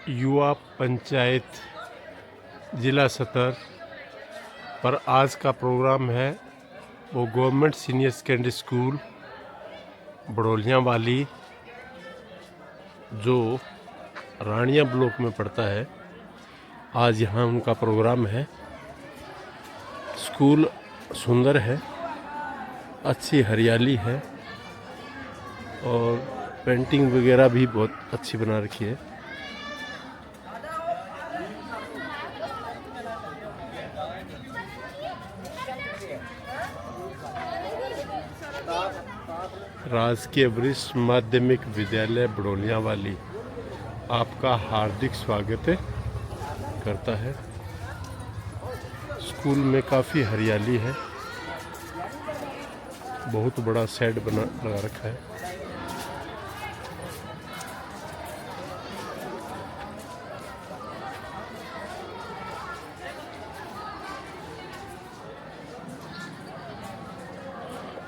युवा पंचायत ज़िला सतर पर आज का प्रोग्राम है वो गवर्नमेंट सीनियर सेकेंडरी स्कूल बड़ौलियाँ वाली जो रानिया ब्लॉक में पड़ता है। आज यहाँ उनका प्रोग्राम है। स्कूल सुंदर है, अच्छी हरियाली है और पेंटिंग वगैरह भी बहुत अच्छी बना रखी है। राजकीय वरिष्ठ माध्यमिक विद्यालय बड़ौलियाँ वाली आपका हार्दिक स्वागत करता है। स्कूल में काफ़ी हरियाली है, बहुत बड़ा शेड लगा रखा है।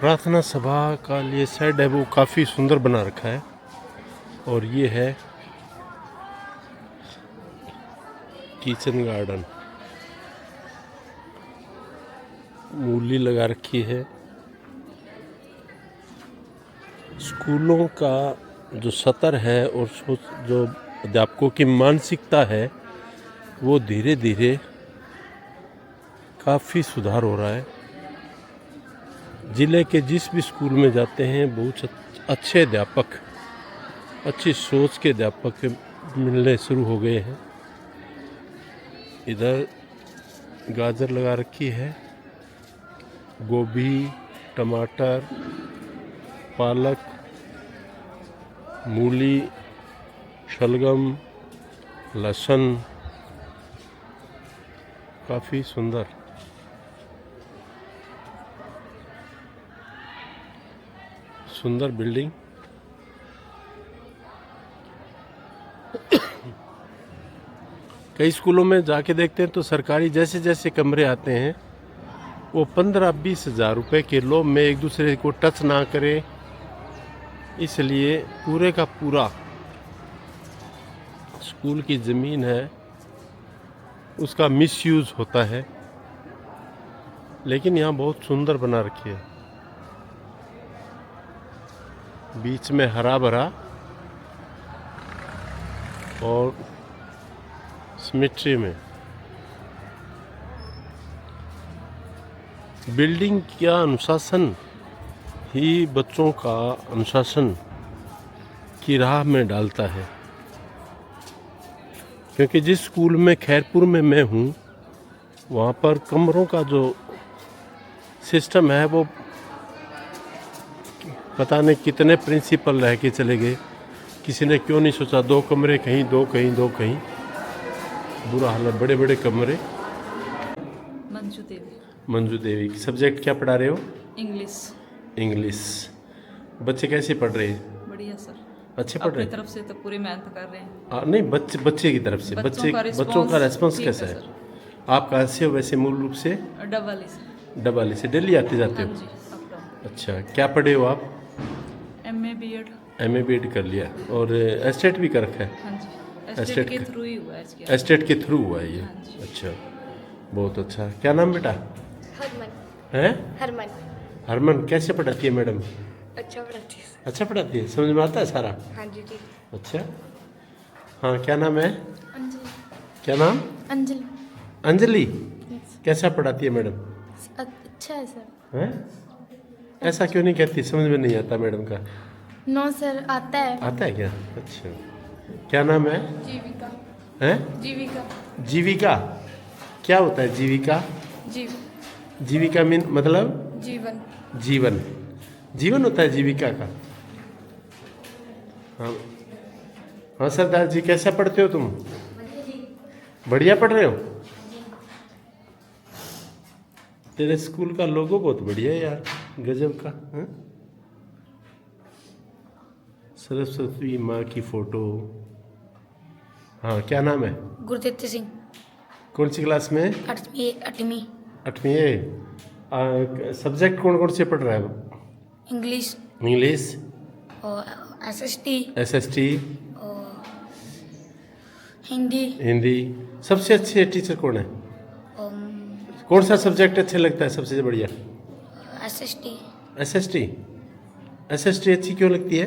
प्रार्थना सभा का लिए शेड है वो काफ़ी सुंदर बना रखा है। और ये है किचन गार्डन, मूली लगा रखी है। स्कूलों का जो सतर है और जो अध्यापकों की मानसिकता है वो धीरे धीरे काफ़ी सुधार हो रहा है। ज़िले के जिस भी स्कूल में जाते हैं बहुत अच्छे अध्यापक, अच्छी सोच के अध्यापक मिलने शुरू हो गए हैं। इधर गाजर लगा रखी है, गोभी, टमाटर, पालक, मूली, शलगम, लहसुन, काफ़ी सुंदर। सुंदर बिल्डिंग। कई स्कूलों में जाके देखते हैं तो सरकारी जैसे जैसे कमरे आते हैं वो 15-20 हज़ार रुपये के लो में एक दूसरे को टच ना करें, इसलिए पूरे का पूरा स्कूल की ज़मीन है उसका मिसयूज़ होता है। लेकिन यहाँ बहुत सुंदर बना रखी है, बीच में हरा भरा और सिमेट्री में। बिल्डिंग का अनुशासन ही बच्चों का अनुशासन की राह में डालता है। क्योंकि जिस स्कूल में खैरपुर में मैं हूँ वहाँ पर कमरों का जो सिस्टम है वो पता नहीं कितने प्रिंसिपल रह के चले गए। किसी ने क्यों नहीं सोचा 2 कमरे कहीं, 2 कहीं, 2 कहीं, बुरा हाल है। बड़े बड़े कमरे। मंजू देवी सब्जेक्ट क्या पढ़ा रहे हो? इंग्लिश। बच्चे कैसे पढ़ रहे हैं? बढ़िया सर, अच्छे पढ़ रहे हैं? तरफ से तो पूरी मेहनत कर रहे हैं। नहीं, बच्चे की तरफ से बच्चों का रिस्पॉन्स कैसा है? आप कहाँ से हो वैसे मूल रूप से? डबवाली से। दिल्ली आते जाते हो? हाँ जी। अच्छा, क्या पढ़े हो आप? MA B.Ed कर लिया और एस्टेट भी कर रखा है? हाँ जी, एस्टेट के थ्रू ही हुआ है इसके। एस्टेट के थ्रू हुआ है ये? अच्छा, बहुत अच्छा। क्या नाम बेटा? हरमन। कैसे पढ़ाती है मैडम? अच्छा पढ़ाती है। अच्छा पढ़ाती है, समझ में आता है सारा? हाँ जी जी। अच्छा, हाँ। क्या नाम है? अंजलि। क्या नाम? अंजलि। कैसा पढ़ाती है मैडम? अच्छा है सर। हैं? ऐसा क्यों नहीं कहती? समझ में नहीं आता मैडम का? नो सर, आता है। आता है क्या? अच्छा। क्या नाम है? जीविका। हैं? जीविका। क्या होता है जीविका? जीविका मीन मतलब? जीवन होता है जीविका का। हाँ सरदार जी, कैसा पढ़ते हो तुम? बढ़िया पढ़ रहे हो? तेरे स्कूल का लोगो बहुत बढ़िया है यार, गजब का। हाँ? सरस्वती माँ की फोटो। हाँ, क्या नाम है? गुरदत्त सिंह। कौन सी क्लास में? 8वीं। 8वीं है। सब्जेक्ट कौन कौन से पढ़ रहा है? इंग्लिश और SST और हिंदी हिंदी। सबसे अच्छे टीचर कौन है? कौन सा सब्जेक्ट अच्छा लगता है सबसे बढ़िया? SST SST. एसएसटी अच्छी क्यों लगती है?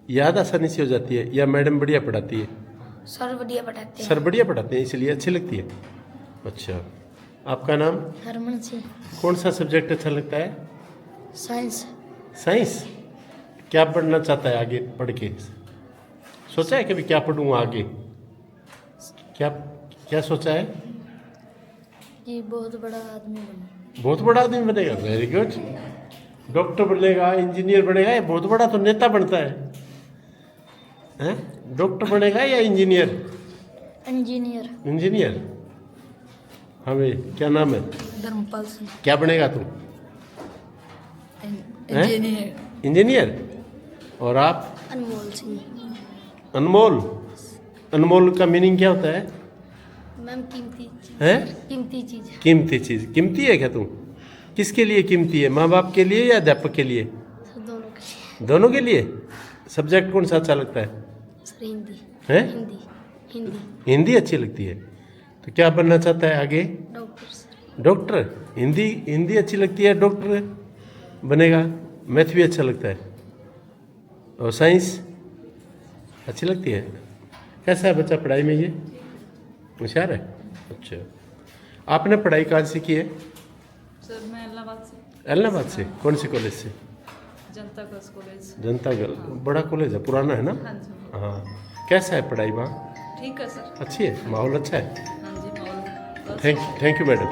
याद आसानी से हो जाती है या मैडम बढ़िया पढ़ाती है? सर बढ़िया पढ़ाते सर बढ़िया पढ़ाते हैं इसलिए अच्छी लगती है। अच्छा, आपका नाम? हरमन सिंह। कौन सा सब्जेक्ट अच्छा लगता है? साइंस। साइंस। क्या पढ़ना चाहता है आगे पढ़ के? सोचा है कभी क्या पढ़ूँ आगे? क्या क्या सोचा है? ये बहुत बड़ा आदमी बना। बहुत बड़ा आदमी बनेगा, वेरी गुड। डॉक्टर बनेगा, इंजीनियर बनेगा, या बहुत बड़ा तो नेता बनता है, हैं? डॉक्टर बनेगा या इंजीनियर? इंजीनियर। इंजीनियर। हमें क्या नाम है? धर्मपाल सिंह। क्या बनेगा तू? इंजीनियर। इंजीनियर। और आप? अनमोल सिंह। अनमोल। अनमोल का मीनिंग क्या होता है? मैम कीमती चीज। हैं? कीमती चीज। कीमती चीज। कीमती है क्या तू? किसके लिए कीमती है? माँ बाप के लिए या अध्यापक के लिए? सर दोनों के लिए। दोनों के लिए। सब्जेक्ट कौन सा अच्छा लगता है? सर हिंदी। हैं? हिंदी। हिंदी। हिंदी अच्छी लगती है। तो क्या बनना चाहता है आगे? Doctor sir. Doctor. Hindi Hindi अच्छी लगती है, डॉक्टर बनेगा। मैथ भी अच्छा लगता है और साइंस अच्छी लगती है। कैसा है बच्चा पढ़ाई में? ये होशियार है। अच्छा, आपने पढ़ाई कहाँ से की है? सर मैं इलाहाबाद से। इलाहाबाद से। कौन से कॉलेज से? जनता गर्ल्स कॉलेज। जनता गर्ल। बड़ा कॉलेज है, पुराना है ना? हाँ जी। हाँ। कैसा है पढ़ाई वहाँ? ठीक है सर। अच्छी है, माहौल अच्छा है। हाँ जी माहौल। Thank you madam.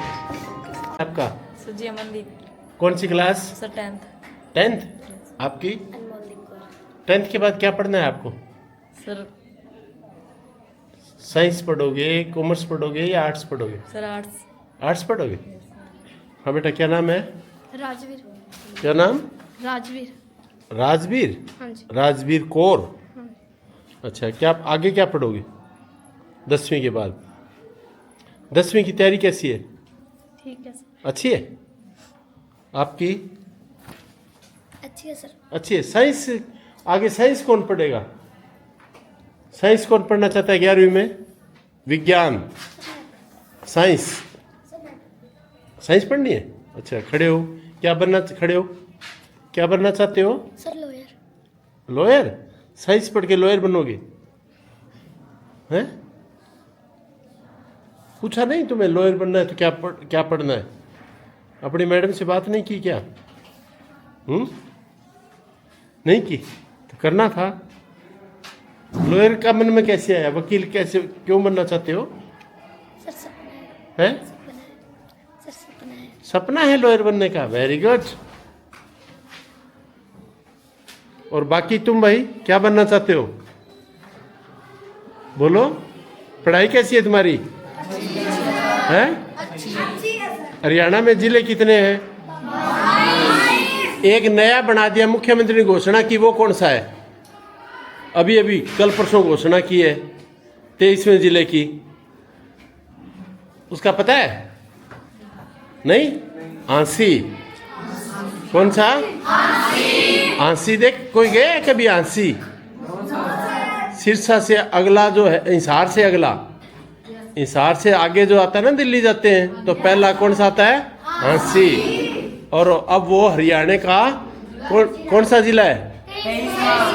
आपका? सर जी अमनदीप। कौन सी क्लास? Sir 10th। 10th। आपकी? अनमोल कौर। 10th के बाद क्या पढ़ना है आपको? सर साइंस पढ़ोगे, कॉमर्स पढ़ोगे या आर्ट्स पढ़ोगे? Sir arts. आर्ट्स पढ़ोगे। हाँ बेटा, क्या नाम है? राजवीर। क्या नाम? राजवीर। राजवीर। हाँ जी। राजवीर कौर। हाँ। अच्छा, क्या आप आगे क्या पढ़ोगे 10वीं के बाद? 10वीं की तैयारी कैसी है? ठीक है सर। अच्छी है। आपकी? अच्छी है सर। अच्छी है। साइंस आगे साइंस कौन पढ़ेगा? साइंस कौन पढ़ना चाहता है 11वीं में? विज्ञान, साइंस। साइंस पढ़नी है। अच्छा, खड़े हो। क्या बनना चाहते हो? Sir lawyer. लॉयर। साइंस पढ़ के लॉयर बनोगे? हैं? पूछा नहीं तुम्हें लॉयर बनना है तो क्या पढ़ना है? अपनी मैडम से बात नहीं की क्या? नहीं की तो करना था। लॉयर का मन में कैसे आया? वकील कैसे क्यों बनना चाहते हो? सर सपना है। हैं? सपना है। सर सपना है। सपना है लॉयर बनने का, वेरी गुड। और बाकी तुम भाई क्या बनना चाहते हो? बोलो। पढ़ाई कैसी है तुम्हारी? हैं? हरियाणा में जिले कितने हैं? एक नया बना दिया मुख्यमंत्री ने, घोषणा की, वो कौन सा है? अभी कल परसों घोषणा की है 23वें जिले की। उसका पता है? नहीं? आंसी। कौन सा? आंसी। देख कोई गया है कभी आंसी? सिरसा से अगला जो है, हिसार से अगला, हिसार से आगे जो आता है ना, दिल्ली जाते हैं, तो पहला कौन सा आता है? आंसी। और अब वो हरियाणा का कौन सा जिला है?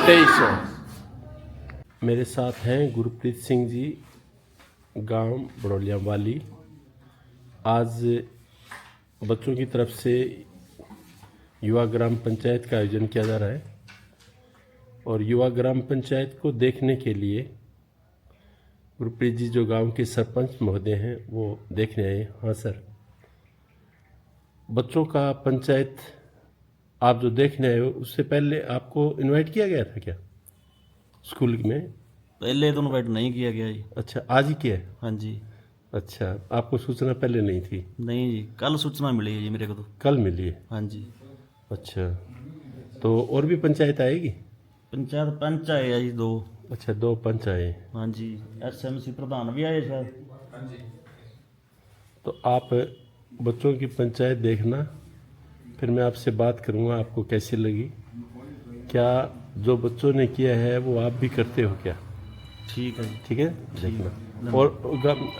23वां। मेरे साथ हैं गुरप्रीत सिंह जी, गांव बड़ौलिया वाली। आज बच्चों की तरफ से युवा ग्राम पंचायत का आयोजन किया जा रहा है और युवा ग्राम पंचायत को देखने के लिए गुरप्रीत जी जो गांव के सरपंच महोदय हैं वो देखने आए। हाँ सर, बच्चों का पंचायत आप जो देखने आए हो, उससे पहले आपको इनवाइट किया गया था क्या स्कूल में? पहले तो इनवाइट नहीं किया गया जी। अच्छा, आज ही किया है? हाँ जी। अच्छा, आपको सूचना पहले नहीं थी? नहीं जी, कल सूचना मिली है जी मेरे को तो। कल मिली है? हाँ जी। अच्छा, तो और भी पंचायत आएगी? पंचायत पंच आए जी 2। अच्छा, 2 पंच आए। हाँ जी, SMC प्रधान भी आए शायद। हाँ जी। तो आप बच्चों की पंचायत देखना, फिर मैं आपसे बात करूंगा आपको कैसी लगी। क्या जो बच्चों ने किया है वो आप भी करते हो क्या? ठीक है जी। ठीक है देखना। और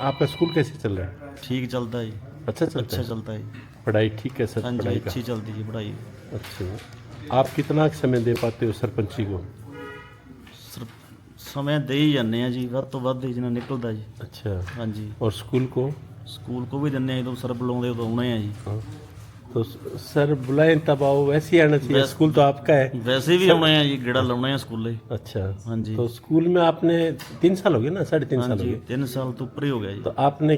आपका स्कूल कैसे चल रहा है? ठीक चलता है जी। अच्छा चलता अच्छा है? चलता है जी। पढ़ाई ठीक है सर? हाँ जी पढ़ाई का अच्छी चलती है पढ़ाई। अच्छा। आप कितना समय दे पाते हो सरपंची को? ਸਰ समय दे ही जाने हैं जी, ਵੱਧ ਤੋਂ ਵੱਧ ਜਿੰਨਾ ਨਿਕਲਦਾ ਜੀ। अच्छा। हाँ जी। और स्कूल को? ਸਕੂਲ ਕੋ भी ਦਿੰਦੇ ਆ ਜਦੋਂ ਸਰ ਬੁਲਾਉਂਦੇ ਉਦੋਂ ਆਉਣੇ ਆ ਜੀ। हाँ। तो सर बुलाएं तब आओ, वैसे ही आना चाहिए। वैसे- स्कूल तो आपका है। ਵੈਸੇ ਵੀ ਆਉਣੇ ਆ ਜੀ, ਗੇੜਾ ਲਾਉਣੇ ਆ ਸਕੂਲੇ। अच्छा। हाँ जी। तो स्कूल में आपने 3 साल हो गए ना, 3.5 हाँ साल हो जी गए? 3 साल तो ऊपर ही हो गया जी। तो आपने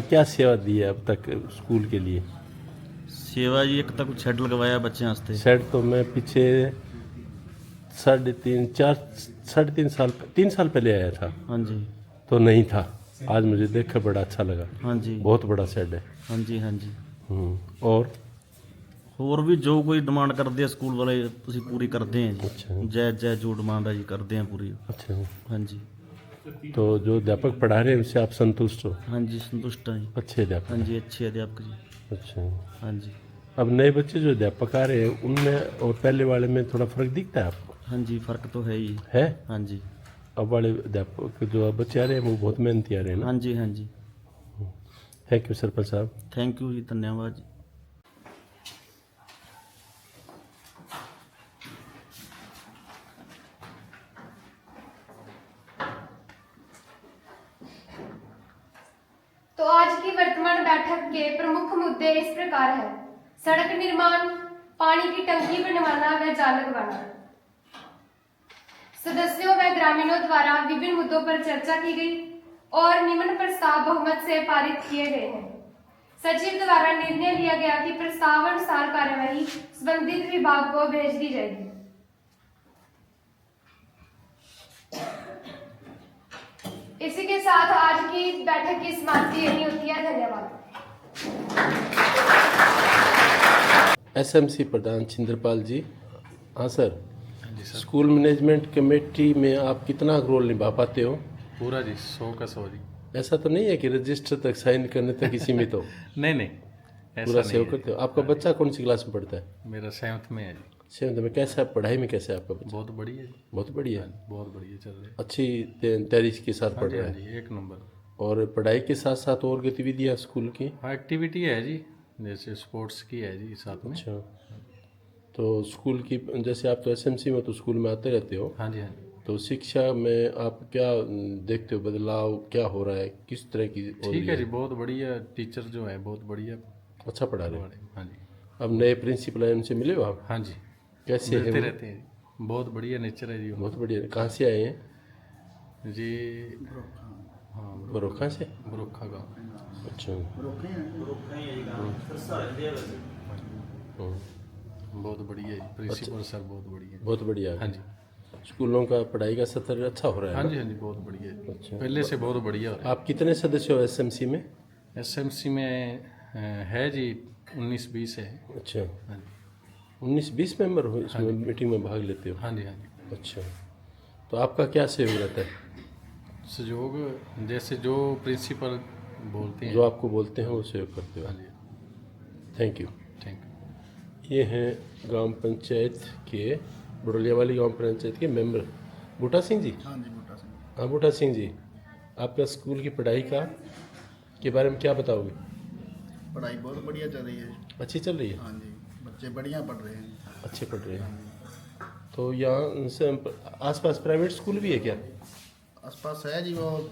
क्या सेवा दी है अब तक स्कूल के लिए? सेवा जी एक तक शेड लगवाया बच्चों वास्ते। सेट तो मैं पीछे 3.5 साल पहले आया था हाँ जी। तो नहीं था। आज मुझे देखकर बड़ा अच्छा लगा। हाँ जी। बहुत बड़ा सेट है। हाँ जी। हाँ जी। और ਹੋਰ ਵੀ ਜੋ ਕੋਈ ਡਿਮਾਂਡ ਕਰਦੇ ਆ ਸਕੂਲ ਵਾਲੇ ਤੁਸੀਂ ਪੂਰੀ ਕਰਦੇ ਆ अच्छा। ਜੀ। ਜੈ ਜੈ ਜੋ ਡਿਮਾਂਡ ਆ ਜੀ ਕਰਦੇ ਆ ਪੂਰੀ। अच्छा। हाँ जी। तो जो अध्यापक पढ़ा रहे हैं उससे आप संतुष्ट हो? हाँ जी संतुष्ट हैं जी। अच्छे अध्यापक? हाँ जी अच्छे अध्यापक जी। अच्छा। हाँ जी। अब नए बच्चे जो अध्यापक आ रहे हैं उनमें और पहले वाले में थोड़ा फर्क दिखता है आपको? हाँ जी फर्क तो है ही। है? हाँ जी। अब वाले अध्यापक जो अब बच्चे आ रहे हैं वो बहुत मेहनती आ रहे हैं ना? हाँ जी। हाँ जी। थैंक यू सरपंच साहब। थैंक यू जी, धन्यवाद जी। तो आज की वर्तमान बैठक के प्रमुख मुद्दे इस प्रकार है। सड़क निर्माण, पानी की टंकी बनवाना व जाल लगवाना। सदस्यों व ग्रामीणों द्वारा विभिन्न मुद्दों पर चर्चा की गई और निम्न प्रस्ताव बहुमत से पारित किए गए हैं। सचिव द्वारा निर्णय लिया गया कि प्रस्ताव अनुसार कार्यवाही संबंधित विभाग को भेज दी जाएगी। इसी के साथ आज की बैठक की समाप्ति यही होती है। धन्यवाद। एसएमसी प्रधान छिंद्रपाल जी। हाँ सर, स्कूल मैनेजमेंट कमेटी में आप कितना रोल निभा पाते हो? पूरा जी 100 का 100 जी। ऐसा तो नहीं है कि रजिस्टर तक साइन करने तक ही सीमित हो? नहीं नहीं ऐसा पूरा नहीं सेव है। करते हो? आपका बच्चा कौन सी क्लास में पढ़ता है? मेरा 7th में है जी। 7th में। कैसा है पढ़ाई में, कैसा है आपका बच्चा? बहुत बढ़िया जी। बहुत बढ़िया है। बहुत बढ़िया चल रहा है। अच्छी तैयारी के साथ हाँ पढ़ जी रहा हाँ है। जी 1 नंबर। और पढ़ाई के साथ साथ और गतिविधियाँ स्कूल की? हाँ एक्टिविटी है जी, जैसे स्पोर्ट्स की है जी साथ में। अच्छा। तो स्कूल की, जैसे आप तो एसएमसी में तो स्कूल में आते रहते हो, हाँ जी हाँ जी। तो शिक्षा में आप क्या देखते हो, बदलाव क्या हो रहा है, किस तरह की हो रही ठीक है जी, बहुत बढ़िया टीचर जो है बहुत बढ़िया अच्छा पढ़ा रहे हैं? हाँ जी। अब नए प्रिंसिपल हैं, उनसे मिले हो आप? हाँ जी कैसे है मिलते वो? रहते हैं जी। बहुत बढ़िया नेचर है जी बहुत बढ़िया। कहाँ से आए हैं? जी। हाँ बरोखा से? बरोखा गाँव। अच्छा। बहुत बढ़िया जी, प्रिंसिपल सर बहुत बढ़िया। बहुत बढ़िया। हाँ जी स्कूलों का पढ़ाई का स्तर अच्छा हो रहा है हाँ ना? जी हाँ जी बहुत बढ़िया है। अच्छा। पहले से बहुत बढ़िया हो रहा आप कितने सदस्य हो एसएमसी में? है। एसएमसी में है जी 19-20 है। अच्छा। हाँ जी 19-20 मेंबर हो इसमें, मीटिंग में भाग लेते हो? हाँ जी हाँ जी। अच्छा। तो आपका क्या सहयोग रहता है? सहयोग जैसे जो प्रिंसिपल बोलते हैं। जो आपको बोलते हैं वो सहयोग करते हो? हाँ जी थैंक यू। Thank you. ये हैं ग्राम पंचायत के, बड़ोलिया वाली ग्राम पंचायत के मेंबर बूटा सिंह जी। हाँ जी बूटा सिंह। हाँ बूटा सिंह जी, आपका स्कूल की पढ़ाई के बारे में क्या बताओगे? पढ़ाई बहुत बढ़िया चल रही है। अच्छी चल रही है? हाँ जी बच्चे बढ़िया पढ़ रहे हैं। अच्छे पढ़ रहे हैं। तो यहाँ से आसपास प्राइवेट स्कूल भी है क्या? आसपास है जी, वो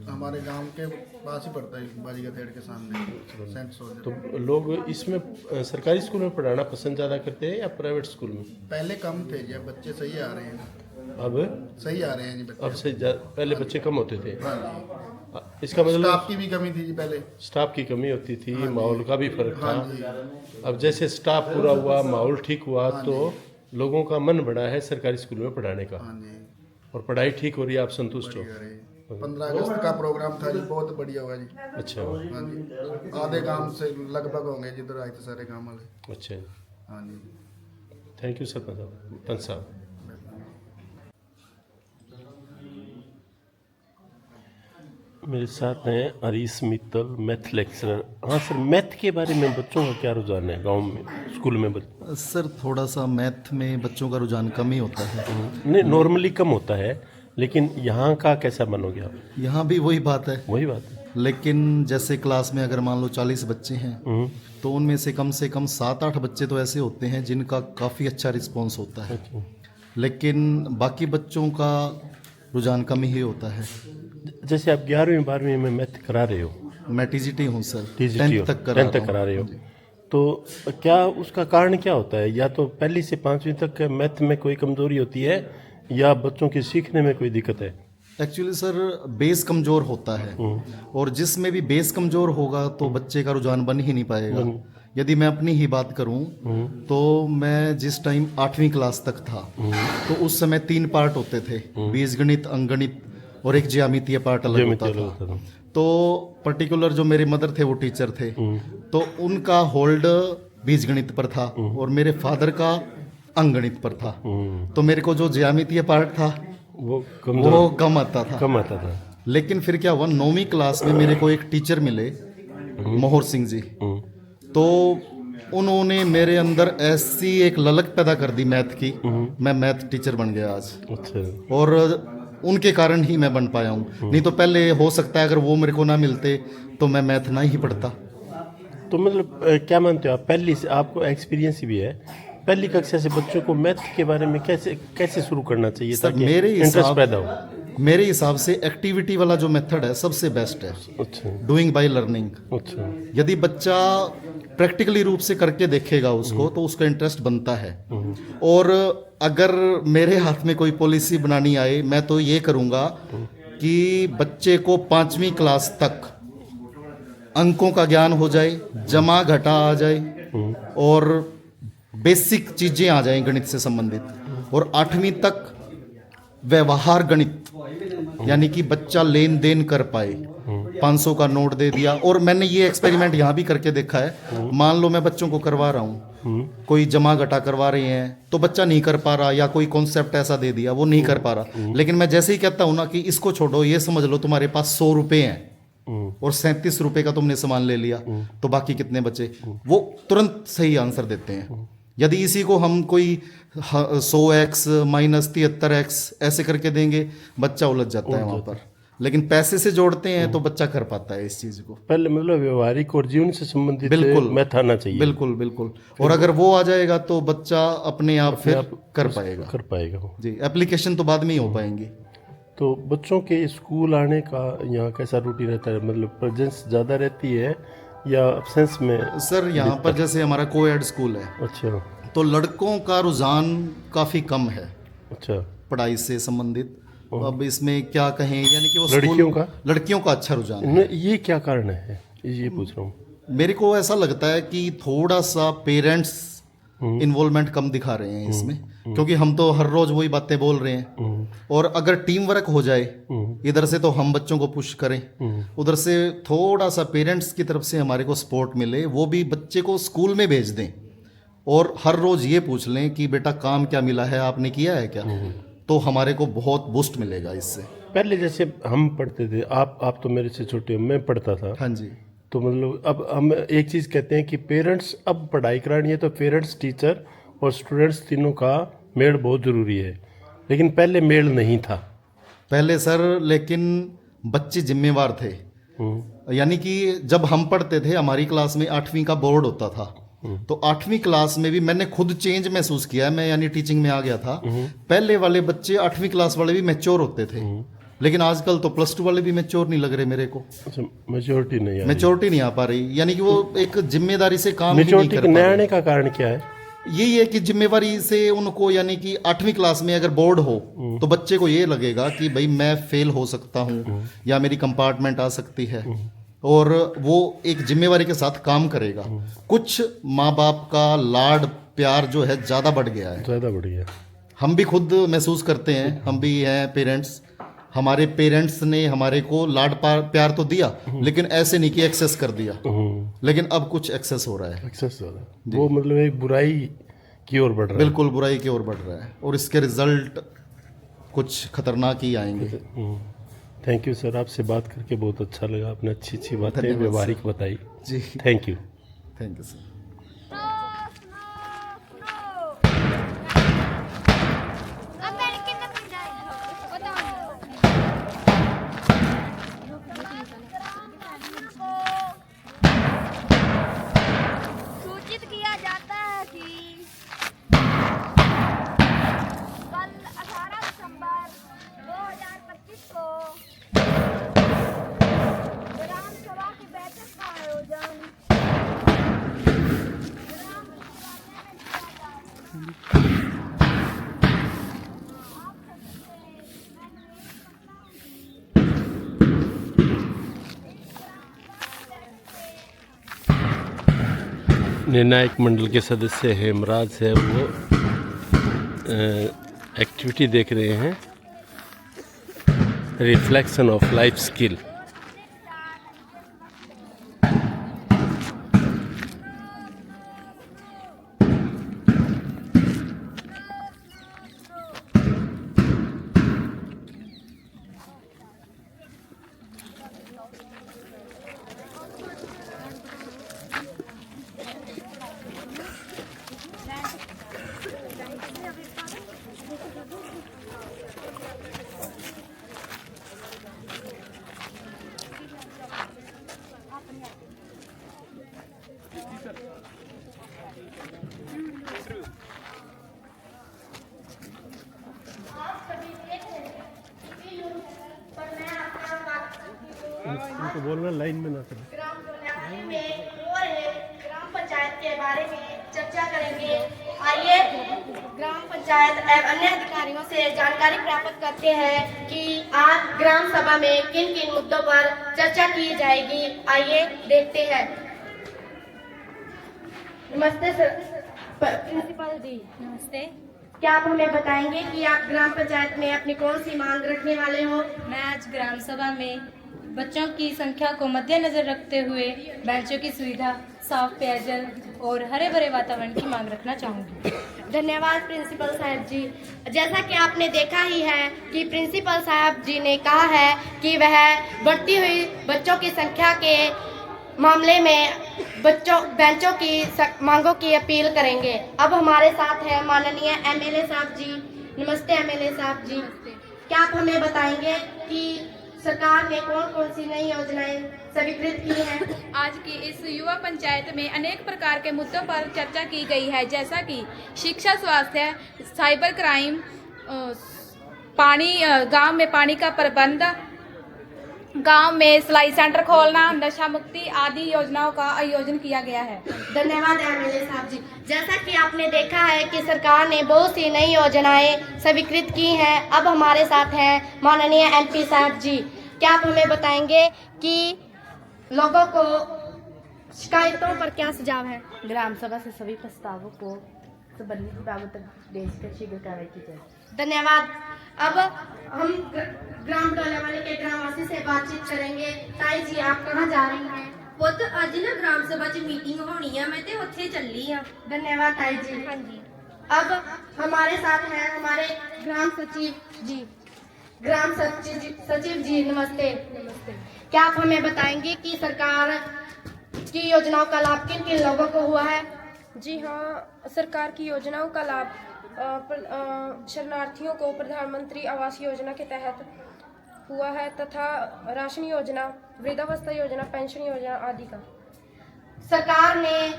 हमारे गांव के पास ही पड़ता है, बाजीगर थेड़ के सामने सेंट सोल्जर। तो लोग इसमें सरकारी स्कूल में पढ़ाना पसंद ज़्यादा करते हैं या प्राइवेट स्कूल में? पहले कम थे जी, अब बच्चे सही आ रहे हैं। अब सही आ रहे हैं जी बच्चे। अब से पहले बच्चे कम होते थे। हाँ जी। इसका मतलब स्टाफ की भी कमी थी जी पहले। स्टाफ की कमी होती थी, माहौल का भी फर्क था। हाँ जी। अब जैसे स्टाफ पूरा हुआ, माहौल ठीक हुआ, तो लोगों का मन बढ़ा है सरकारी स्कूल में पढ़ाने का, हाँ जी और पढ़ाई ठीक हो रही है, आप संतुष्ट हो? 15 अगस्त का प्रोग्राम था जी, बहुत बढ़िया हुआ जी। अच्छा। हाँ जी आधे गांव से लगभग होंगे जिधर आए थे सारे गांव वाले। अच्छा। हाँ जी थैंक यू सरपंच साहब। मेरे साथ हैं हरीश मित्तल, मैथ लेक्चरर। हाँ सर, मैथ के बारे में बच्चों का क्या रुझान है गांव में, स्कूल में? सर थोड़ा सा मैथ में बच्चों का रुझान कम ही होता है। नहीं, नॉर्मली कम होता है, लेकिन यहाँ का कैसा बनोगे आप? यहाँ भी वही बात है, वही बात है। लेकिन जैसे क्लास में अगर मान लो 40 बच्चे हैं तो उनमें से कम 7-8 बच्चे तो ऐसे होते हैं जिनका काफ़ी अच्छा रिस्पॉन्स होता है, लेकिन बाकी बच्चों का रुझान कम ही होता है। जैसे आप 11वीं 12वीं में मैथ करा रहे हो, मैं टीजीटी हूँ सर, TGT 10th हो, तक 10th तक करा रहे हो, तो क्या उसका कारण क्या होता है? या तो पहली से 5वीं तक मैथ में कोई कमजोरी होती है या बच्चों के सीखने में कोई दिक्कत है? एक्चुअली सर बेस कमज़ोर होता है, और जिसमें भी बेस कमज़ोर होगा तो बच्चे का रुझान बन ही नहीं पाएगा। यदि मैं अपनी ही बात करूं तो मैं जिस टाइम 8वीं क्लास तक था तो उस समय 3 पार्ट होते थे, बीजगणित, अंकगणित और एक ज्यामितीय पार्ट अलग होता था। तो पर्टिकुलर जो मेरे मदर थे वो टीचर थे, तो उनका होल्ड बीजगणित पर था और मेरे फादर का अंकगणित पर था। तो मेरे को जो ज्यामितीय पार्ट था वो कम आता था। लेकिन फिर क्या हुआ, 9वीं क्लास में मेरे को एक टीचर मिले, मोहर सिंह जी, तो उन्होंने मेरे अंदर ऐसी एक ललक पैदा कर दी मैथ की, मैं मैथ टीचर बन गया आज। अच्छा। और उनके कारण ही मैं बन पाया हूँ, नहीं तो पहले हो सकता है अगर वो मेरे को ना मिलते तो मैं मैथ ना ही पढ़ता। तो मतलब क्या मानते हो आप, पहली से आपको एक्सपीरियंस भी है, पहली कक्षा से बच्चों को मैथ के बारे में कैसे शुरू करना चाहिए ताकि इंटरेस्ट पैदा हो? मेरे हिसाब से एक्टिविटी वाला जो मेथड है सबसे बेस्ट है। अच्छा। Doing by learning. अच्छा। यदि बच्चा प्रैक्टिकली रूप से करके देखेगा उसको तो उसका इंटरेस्ट बनता है। और अगर मेरे हाथ में कोई पॉलिसी बनानी आए, मैं तो ये करूँगा कि बच्चे को 5वीं क्लास तक अंकों का ज्ञान हो जाए, जमा घटा आ जाए और बेसिक चीज़ें आ जाएं गणित से संबंधित, और 8वीं तक व्यवहार गणित, यानी कि बच्चा लेन देन कर पाए। 500 का नोट दे दिया, और मैंने ये एक्सपेरिमेंट यहाँ भी करके देखा है। मान लो मैं बच्चों को करवा रहा हूँ, कोई जमा घटा करवा रहे हैं तो बच्चा नहीं कर पा रहा, या कोई कॉन्सेप्ट ऐसा दे दिया वो नहीं कर पा रहा, लेकिन मैं जैसे ही कहता हूँ ना कि इसको छोड़ो, ये समझ लो तुम्हारे पास 100 रुपये हैं और 37 रुपये का तुमने सामान ले लिया, तो बाकी कितने बचे, वो तुरंत सही आंसर देते हैं। यदि इसी को हम कोई 100x माइनस 73x ऐसे करके देंगे, बच्चा उलझ जाता है वहाँ पर। लेकिन पैसे से जोड़ते हैं तो बच्चा कर पाता है इस चीज़ को। पहले मतलब व्यवहारिक और जीवन से संबंधित बिल्कुल मैथ आना चाहिए। बिल्कुल बिल्कुल। और अगर वो आ जाएगा तो बच्चा अपने आप फिर कर पाएगा जी। एप्लीकेशन तो बाद में ही हो पाएंगी। तो बच्चों के स्कूल आने का यहाँ कैसा रूटीन रहता है, मतलब प्रेजेंस ज़्यादा रहती है या एब्सेंस में? सर यहाँ पर जैसे हमारा कोएड स्कूल है, अच्छा, तो लड़कों का रुझान काफ़ी कम है, अच्छा, पढ़ाई से संबंधित। अब इसमें क्या कहें, यानी कि वो लड़कियों का अच्छा रुझान है। ये क्या कारण है, ये पूछ रहा हूँ। मेरे को ऐसा लगता है कि थोड़ा सा पेरेंट्स इन्वॉल्वमेंट कम दिखा रहे हैं इसमें, क्योंकि हम तो हर रोज वही बातें बोल रहे हैं। और अगर टीम वर्क हो जाए, इधर से तो हम बच्चों को पुश करें, उधर से थोड़ा सा पेरेंट्स की तरफ से हमारे को सपोर्ट मिले, वो भी बच्चे को स्कूल में भेज दें और हर रोज ये पूछ लें कि बेटा काम क्या मिला है, आपने किया है क्या, तो हमारे को बहुत बूस्ट मिलेगा इससे। पहले जैसे हम पढ़ते थे, आप तो मेरे से छोटे हो, मैं पढ़ता था। हाँ जी। तो मतलब अब हम एक चीज़ कहते हैं कि पेरेंट्स अब पढ़ाई करानी है तो पेरेंट्स, टीचर और स्टूडेंट्स तीनों का मेल बहुत ज़रूरी है, लेकिन पहले मेल नहीं था। पहले सर लेकिन बच्चे जिम्मेवार थे। यानी कि जब हम पढ़ते थे, हमारी क्लास में 8वीं का बोर्ड होता था, तो 8वीं क्लास में भी मैंने खुद चेंज महसूस किया है। मैं यानी टीचिंग में आ गया था। पहले वाले बच्चे 8वीं क्लास वाले भी मैच्योर होते थे, लेकिन आजकल तो +2 वाले भी मैच्योर नहीं लग रहे मेरे को। अच्छा, मैच्योरिटी नहीं आ पा रही, यानी कि वो एक जिम्मेदारी से काम मैच्योरिटी नहीं आने का कारण क्या है? यही है कि जिम्मेवारी से उनको, यानी कि 8वीं क्लास में अगर बोर्ड हो तो बच्चे को ये लगेगा कि भाई मैं फेल हो सकता हूँ या मेरी कंपार्टमेंट आ सकती है, और वो एक जिम्मेवारी के साथ काम करेगा। कुछ माँ बाप का लाड प्यार जो है ज़्यादा बढ़ गया। हम भी खुद महसूस करते हैं, हम भी हैं पेरेंट्स। हमारे पेरेंट्स ने हमारे को लाड प्यार तो दिया, लेकिन ऐसे नहीं कि एक्सेस कर दिया। लेकिन अब कुछ एक्सेस हो रहा है। वो मतलब एक बुराई की ओर बढ़ रहा है। बिल्कुल बुराई की ओर बढ़ रहा है, और इसके रिजल्ट कुछ खतरनाक ही आएंगे। थैंक यू सर, आपसे बात करके बहुत अच्छा लगा। आपने अच्छी बातें व्यवहारिक बताई जी। Thank you sir. निर्णायक मंडल के सदस्य हेमराज है, वो एक्टिविटी देख रहे हैं, रिफ्लेक्शन ऑफ लाइफ स्किल। उनको बोलना लाइन में ना करें। ग्राम पंचायत के बारे में चर्चा करेंगे। आइए ग्राम पंचायत एवं अन्य अधिकारियों से जानकारी प्राप्त करते हैं कि आज ग्राम सभा में किन किन मुद्दों पर चर्चा की जाएगी। आइए देखते हैं। नमस्ते सर, प्रिंसिपल जी। नमस्ते। क्या आप हमें बताएंगे कि आप ग्राम पंचायत में अपनी कौन सी मांग रखने वाले हो? मैं आज ग्राम सभा में बच्चों की संख्या को मद्देनजर रखते हुए बेंचों की सुविधा, साफ पेयजल और हरे भरे वातावरण की मांग रखना चाहूँगी। धन्यवाद प्रिंसिपल साहब जी। जैसा कि आपने देखा ही है कि प्रिंसिपल साहब जी ने कहा है कि वह बढ़ती हुई बच्चों की संख्या के मामले में बेंचों की मांगों की अपील करेंगे। अब हमारे साथ है माननीय एमएलए साहब जी। नमस्ते एमएलए साहब जी। क्या आप हमें बताएंगे कि सरकार ने कौन कौन सी नई योजनाएं स्वीकृत की हैं? आज की इस युवा पंचायत में अनेक प्रकार के मुद्दों पर चर्चा की गई है, जैसा कि शिक्षा, स्वास्थ्य, साइबर क्राइम, पानी, गांव में पानी का प्रबंध, गांव में सिलाई सेंटर खोलना, नशा मुक्ति आदि योजनाओं का आयोजन किया गया है। धन्यवाद एमएलए साहब जी। जैसा कि आपने देखा है कि सरकार ने बहुत सी नई योजनाएं स्वीकृत की हैं। अब हमारे साथ हैं माननीय एमपी साहब जी। क्या आप हमें बताएंगे कि लोगों को शिकायतों पर क्या सुझाव है? ग्राम सभा से सभी प्रस्तावों को संबंधित विभागों तक भेजकर शीघ्र कार्रवाई की जाए। धन्यवाद। अब हम ग्राम डोलेवाली के ग्रामवासी से बातचीत करेंगे। ताई जी, आप कहाँ जा रही हैं? पुत अज ना ग्राम सभा च मीटिंग होनी है, मैं ते उत्थे चली हाँ। धन्यवाद ताई जी। हाँ जी। अब हमारे साथ हैं हमारे ग्राम सचिव जी। ग्राम सचिव जी नमस्ते। नमस्ते। क्या आप हमें बताएंगे कि सरकार की योजनाओं का लाभ किन किन लोगों को हुआ है? जी हाँ, सरकार की योजनाओं का लाभ शरणार्थियों को प्रधानमंत्री आवास योजना के तहत हुआ है तथा राशन योजना, वृद्धावस्था योजना, पेंशन योजना आदि का। सरकार ने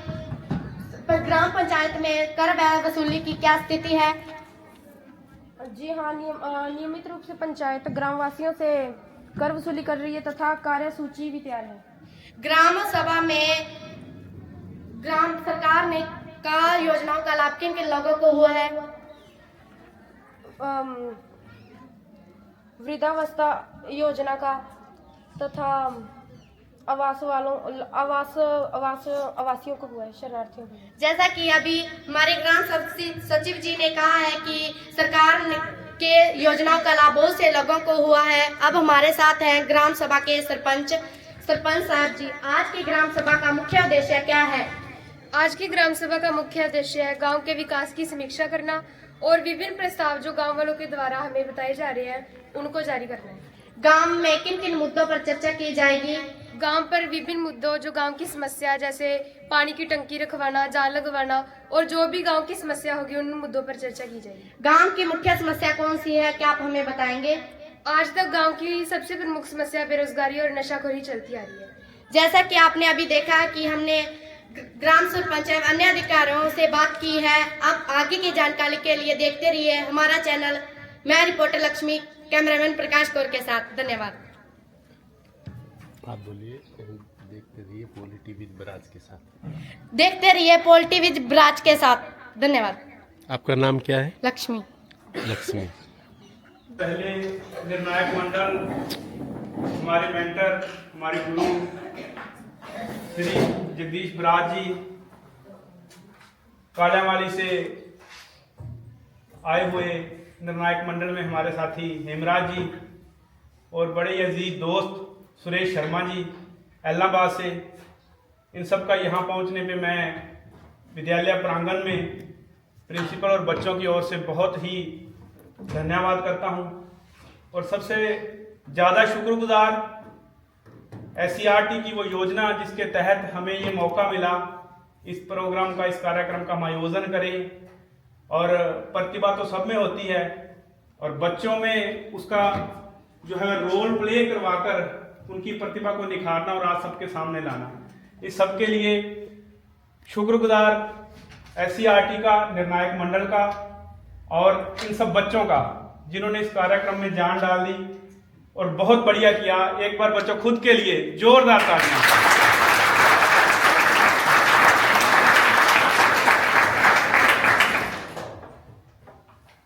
ग्राम पंचायत में कर वसूली की क्या स्थिति है? जी हाँ, नियमित रूप से पंचायत ग्रामवासियों से कर वसूली कर रही है तथा कार्यसूची भी तैयार है। ग्राम सभा में ग्राम सरकार ने का योजनाओं का लाभ किन किन लोगों को हुआ है? वृद्धावस्था योजना का तथा आवासियों को हुआ है, शरणार्थियों को। जैसा कि अभी हमारे ग्राम सचिव जी ने कहा है कि सरकार के योजनाओं का लाभ बहुत से लोगों को हुआ है। अब हमारे साथ हैं ग्राम सभा के सरपंच साहब जी। आज की ग्राम सभा का मुख्य उद्देश्य क्या है? आज की ग्राम सभा का मुख्य उद्देश्य है गांव के विकास की समीक्षा करना और विभिन्न प्रस्ताव जो गांव वालों के द्वारा हमें बताए जा रहे हैं उनको जारी करना है। गांव में किन किन मुद्दों पर चर्चा की जाएगी? गांव पर विभिन्न मुद्दों जो गांव की समस्या, जैसे पानी की टंकी रखवाना, जाल लगवाना और जो भी गांव की समस्या होगी उन मुद्दों पर चर्चा की जाएगी। गांव की मुख्य समस्या कौन सी है, क्या आप हमें बताएंगे? आज तक गांव की सबसे प्रमुख समस्या बेरोजगारी और नशाखोरी चलती आ रही है। जैसा कि आपने अभी देखा कि हमने ग्राम सरपंच एवं अन्य अधिकारियों से बात की है। अब आगे की जानकारी के लिए देखते रहिए हमारा चैनल। मैं रिपोर्टर लक्ष्मी, कैमरामैन प्रकाश कौर के साथ। धन्यवाद। आप बोलिए। देखते रहिए पॉलिटी विद बराज के साथ। देखते रहिए पॉलिटी विद बराज के साथ। धन्यवाद। आपका नाम क्या है? लक्ष्मी। लक्ष्मी। पहले निर्णायक मंडल, हमारे मेंटर, हमारे गुरु श्री जगदीश बराज जी, कालियावाली से आए हुए निर्णायक मंडल में हमारे साथी हेमराज जी और बड़े अजीज दोस्त सुरेश शर्मा जी इलाहाबाद से, इन सब का यहाँ पहुँचने पे मैं विद्यालय प्रांगण में प्रिंसिपल और बच्चों की ओर से बहुत ही धन्यवाद करता हूँ। और सबसे ज़्यादा शुक्रगुजार SCERT की वो योजना जिसके तहत हमें ये मौका मिला इस प्रोग्राम का, इस कार्यक्रम का हम आयोजन करें। और प्रतिभा तो सब में होती है और बच्चों में उसका जो है रोल प्ले करवाकर उनकी प्रतिभा को निखारना और आज सबके सामने लाना, इस सब के लिए शुक्रगुजार SCERT का, निर्णायक मंडल का और इन सब बच्चों का जिन्होंने इस कार्यक्रम में जान डाल दी और बहुत बढ़िया किया। एक बार बच्चों खुद के लिए जोरदार तालियां।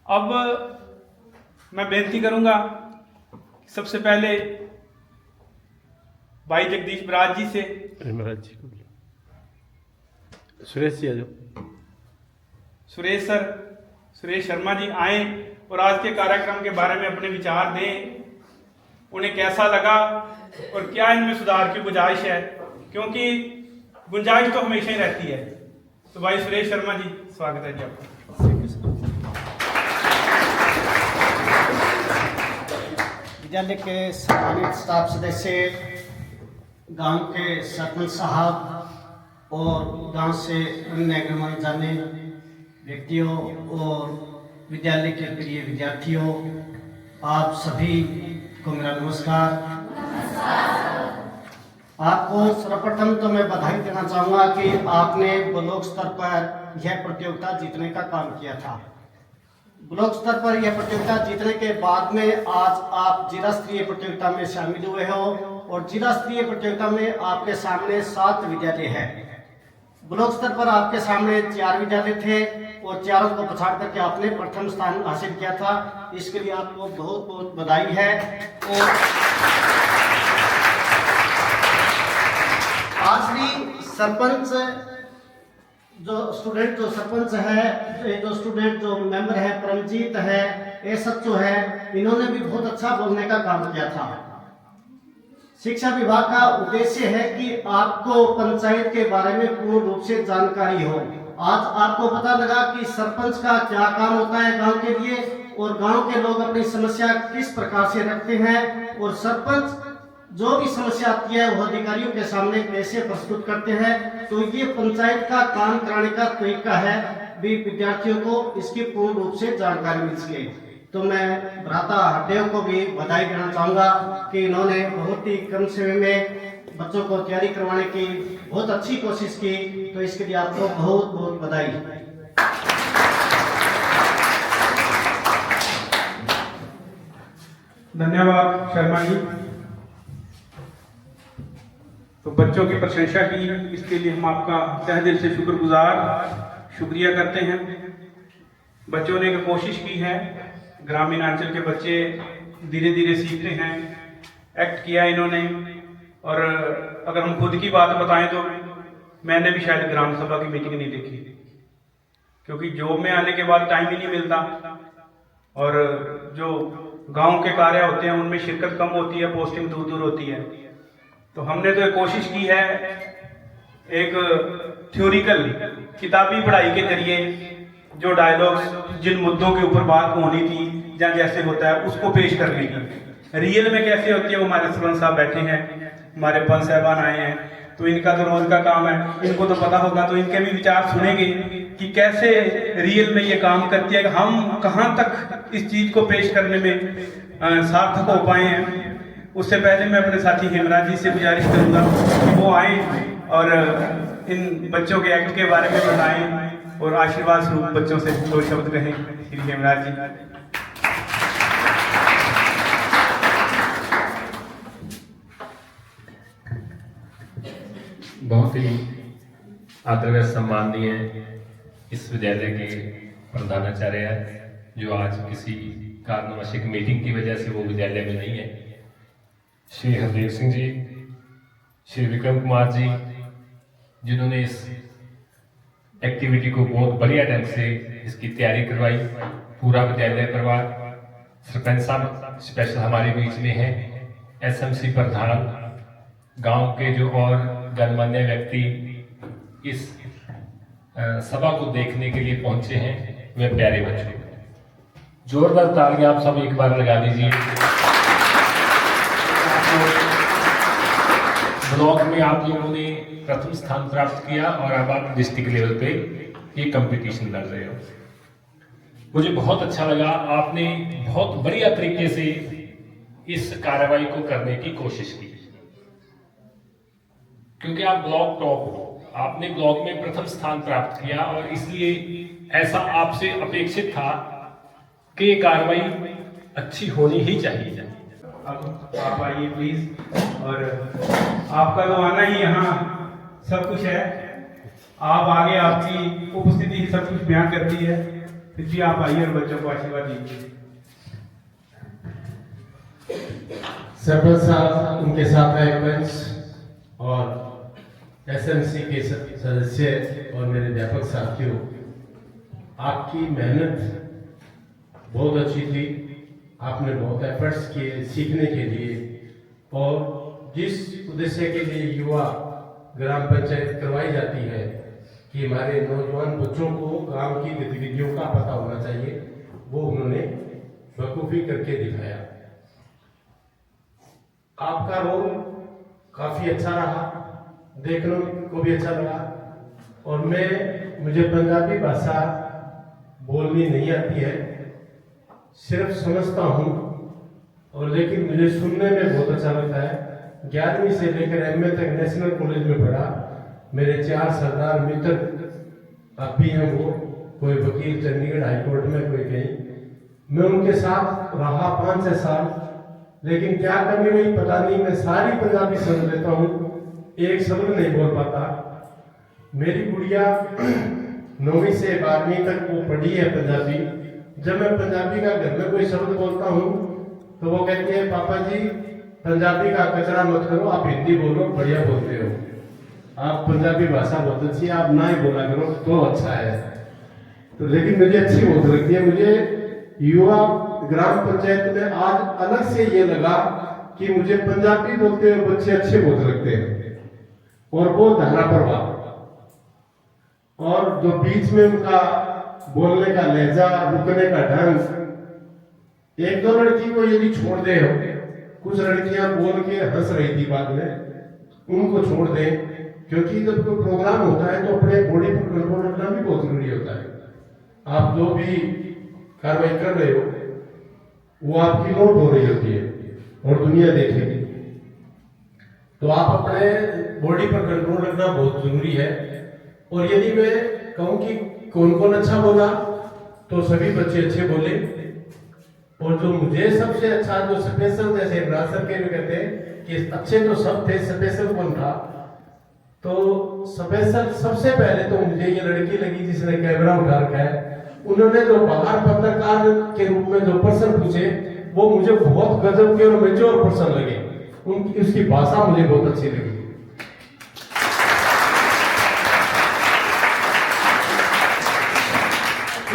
अब मैं बेनती करूंगा सबसे पहले भाई जगदीश बराज जी से, हेमराज जी को, सुरेश जी आ जाओ। सुरेश सर, सुरेश शर्मा जी आए और आज के कार्यक्रम के बारे में अपने विचार दें, उन्हें कैसा लगा और क्या इनमें सुधार की गुंजाइश है, क्योंकि गुंजाइश तो हमेशा ही रहती है। तो भाई सुरेश शर्मा जी, स्वागत है जी आपका। विद्यालय के सम्मानित स्टाफ सदस्य, गांव के सरपंच साहब और गांव से अन्य गणमान्य जाने व्यक्तियों और विद्यालय के प्रिय विद्यार्थियों, आप सभी को मेरा नमस्कार। आपको सर्वप्रथम तो मैं बधाई देना चाहूँगा कि आपने ब्लॉक स्तर पर यह प्रतियोगिता जीतने का काम किया था। ब्लॉक स्तर पर यह प्रतियोगिता जीतने के बाद में आज आप जिला स्तरीय प्रतियोगिता में शामिल हुए हो और जिला स्तरीय प्रतियोगिता में आपके सामने 7 विद्यालय हैं। ब्लॉक स्तर पर आपके सामने 4 विद्यालय थे और चारों को पछाड़ करके आपने प्रथम स्थान हासिल किया था। इसके लिए आपको बहुत बहुत बधाई है। और आज भी सरपंच जो सरपंच है, जो स्टूडेंट जो मेंबर है, परमजीत है, SHO है, इन्होंने भी बहुत अच्छा बोलने का काम किया था। शिक्षा विभाग का उद्देश्य है कि आपको पंचायत के बारे में पूर्ण रूप से जानकारी हो। आज आपको पता लगा कि सरपंच का क्या काम होता है गांव के लिए और गांव के लोग अपनी समस्या किस प्रकार से रखते हैं और सरपंच जो भी समस्या आती है वो अधिकारियों के सामने कैसे प्रस्तुत करते हैं। तो ये पंचायत का काम कराने का तरीका है, भी विद्यार्थियों को इसकी पूर्ण रूप से जानकारी मिल सके। तो मैं भ्राता हरदेव को भी बधाई देना चाहूँगा कि इन्होंने बहुत ही कम समय में बच्चों को तैयारी करवाने की बहुत अच्छी कोशिश की। तो इसके लिए आपको बहुत बहुत बधाई। धन्यवाद शर्मा जी। तो बच्चों की प्रशंसा की, इसके लिए हम आपका तहे दिल से शुक्रिया करते हैं। बच्चों ने कोशिश की है, ग्रामीण अंचल के बच्चे धीरे धीरे सीखते हैं, एक्ट किया इन्होंने। और अगर हम खुद की बात बताएं तो मैंने भी शायद ग्राम सभा की मीटिंग नहीं देखी, क्योंकि जॉब में आने के बाद टाइम ही नहीं मिलता और जो गांव के कार्य होते हैं उनमें शिरकत कम होती है, पोस्टिंग दूर दूर होती है। तो हमने तो कोशिश की है एक थ्योरिकल किताबी पढ़ाई के जरिए जो डायलॉग्स जिन मुद्दों के ऊपर बात होनी थी या जैसे होता है उसको पेश करने की। रियल में कैसे होती है वो हमारे सरपंच साहब बैठे हैं, हमारे पंच साहबान आए हैं, तो इनका तो रोज का काम है, इनको तो पता होगा। तो इनके भी विचार सुनेंगे कि कैसे रियल में ये काम करती है, हम कहाँ तक इस चीज को पेश करने में सार्थक हो पाए हैं। उससे पहले मैं अपने साथी हेमराज जी से गुजारिश करूंगा कि वो आए और इन बच्चों के एक्ट के बारे में बताएं और आशीर्वाद स्वरूप बच्चों से 2 शब्द कहें। श्री हेमराज जी। बहुत ही आदर व सम्माननीय इस विद्यालय के प्रधानाचार्य जो आज किसी कारणवश एक मीटिंग की वजह से वो विद्यालय में नहीं है, श्री हरदेव सिंह जी, श्री विक्रम कुमार जी, जिन्होंने इस एक्टिविटी को बहुत बढ़िया ढंग से इसकी तैयारी करवाई, पूरा विद्यालय परिवार, सरपंच साहब स्पेशल हमारे बीच में है, एसएमसी प्रधान, गांव के जो और गणमान्य व्यक्ति इस सभा को देखने के लिए पहुंचे हैं, वे प्यारे बच्चों, जोरदार तालियां आप सब एक बार लगा दीजिए। ब्लॉक में आप लोगों ने प्रथम स्थान प्राप्त किया और अब आप डिस्ट्रिक्ट लेवल पे ये कंपटीशन लड़ रहे हो। मुझे बहुत अच्छा लगा, आपने बहुत बढ़िया तरीके से इस कार्रवाई को करने की कोशिश की, क्योंकि आप ब्लॉक टॉप हो, आपने ब्लॉक में प्रथम स्थान प्राप्त किया और इसलिए ऐसा आपसे अपेक्षित था कि ये कार्रवाई अच्छी होनी ही चाहिए। अब आप आइए प्लीज, और आपका तो आना ही यहाँ सब कुछ है, आप आगे आपकी उपस्थिति ही सब कुछ बयान करती है, फिर भी आप आइए और बच्चों को आशीर्वाद दीजिए। सरपंच साहब, उनके साथ सरपंच और एसएमसी के सदस्य और मेरे अध्यापक साथियों, आपकी मेहनत बहुत अच्छी थी, आपने बहुत एफर्ट्स किए सीखने के लिए, और जिस उद्देश्य के लिए युवा ग्राम पंचायत करवाई जाती है कि हमारे नौजवान बच्चों को गांव की गतिविधियों का पता होना चाहिए, वो उन्होंने बखूबी करके दिखाया। आपका रोल काफी अच्छा रहा, देखने को भी अच्छा लगा, और मुझे पंजाबी भाषा बोलनी नहीं आती है, सिर्फ समझता हूँ, और लेकिन मुझे सुनने में बहुत अच्छा लगता है। 11वीं से लेकर एमए तक नेशनल कॉलेज में पढ़ा, मेरे 4 सरदार मित्र अब भी हैं, वो कोई वकील चंडीगढ़ हाईकोर्ट में, कोई कहीं, मैं उनके साथ रहा 5-6 साल, लेकिन क्या कमी रही पता नहीं, मैं सारी पंजाबी समझ लेता हूँ, एक शब्द नहीं बोल पाता। मेरी गुड़िया 9वीं से 12वीं तक वो पढ़ी है पंजाबी। जब मैं पंजाबी का घर में कोई शब्द बोलता हूँ तो वो कहती है, पापा जी पंजाबी का कचरा मत करो, आप हिंदी बोलो, बढ़िया बोलते हो, आप पंजाबी भाषा बहुत अच्छी है, आप ना ही बोला करो तो अच्छा है। तो लेकिन मुझे अच्छी बहुत लगती है। मुझे युवा ग्राम पंचायत में आज अलग से ये लगा कि मुझे पंजाबी बोलते हुए बच्चे अच्छे बहुत लगते हैं, और वो धारा प्रभाव, और जो बीच में उनका बोलने का लहजा, रुकने का ढंग, 1-2 लड़की को यदि छोड़ दे, कुछ लड़कियां बोल के हंस रही थी बाद में, उनको छोड़ दें, क्योंकि जब कोई प्रोग्राम होता है तो अपने बॉडी पर कंट्रोल रखना भी बहुत जरूरी होता है। आप जो भी कार्रवाई कर रहे हो वो आपकी नोट हो रही होती है और दुनिया देखेगी, तो आप अपने बॉडी पर कंट्रोल रखना बहुत जरूरी है। और यदि मैं कहूं कि कौन कौन अच्छा बोला, तो सभी बच्चे अच्छे बोले, और जो मुझे सबसे अच्छा, जो स्पेशल, जैसे रासर के भी कहते हैं कि अच्छे तो सब थे, स्पेशल कौन था, तो स्पेशल सबसे पहले तो मुझे ये लड़की लगी जिसने कैमरा उठा रखा है। उन्होंने जो बाहर पत्रकार के रूप में जो प्रश्न पूछे वो मुझे बहुत गजब के और मेच्योर प्रश्न लगे, उनकी उसकी भाषा मुझे बहुत अच्छी लगी।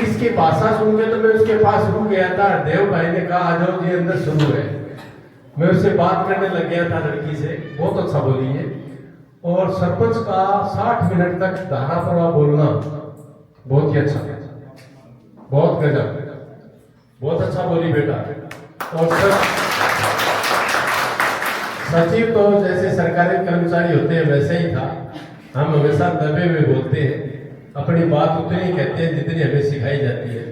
इसकी भाषा सुन के तो मैं उसके पास रुक गया था। देव भाई ने कहा आ जाओ जी, अंदर शुरू है। मैं उससे बात करने लग गया था लड़की से, बहुत अच्छा बोली है। और सरपंच का 60 मिनट तक धारा प्रवाह बोलना बहुत ही अच्छा, बहुत गजब, बहुत अच्छा बोली बेटा। और सचिव तो जैसे सरकारी कर्मचारी होते हैं वैसे ही था, हम हमेशा दबे हुए बोलते हैं, अपनी बात उतनी ही कहते हैं जितनी हमें सिखाई जाती है।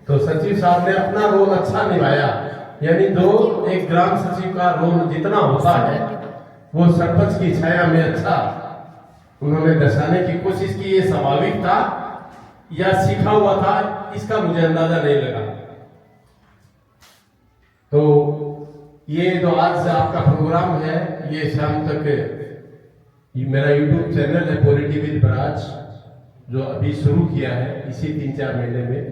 तो सचिव साहब ने अपना रोल अच्छा निभाया, यानी जो एक ग्राम सचिव का रोल जितना होता है वो सरपंच की छाया में अच्छा उन्होंने दर्शाने की कोशिश की। ये स्वाभाविक था या सीखा हुआ था, इसका मुझे अंदाजा नहीं लगा। तो ये जो आज आपका प्रोग्राम है, ये शाम तक मेरा यूट्यूब चैनल है पॉलिटी विद बराज, जो अभी शुरू किया है इसी 3-4 महीने में,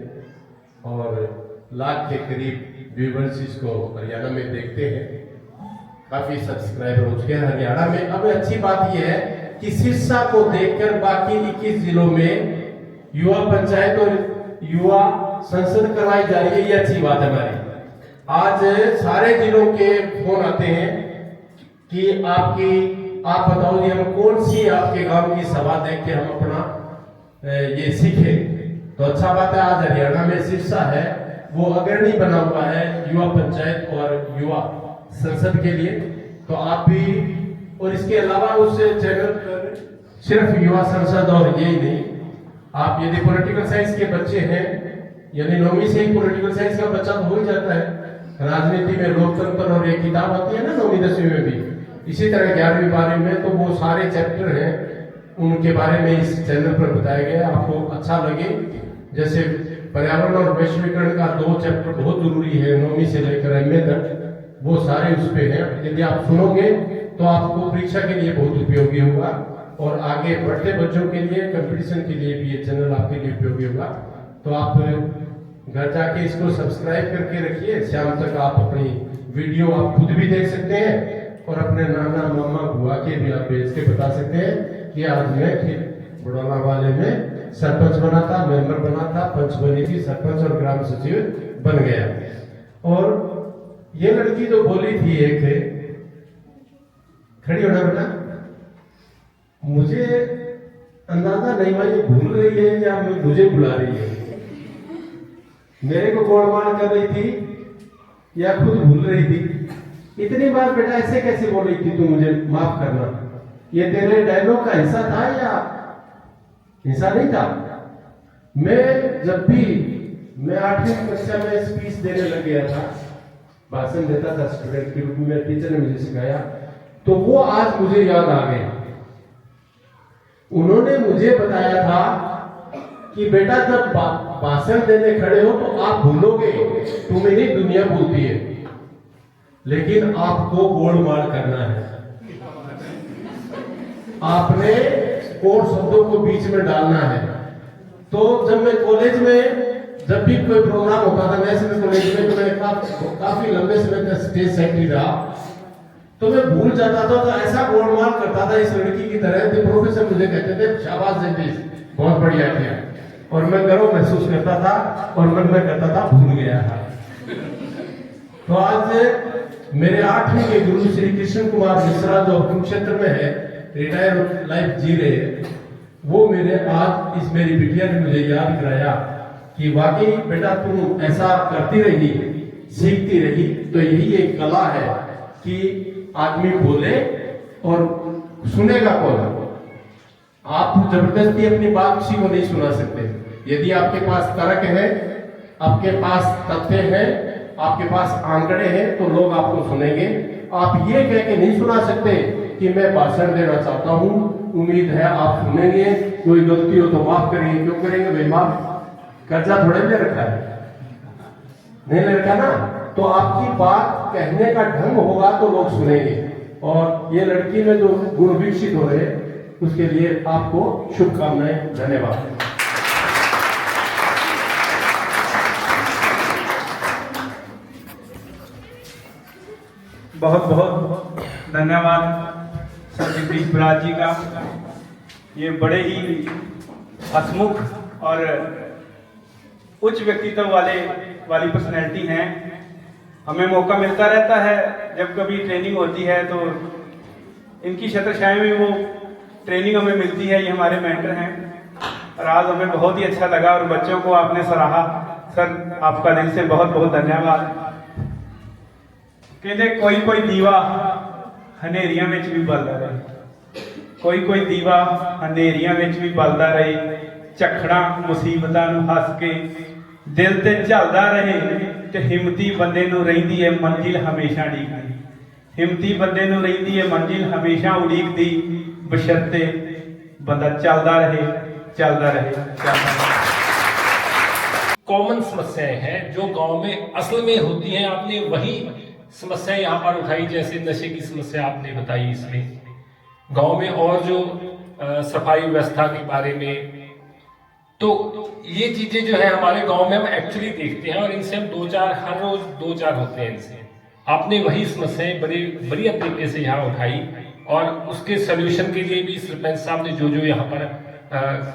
और लाख के करीब व्यूवर्स इसको हरियाणा में देखते हैं, काफी सब्सक्राइबर हो चुके हैं हरियाणा में। अब अच्छी बात यह है कि सिरसा को देखकर बाकी 21 जिलों में युवा पंचायत और युवा संसद करवाई जा रही है, ये अच्छी बात है हमारी। आज सारे जिलों के फोन आते हैं कि आप बताओ जी, हम कौन सी आपके गांव की सभा देख के हम अपना ये सीखे। तो अच्छा बात है, आज हरियाणा में सिरसा है वो अग्रणी बना हुआ है युवा पंचायत और युवा संसद के लिए। तो आप भी, और इसके अलावा उस चैनल पर सिर्फ युवा संसद और यही नहीं, आप यदि पॉलिटिकल साइंस के बच्चे हैं, यानी 9वीं से ही पॉलिटिकल साइंस का बच्चा तो हो ही जाता है, राजनीति में लोकतंत्र और एक किताब आती है ना 9वीं 10वीं में भी, इसी तरह 11वीं 12वीं में, तो वो सारे चैप्टर हैं उनके बारे में इस चैनल पर बताया गया। आपको अच्छा लगे, जैसे पर्यावरण और वैश्वीकरण का 2 चैप्टर बहुत जरूरी है 9वीं से लेकर MA तक, वो सारे उस पे हैं। यदि आप सुनोगे तो आपको परीक्षा के लिए बहुत उपयोगी होगा, और आगे बढ़ते बच्चों के लिए, कंपटीशन के लिए भी ये चैनल आपके लिए उपयोगी होगा। तो आप घर जाके इसको सब्सक्राइब करके रखिए, शाम तक आप अपनी वीडियो आप खुद भी देख सकते हैं, और अपने नाना मामा बुआ के भी आप भेज के बता सकते हैं कि आज मैं बुढ़ाना वाले में सरपंच बना था, मेंबर बना था, पंच बनी थी, सरपंच और ग्राम सचिव बन गया। और ये लड़की जो बोली थी, एक खड़ी होना बेटा, मुझे अंदाजा नहीं हुआ ये भूल रही है या मुझे बुला रही है, मेरे को गोलमाल कर रही थी या खुद भूल रही थी। इतनी बार बेटा ऐसे कैसे बोल रही थी तू, मुझे माफ करना, ये तेरे डायलॉग का हिस्सा था या हिस्सा नहीं था? जब भी मैं 8वीं कक्षा में स्पीच देने लग गया था, भाषण देता था स्टूडेंट के रूप में, टीचर ने मुझे सिखाया, तो वो आज मुझे याद आ गए। उन्होंने मुझे बताया था कि बेटा जब भाषण देने खड़े हो तो आप भूलोगे, तुम्हें नहीं दुनिया भूलती है, लेकिन आपको गोलमाल करना है। आपने कोड शब्दों को बीच में डालना है। तो जब मैं कॉलेज में, जब भी कोई प्रोग्राम होता था नेशनल कॉलेज में, तो मैं काफी लंबे समय तक स्टेज सेक्रेटरी रहा, तो मैं भूल जाता था, तो ऐसा गोलमाल करता था इस लड़की की तरह। तो प्रोफेसर मुझे कहते थे शाबाश जगदीश, बहुत बढ़िया किया, और मैं गर्व महसूस करता था, और मन में करता था भूल गया था। तो आज मेरे 8वीं के गुरु श्री कृष्ण कुमार मिश्रा, जो कुरुक्षेत्र में है, रिटायर लाइफ जी रहे हैं, वो मेरे आज इस मेरी बिटिया ने मुझे याद कराया कि वाकई बेटा तुम ऐसा करती रही, सीखती रही, तो यही एक कला है कि आदमी बोले और सुनेगा कौन। आप जबरदस्ती अपनी बात किसी को नहीं सुना सकते। यदि आपके पास तर्क है, आपके पास तथ्य है, आपके पास आंकड़े हैं, तो लोग आपको सुनेंगे। आप ये कह के नहीं सुना सकते कि मैं भाषण देना चाहता हूं, उम्मीद है आप सुनेंगे, कोई गलती हो तो माफ करेंगे। क्यों करेंगे भाई माफ? कर्जा थोड़े ले रखा है, नहीं ले रखा ना। तो आपकी बात कहने का ढंग होगा तो लोग सुनेंगे, और ये लड़की में जो गुण विकसित हो रहे उसके लिए आपको शुभकामनाएं। धन्यवाद। बहुत बहुत धन्यवाद सर जगदीश बराज जी का। ये बड़े ही हसमुख और उच्च व्यक्तित्व वाली पर्सनैलिटी हैं। हमें मौका मिलता रहता है, जब कभी ट्रेनिंग होती है तो इनकी छत्रछाया में वो ट्रेनिंग हमें मिलती है। ये हमारे मेंटर हैं, और आज हमें बहुत ही अच्छा लगा, और बच्चों को आपने सराहा। सर आपका दिल से बहुत बहुत धन्यवाद। कहते कोई दीवा हनेरिया में भी बलदा रहे, कोई दीवा हनेरिया में भी बलदा रहे, झखड़ा मुसीबतां नूं हस के दिल ते झलदा रहे, ते हिम्मती बंदे नूं रहिंदी है मंजिल हमेशा उड़ीकदी। हिम्मती बंदे नूं रहिंदी है मंजिल हमेशा उड़ीकदी, बशर्ते बंदा चलदा रहे, चलदा रहे, चलदा रहे। कॉमन समस्याएं हैं जो गांव में असल में होती हैं, आपने वही समस्या यहाँ पर उठाई, जैसे नशे की समस्या आपने बताई इसमें, गांव में और जो सफाई व्यवस्था के बारे में, तो ये चीजें जो है हमारे गांव में हम एक्चुअली देखते हैं और इनसे हम हर रोज दो चार होते हैं इनसे। आपने वही समस्याएं बड़ी बढ़िया तरीके से यहाँ उठाई और उसके सोल्यूशन के लिए भी सरपंच साहब ने जो यहाँ पर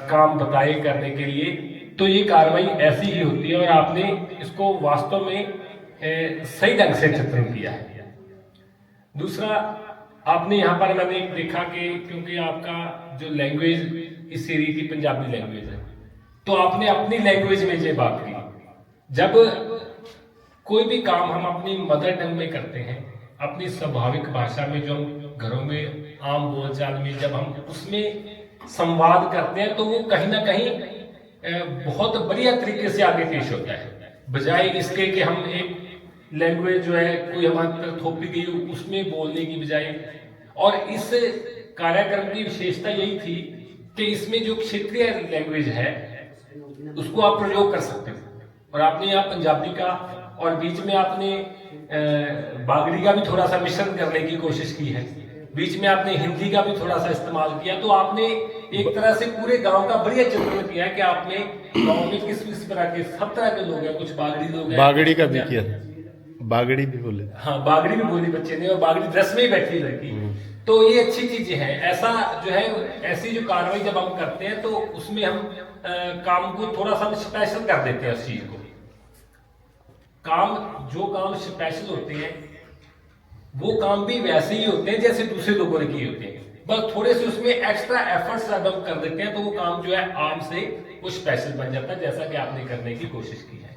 काम बताए करने के लिए, तो ये कार्रवाई ऐसी ही होती है और आपने इसको वास्तव में सही ढंग से चित्रण किया है। दूसरा, आपने यहाँ पर मैंने देखा कि क्योंकि आपका जो लैंग्वेज इस एरिया की पंजाबी लैंग्वेज है, तो आपने अपनी लैंग्वेज में ये बात की। जब कोई भी काम हम अपनी मदर टंग में करते हैं, अपनी स्वाभाविक भाषा में, जो हम घरों में आम बोलचाल में जब हम उसमें संवाद करते हैं, तो वो कहीं ना कहीं बहुत बढ़िया तरीके से आगे पेश होता है, बजाय इसके कि हम एक लैंग्वेज जो है कोई हमारे तक थोपी गई उसमें बोलने की बजाय। और इस कार्यक्रम की विशेषता यही थी कि इसमें जो क्षेत्रीय लैंग्वेज है उसको आप प्रयोग कर सकते हैं। और आपने यहाँ पंजाबी का और बीच में आपने बागड़ी का भी थोड़ा सा मिश्रण करने की कोशिश की है, बीच में आपने हिंदी का भी थोड़ा सा इस्तेमाल किया। तो आपने एक तरह से पूरे गांव का बढ़िया चित्रण किया कि आपने गांव में किस किस तरह के सब तरह के लोग हैं, कुछ बागड़ी लोग हैं, बागड़ी का भी किया, बागड़ी भी बोले, हाँ बागड़ी भी बोली बच्चे ने, और बागड़ी ड्रेस में ही बैठी लड़की। तो ये अच्छी चीजें हैं। ऐसा जो है, ऐसी जो कार्रवाई जब हम करते हैं तो उसमें हम काम को थोड़ा सा स्पेशल कर देते हैं। उस चीज को जो काम स्पेशल होते हैं वो काम भी वैसे ही होते हैं जैसे दूसरे लोगों ने किए होते हैं, बस थोड़े से उसमें एक्स्ट्रा एफर्ट्स जब हम कर देते हैं तो वो काम जो है आम से वो स्पेशल बन जाता है, जैसा कि आपने करने की कोशिश की है।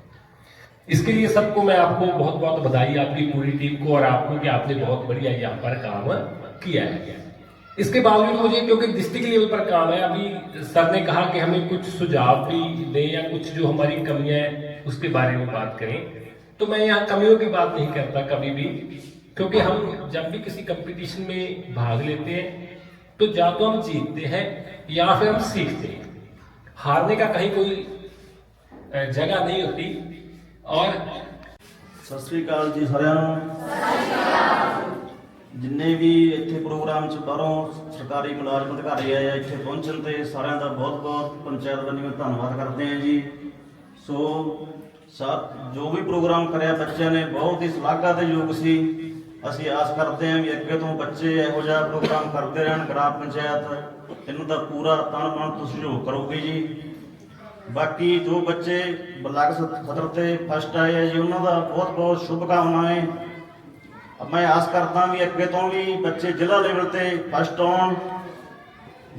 इसके लिए सबको मैं आपको बहुत बहुत बधाई, आपकी पूरी टीम को और आपको, कि आपने बहुत बढ़िया यहाँ पर काम किया है। इसके बावजूद मुझे, क्योंकि डिस्ट्रिक्ट लेवल पर काम है, अभी सर ने कहा कि हमें कुछ सुझाव भी दें या कुछ जो हमारी कमियां हैं उसके बारे में बात करें, तो मैं यहाँ कमियों की बात नहीं करता कभी भी, क्योंकि हम जब भी किसी कंपटीशन में भाग लेते हैं तो या तो हम जीतते हैं या फिर हम सीखते हैं, हारने का कहीं कोई जगह नहीं होती। और सत श्री अकाल जी साਰਿਆਂ ਨੂੰ, जिन्ने भी इत्थे प्रोग्राम च बाहरों सरकारी मुलाजम अधिकारी आए इत्थे पहुंचण ते सारिਆਂ ਦਾ बहुत बहुत पंचायत बनी धन्यवाद करते हैं जी। सो जो भी प्रोग्राम कराया बच्चों ने बहुत ही शलाघायोग सी। ਅਸੀਂ आस करते हैं भी अगे तो बच्चे इहो जिहा प्रोग्राम करते रहन। ग्राम पंचायत इन्हों का पूरा तन मन तो सहयोग करोगे जी। बाकी जो बच्चे ब्लॉक सतर से फस्ट आए हैं जी, उन्हों का बहुत बहुत शुभकामनाएं। मैं आस करता भी अगे तो भी बच्चे जिला लेवल से फस्ट आउण,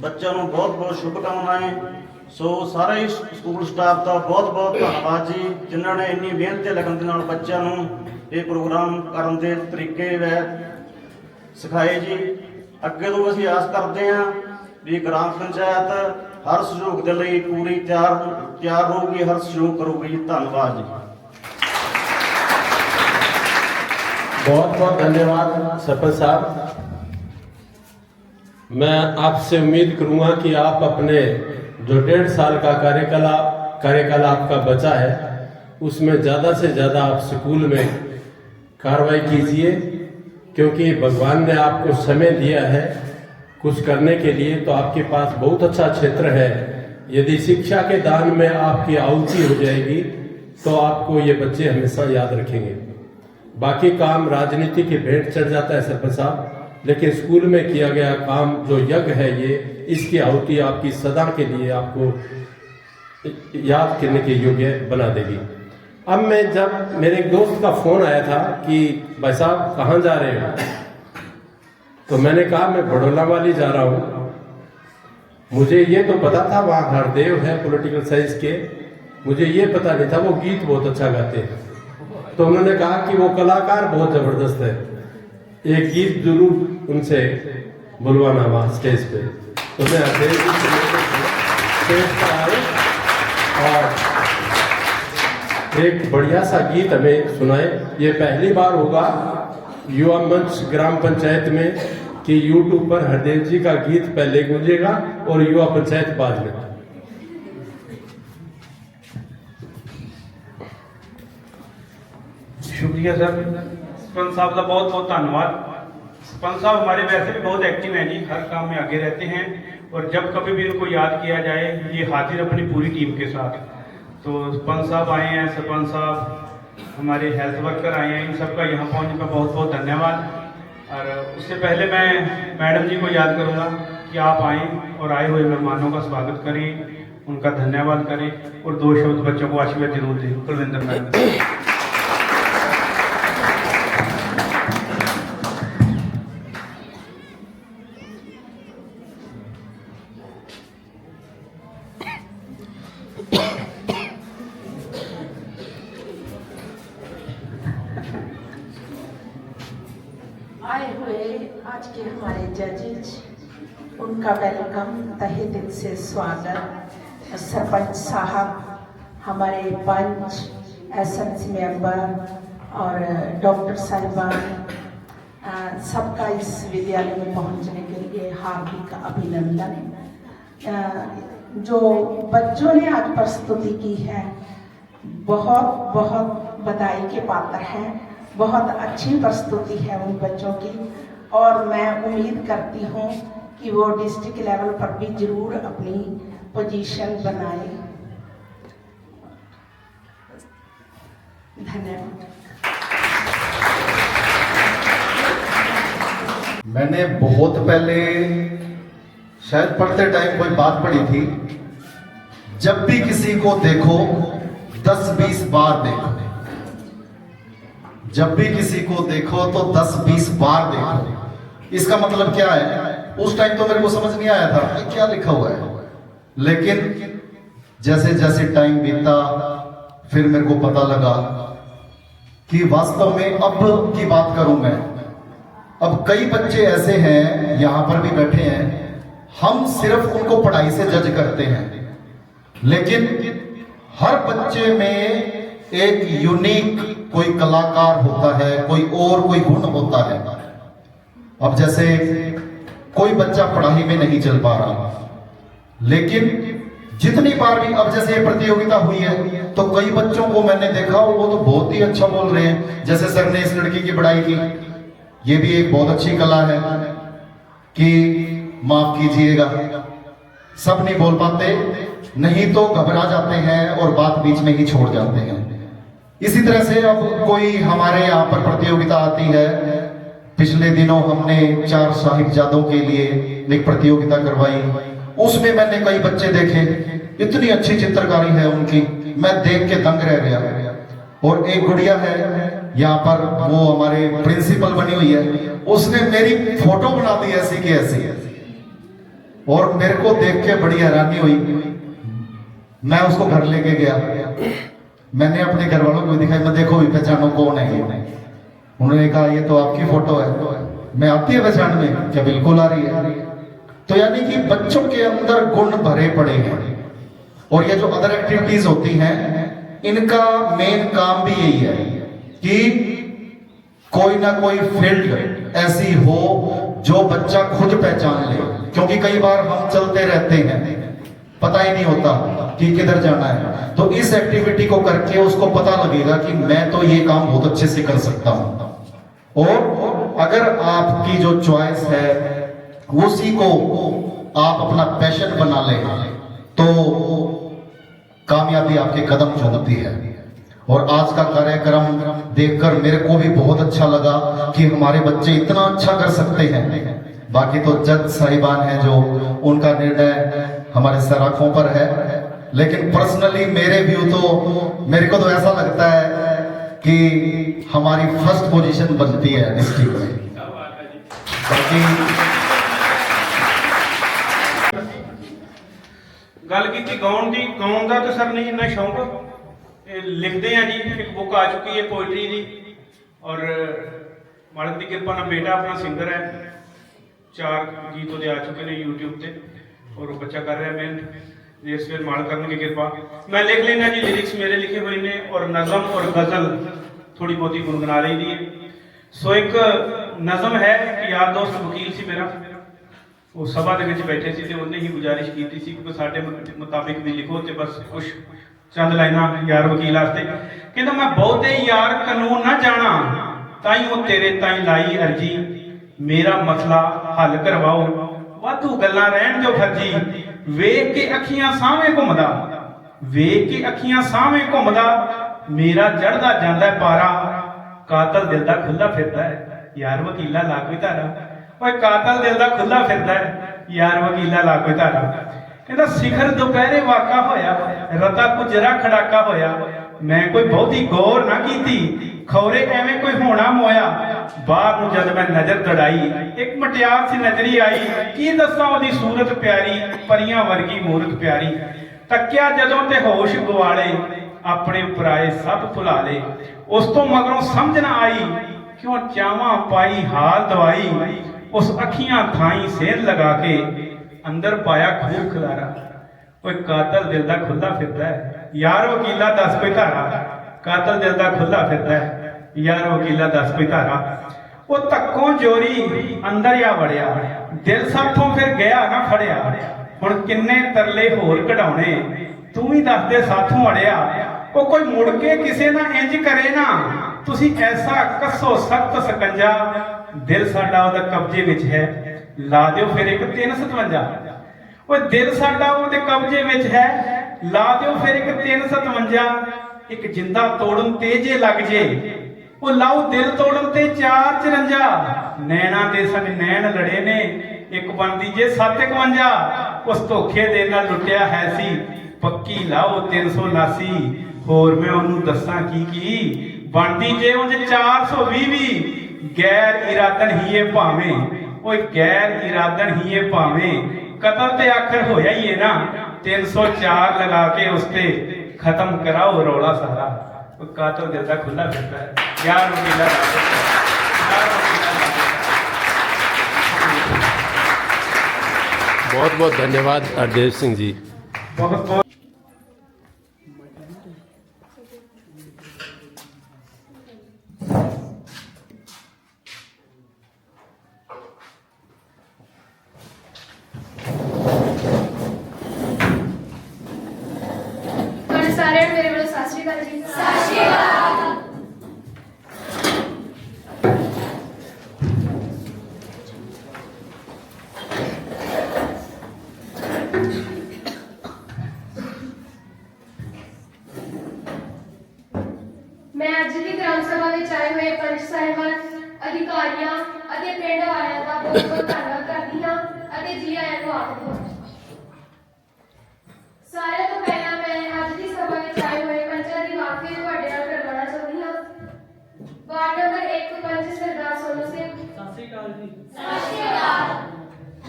बच्चों को बहुत बहुत शुभकामनाएं। सो सारे ही स्कूल स्टाफ का बहुत बहुत धन्यवाद जी, जिन्होंने इन्नी मेहनत लगन के नाल बच्चों को ये प्रोग्राम करने के तरीके वह सिखाए जी। अगे तो असीं आस करते हैं भी ग्राम पंचायत हर सहयोग के लिए पूरी तैयार होगी, हर सहयोग करोगी जी। धन्यवाद जी। बहुत बहुत धन्यवाद सरपंच साहब। मैं आपसे उम्मीद करूंगा कि आप अपने जो 1.5 साल का कार्यकाल आपका बचा है उसमें ज़्यादा से ज़्यादा आप स्कूल में कार्रवाई कीजिए, क्योंकि भगवान ने आपको समय दिया है कुछ करने के लिए, तो आपके पास बहुत अच्छा क्षेत्र है। यदि शिक्षा के दान में आपकी आहुति हो जाएगी तो आपको ये बच्चे हमेशा याद रखेंगे। बाकी काम राजनीति के भेंट चढ़ जाता है सरपंच साहब, लेकिन स्कूल में किया गया काम जो यज्ञ है ये, इसकी आहुति आपकी सदा के लिए आपको याद करने के योग्य बना देगी। अब मैं जब मेरे एक दोस्त का फोन आया था कि भाई साहब कहाँ जा रहे हो, तो मैंने कहा मैं बड़ौला वाली जा रहा हूँ। मुझे ये तो पता था वहाँ हरदेव है पॉलिटिकल साइंस के, मुझे ये पता नहीं था वो गीत बहुत अच्छा गाते हैं। तो उन्होंने कहा कि वो कलाकार बहुत जबरदस्त है, एक गीत जरूर उनसे बुलवाना वहाँ स्टेज पे। तो मैं स्टेज पर आए और एक बढ़िया सा गीत हमें सुनाए। ये पहली बार होगा युवा मंच ग्राम पंचायत में कि यूट्यूब पर हरदेव जी का गीत पहले गूंजेगा और युवा पंचायत बाद में। शुक्रिया सर, सरपंच साहब का बहुत बहुत धन्यवाद। सरपंच साहब हमारे वैसे भी बहुत एक्टिव हैं जी, हर काम में आगे रहते हैं और जब कभी भी इनको याद किया जाए ये हाजिर अपनी पूरी टीम के साथ। तो सरपंच साहब आए हैं, सरपंच साहब हमारे हेल्थ वर्कर आए हैं, इन सबका यहाँ पहुँचने का बहुत बहुत धन्यवाद। और उससे पहले मैं मैडम जी को याद करूँगा कि आप आएँ और आए हुए मेहमानों का स्वागत करें, उनका धन्यवाद करें और 2 शब्द बच्चों को आशीर्वाद जरूर दें। कुलविंदर मैडम। आए हुए आज के हमारे जजेज, उनका वेलकम, तहे दिल से स्वागत। सरपंच साहब, हमारे पंच, एसएमसी मेंबर और डॉक्टर साहिबान, सबका इस विद्यालय में पहुंचने के लिए हार्दिक अभिनंदन। जो बच्चों ने आज प्रस्तुति की है बहुत बहुत बधाई के पात्र हैं। बहुत अच्छी प्रस्तुति है उन बच्चों की और मैं उम्मीद करती हूँ कि वो डिस्ट्रिक्ट लेवल पर भी जरूर अपनी पोजीशन बनाए। धन्यवाद। मैंने बहुत पहले शायद पढ़ते टाइम कोई बात पढ़ी थी, जब भी किसी को देखो 10-20 बार देखो। जब भी किसी को देखो तो 10-20 बार देखो। इसका मतलब क्या है? उस टाइम तो मेरे को समझ नहीं आया था कि क्या लिखा हुआ है, लेकिन जैसे जैसे टाइम बीता फिर मेरे को पता लगा कि वास्तव में अब की बात करूं मैं, अब कई बच्चे ऐसे हैं यहां पर भी बैठे हैं, हम सिर्फ उनको पढ़ाई से जज करते हैं, लेकिन हर बच्चे में एक यूनिक कोई कलाकार होता है, कोई गुण होता है। अब जैसे कोई बच्चा पढ़ाई में नहीं चल पा रहा, लेकिन जितनी बार भी अब जैसे ये प्रतियोगिता हुई है तो कई बच्चों को मैंने देखा वो तो बहुत ही अच्छा बोल रहे हैं। जैसे सर ने इस लड़की की बड़ाई की, ये भी एक बहुत अच्छी कला है कि माफ कीजिएगा सब नहीं बोल पाते, नहीं तो घबरा जाते हैं और बात बीच में ही छोड़ जाते हैं। इसी तरह से अब कोई हमारे यहाँ पर प्रतियोगिता आती है, पिछले दिनों हमने 4 साहिबजादों के लिए एक प्रतियोगिता करवाई, उसमें मैंने कई बच्चे देखे, इतनी अच्छी चित्रकारी है उनकी, मैं देख के दंग रह गया। और एक गुड़िया है यहाँ पर, वो हमारे प्रिंसिपल बनी हुई है, उसने मेरी फोटो बना दी ऐसी की ऐसी, और मेरे को देख के बड़ी हैरानी हुई। मैं उसको घर लेके गया, मैंने अपने घर वालों को दिखाई, मैं देखो भी पहचानो कौन है ये। उन्होंने कहा ये तो आपकी फोटो है। मैं आती है पहचान में? क्या बिल्कुल आ रही है। तो यानी कि बच्चों के अंदर गुण भरे पड़े हैं। और ये जो अदर एक्टिविटीज होती हैं, इनका मेन काम भी यही है कि कोई ना कोई फील्ड ऐसी हो जो बच्चा खुद पहचान ले, क्योंकि कई बार हम चलते रहते हैं, पता ही नहीं होता कि किधर जाना है। तो इस एक्टिविटी को करके उसको पता लगेगा कि मैं तो ये काम बहुत अच्छे से कर सकता हूं। और अगर आपकी जो चॉइस है उसी को आप अपना पैशन बना लें तो कामयाबी आपके कदम चूमती है। और आज का कार्यक्रम देखकर मेरे को भी बहुत अच्छा लगा कि हमारे बच्चे इतना अच्छा कर सकते हैं। बाकी तो जज साहिबान हैं जो उनका निर्णय हमारे सर आंखों पर है, लेकिन पर्सनली मेरे व्यू तो मेरे को तो ऐसा लगता है कि हमारी फर्स्ट पोजीशन बनती है डिस्ट्रिक्ट में। बाकी गल की गाउन की, गाउन का तो सर नहीं इन्ना शौक, लिखते हैं जी, एक बुक आ चुकी है पोइट्री की, और मालिक की कृपा ना बेटा अपना सिंगर है, 4 गीत आ चुके हैं यूट्यूब पे, और बच्चा कर रहा है मेहनत, जिस फिर माल करने की कृपा। मैं लिख लेना जी, लिरिक्स मेरे लिखे हुए ने, और नज़म और गज़ल थोड़ी बहुत ही गुनगुना रही थी। सो एक नज़म है कि यार दोस्त वकील सी मेरा, वो सभा के बैठे सी, उन्हें ही गुजारिश की थी कि साढ़े मुताबिक भी लिखो, तो बस कुछ चंद लाइना यार वकील वास्ते। कहता मैं बहुते यार कानून ना जाना, ताई वो तेरे ताई लाई अर्जी, मेरा मसला हल करवाओ वाधू गल्लां रहण जो फर्जी वेख के अखियां साहमे घुमदा वेख के अखियां साहमे घुमदा मेरा चढ़दा जांदा पारा कातल दिल दा खुला फिरदा है यार वकीला ला कोई धारा ओए कातल दिल दा खुला फिरदा है यार वकीला ला कोई धारा कहंदा सिखर दोपहरे वाका होया रता गुजरा खड़ाका होया मैं कोई बहुती गौर ना कीती खौरे एवें कोई होना मोया बाहर ਨੂੰ जद मैं नजर दड़ाई एक मटियार सी नजरी आई की दसां ओदी सूरत प्यारी परियां वर्गी मूरत प्यारी तक्या जदों ते होश गवाले अपने पराए सब भुला ले उस तो मगरों समझ ना आई क्यों चावां पाई हाल दवाई उस अखियां थाई सेर लगा के अंदर पाया खूब खलारा कोई कातल दिल दा खुला फिरदा है यार वकीला दस कोई धारा कातल दिल दा खुला फिरदा है यार वकीला दस कोई धारा वो तक्कों जोरी अंदर या वड़िया दिल साथों फिर गया ना फड़िया हुण किन्ने तरले होर कढाउणे तू ही दस दे साथों अड़िया वो कोई मुड़ के किसे ना इंज करे ना तुसी ऐसा कस्सो सख्त सकंजा दिल साडा ओदा कब्जे विच है ला दिओ फिर एक 357 वो दिल साडा ओदे कब्जे विच है ला दिओ फिर एक 357 एक जिंदा तोड़न ते जे लग जे वो लाओ दिल तोड़न ते 454 नैना दे संग नैन लड़े ने एक बनदी जे 751 उस धोखे दे नाल लुटिया है सी पक्की लाओ 389 होर मैं ओनू दस्सां की बनदी जे उंज 420 गैर इरादन ही ये भावें ओए गैर इरादन ही ये भावें कतल ते आखिर होया ही है ना 304 लगा के उसते खत्म कराओ रौला सारा वो कातल दिल दा खुला फिरदा है यार वकीला बहुत बहुत धन्यवाद हरदेव सिंह जी। बहुत बहुत सारे मेरे वालों सत श्री अकाल जी। सत श्री अकाल। मैं अज की ग्राम सभा में आए हुए पंच साहिबान अधिकारियों ਅਤੇ ਪਿੰਡ ਵਾਲਿਆਂ ਦਾ ਬਹੁਤ ਬਹੁਤ ਧੰਨਵਾਦ ਕਰਦੀ ਹਾਂ ਅਤੇ ਜੀ ਆਇਆਂ ਨੂੰ ਆਖਦੀ ਹਾਂ। सारे तो पहला मैं आज की सभा में आए हुए पंचायत की वाकई ਤੁਹਾਡੇ ਨਾਲ ਕਰਵਾਉਣਾ ਚਾਹੁੰਦੀ ਹਾਂ। वार्ड नंबर 1 ਤੋਂ पंच सरदार सोनू सिंह। सत श्री अकाल जी। सत श्री अकाल।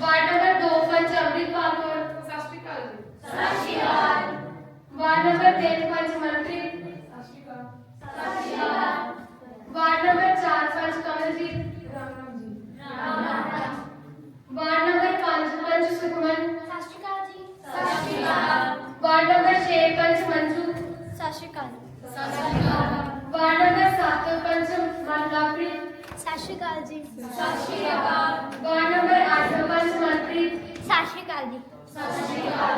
वार्ड नंबर 2 पंच अमृतपाल कौर। सत श्री अकाल जी। सत श्री अकाल। वार्ड नंबर 3 पंच मनप्रीत। सत श्री अकाल। सत श्री अकाल। वार्ड नंबर 4 पंच कमलजीत। राम राम जी। राम राम। वार्ड नंबर 5 पंच सुखमन। सत श्री अकाल जी। सत श्री अकाल। वार्ड नंबर 6 पंच मंजू। सत श्री अकाल। सत श्री अकाल। वार्ड नंबर 7 पंच मनलाप्रीत। सत श्री अकाल जी। सत श्री अकाल। वार्ड नंबर 8 पंच मनप्रीत। सत श्री अकाल जी। सत श्री अकाल।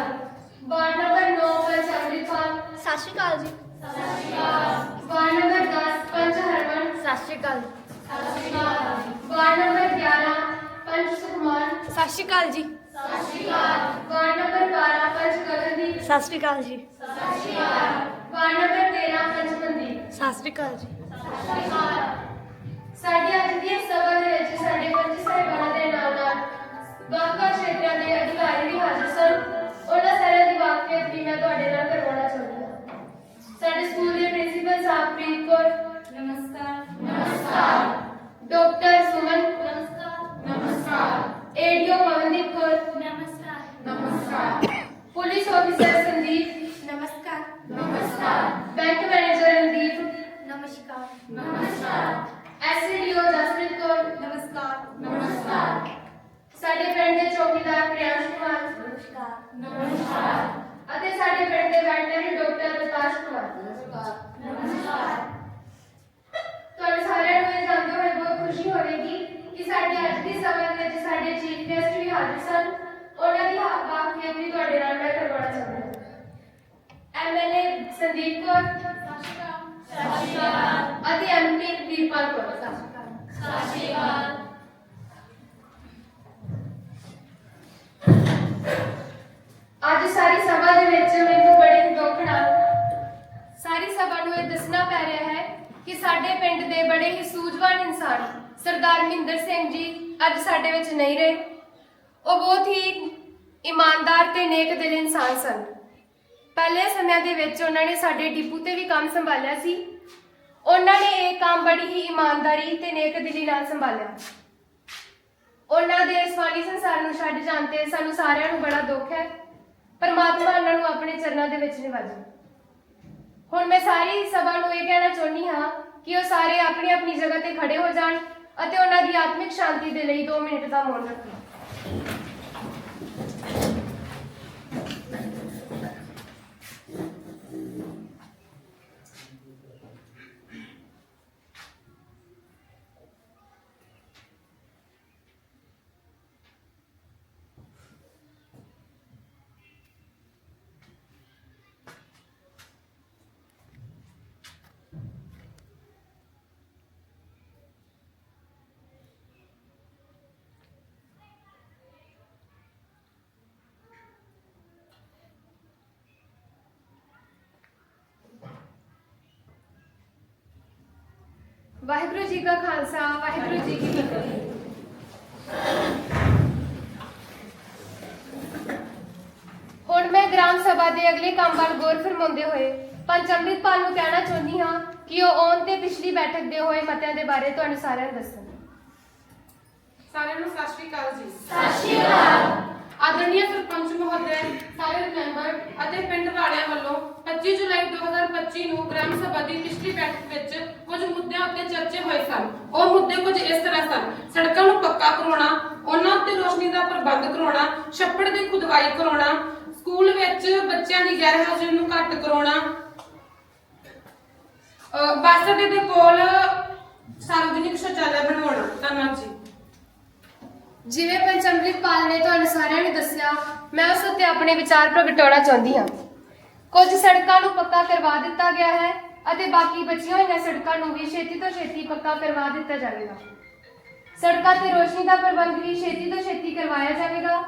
वार्ड नंबर 9 पंच अमृतपाल। सत श्री अकाल जी। सत श्री अकाल। वार्ड नंबर 10 पंच हरमन। सत श्री अकाल। सत श्री अकाल। वार्ड नंबर 11 पंच सुखमान। सत श्री अकाल जी। सत श्री अकाल। वार्ड नंबर 12 पंच गगनदीप। सत श्री अकाल जी। सत श्री अकाल। वार्ड नंबर 13 पंच मनदीप। सत श्री अकाल जी। सत श्री अकाल। साडी अज दी सभा दे विच साडे पंच साहिबानां दे नाल-नाल ਵੱਖ-ਵੱਖ ਖੇਤਰਾਂ ਦੇ ਅਧਿਕਾਰੀ ਵੀ ਹਾਜ਼ਰ ਸਨ। ਉਹਨਾਂ ਸਾਰਿਆਂ ਦੀ ਵਾਕਫੀਅਤ ਵੀ ਮੈਂ ਤੁਹਾਡੇ ਨਾਲ ਕਰਵਾਉਣਾ ਚਾਹੁੰਦੀ ਹਾਂ। ਸਾਡੇ ਸਕੂਲ ਦੇ ਪ੍ਰਿੰਸੀਪਲ ਸਾਹਿਬ ਪ੍ਰੀਤ ਕੌਰ। ਨਮਸਕਾਰ। ਨਮਸਕਾਰ। डॉक्टर सुमन। नमस्कार। नमस्कार। एडीओ पवनदीप कौर। नमस्कार। नमस्कार। Police officer Sandeep. नमस्कार। नमस्कार। Bank manager Randeep. नमस्कार। नमस्कार। एसडीओ जसप्रीत कौर। नमस्कार। नमस्कार। साडे पिंड दे चौकीदार प्रियांश कुमार। नमस्कार। नमस्कार। ਅਤੇ ਸਾਡੇ ਪਿੰਡ ਦੇ ਵੈਟਰਨਰੀ ਡਾਕਟਰ ਵਿਕਾਸ ਕੁਮਾਰ। ਨਮਸਕਾਰ। ਨਮਸਕਾਰ। ਤੁਹਾਨੂੰ ਸਾਰਿਆਂ ਨੂੰ ਇਹ ਜਾਣਦੇ ਹੋਏ ਬਹੁਤ ਖੁਸ਼ੀ ਹੋਵੇਗੀ ਕਿ ਸਾਡੀ ਅੱਜ ਦੀ ਸਭਾ ਦੇ ਵਿੱਚ ਸਾਡੇ ਚੀਫ ਗੈਸਟ ਵੀ ਹਾਜ਼ਰ ਸਨ। ਉਹਨਾਂ ਦੀ ਵਾਕਫੀਅਤ ਵੀ ਤੁਹਾਡੇ ਨਾਲ ਮੈਂ ਕਰਵਾਉਣਾ ਚਾਹੁੰਦੀ ਹਾਂ। ਐਮਐਲਏ ਸੰਦੀਪ ਕੌਰ। ਸਤਿ ਸ਼੍ਰੀ ਅਕਾਲ। ਸਤਿ ਸ਼੍ਰੀ ਅਕਾਲ। ਅਤੇ ਐਮਪੀ ਵੀਰਪਾਲ ਕੌਰ। ਸਤਿ ਸ਼੍ਰੀ ਅਕਾਲ। ਸਤਿ ਸ਼੍ਰੀ ਅਕਾਲ। ਪਰਮਿੰਦਰ ਸਿੰਘ ਜੀ ਅੱਜ ਸਾਡੇ ਵਿੱਚ ਨਹੀਂ ਰਹੇ। ਉਹ ਬਹੁਤ ਹੀ ਇਮਾਨਦਾਰ ਤੇ ਨੇਕ ਦਿਲ ਇਨਸਾਨ ਸਨ। ਪਹਿਲੇ ਸਮਿਆਂ ਦੇ ਵਿੱਚ ਉਹਨਾਂ ਨੇ ਸਾਡੇ ਡਿਪੂ ਤੇ ਵੀ ਕੰਮ ਸੰਭਾਲਿਆ ਸੀ। ਉਹਨਾਂ ਨੇ ਇਹ ਕੰਮ ਬੜੀ ਹੀ ਇਮਾਨਦਾਰੀ ਤੇ ਨੇਕ ਦਿਲੀ ਨਾਲ ਸੰਭਾਲਿਆ। ਉਹਨਾਂ ਦੇ ਇਸ ਫਾਨੀ ਸੰਸਾਰ ਨੂੰ ਛੱਡ ਜਾਣ ਤੇ ਸਾਨੂੰ ਸਾਰਿਆਂ ਨੂੰ ਬੜਾ ਦੁੱਖ ਹੈ। ਪਰਮਾਤਮਾ ਉਹਨਾਂ ਨੂੰ ਆਪਣੇ ਚਰਨਾਂ ਦੇ ਵਿੱਚ ਨਿਵਾਜੇ। ਹੁਣ ਮੈਂ ਸਾਰੀ ਸਭਾ ਨੂੰ ਇਹ ਕਹਿਣਾ ਚਾਹੁੰਦੀ ਹਾਂ ਕਿ ਉਹ ਸਾਰੇ ਆਪਣੀ ਆਪਣੀ ਜਗ੍ਹਾ ਤੇ ਖੜੇ ਹੋ ਜਾਣ ਅਤੇ ਉਹਨਾਂ ਦੀ ਆਤਮਿਕ ਸ਼ਾਂਤੀ ਦੇ ਲਈ 2 ਮਿੰਟ ਦਾ ਮੌਨ ਰੱਖਣ। ਵਾਹਿਗੁਰੂ ਜੀ ਕਾ ਖਾਲਸਾ, ਵਾਹਿਗੁਰੂ ਜੀ ਕੀ ਫਤਿਹ। ਹੁਣ ਮੈਂ ਗ੍ਰਾਮ ਸਭਾ ਦੇ ਅਗਲੇ ਕੰਮ ਵੱਲ ਗੌਰ ਫਰਮਾਉਂਦੇ ਹੋਏ ਪੰਚ ਅੰਮ੍ਰਿਤਪਾਲ ਨੂੰ ਕਹਿਣਾ ਚਾਹੁੰਦੀ ਹਾਂ ਕਿ ਉਹ ਆਉਣ ਤੇ ਪਿਛਲੀ ਬੈਠਕ ਦੇ ਹੋਏ ਮਤਿਆਂ ਦੇ ਬਾਰੇ ਤੁਹਾਨੂੰ ਸਾਰਿਆਂ ਨੂੰ ਦੱਸਣ। ਸਾਰਿਆਂ ਨੂੰ ਸਤਿ ਸ਼੍ਰੀ ਅਕਾਲ ਜੀ। ਸਤਿ ਸ਼੍ਰੀ ਅਕਾਲ। ਆਦਰਣੀय ਸਰਪੰਚ ਮਹੋਦय, ਸਾਰੇ ਮੈਂਬਰ ਅਤੇ ਪਿੰਡ ਵਾਲਿਆਂ ਵੱਲੋਂ 25 ਜੁਲਾਈ 2025 ਨੂੰ ਗ੍ਰਾਮ ਸਭਾ ਦੀ ਪਿਛਲੀ ਬੈਠਕ ਵਿੱਚ ਕੁਝ ਮੁੱਦਿਆਂ ਉੱਤੇ ਚਰਚੇ ਹੋਏ ਸਨ। ਉਹ ਮੁੱਦੇ ਕੁਝ ਇਸ ਤਰ੍ਹਾਂ ਸਨ: ਸੜਕਾਂ ਨੂੰ ਪੱਕਾ ਕਰਾਉਣਾ, ਉਹਨਾਂ ਉੱਤੇ ਰੋਸ਼ਨੀ ਦਾ ਪ੍ਰਬੰਧ ਕਰਾਉਣਾ, ਛੱਪੜ ਦੀ ਖੁਦਵਾਈ ਕਰਾਉਣਾ, ਸਕੂਲ ਵਿੱਚ ਬੱਚਿਆਂ ਦੀ ਗੈਰ ਹਾਜ਼ਰੀ ਨੂੰ ਘੱਟ ਕਰਾਉਣਾ, ਬੱਸ ਅੱਡੇ ਦੇ ਕੋਲ ਸਾਰਵਜਨਿਕ ਸ਼ੌਚਾਲਿਆ ਬਣਵਾਉਣਾ। ਧੰਨਵਾਦ ਜੀ। ਜਿਵੇਂ ਪੰਚ ਅੰਮ੍ਰਿਤਪਾਲ ਨੇ ਤੁਹਾਨੂੰ ਸਾਰਿਆਂ ਨੂੰ ਦੱਸਿਆ, ਮੈਂ ਉਸ ਉੱਤੇ ਆਪਣੇ ਵਿਚਾਰ ਪ੍ਰਗਟਾਉਣਾ ਚਾਹੁੰਦੀ ਹਾਂ। ਕੁਝ ਸੜਕਾਂ ਨੂੰ ਪੱਕਾ ਕਰਵਾ ਦਿੱਤਾ ਗਿਆ ਹੈ ਅਤੇ ਬਾਕੀ ਬਚੀਆਂ ਹੋਈਆਂ ਸੜਕਾਂ ਨੂੰ ਵੀ ਛੇਤੀ ਤੋਂ ਛੇਤੀ ਪੱਕਾ ਕਰਵਾ ਦਿੱਤਾ ਜਾਵੇਗਾ। ਸੜਕਾਂ ਤੇ ਰੋਸ਼ਨੀ ਦਾ ਪ੍ਰਬੰਧ ਵੀ ਛੇਤੀ ਤੋਂ ਛੇਤੀ ਕਰਵਾਇਆ ਜਾਵੇਗਾ।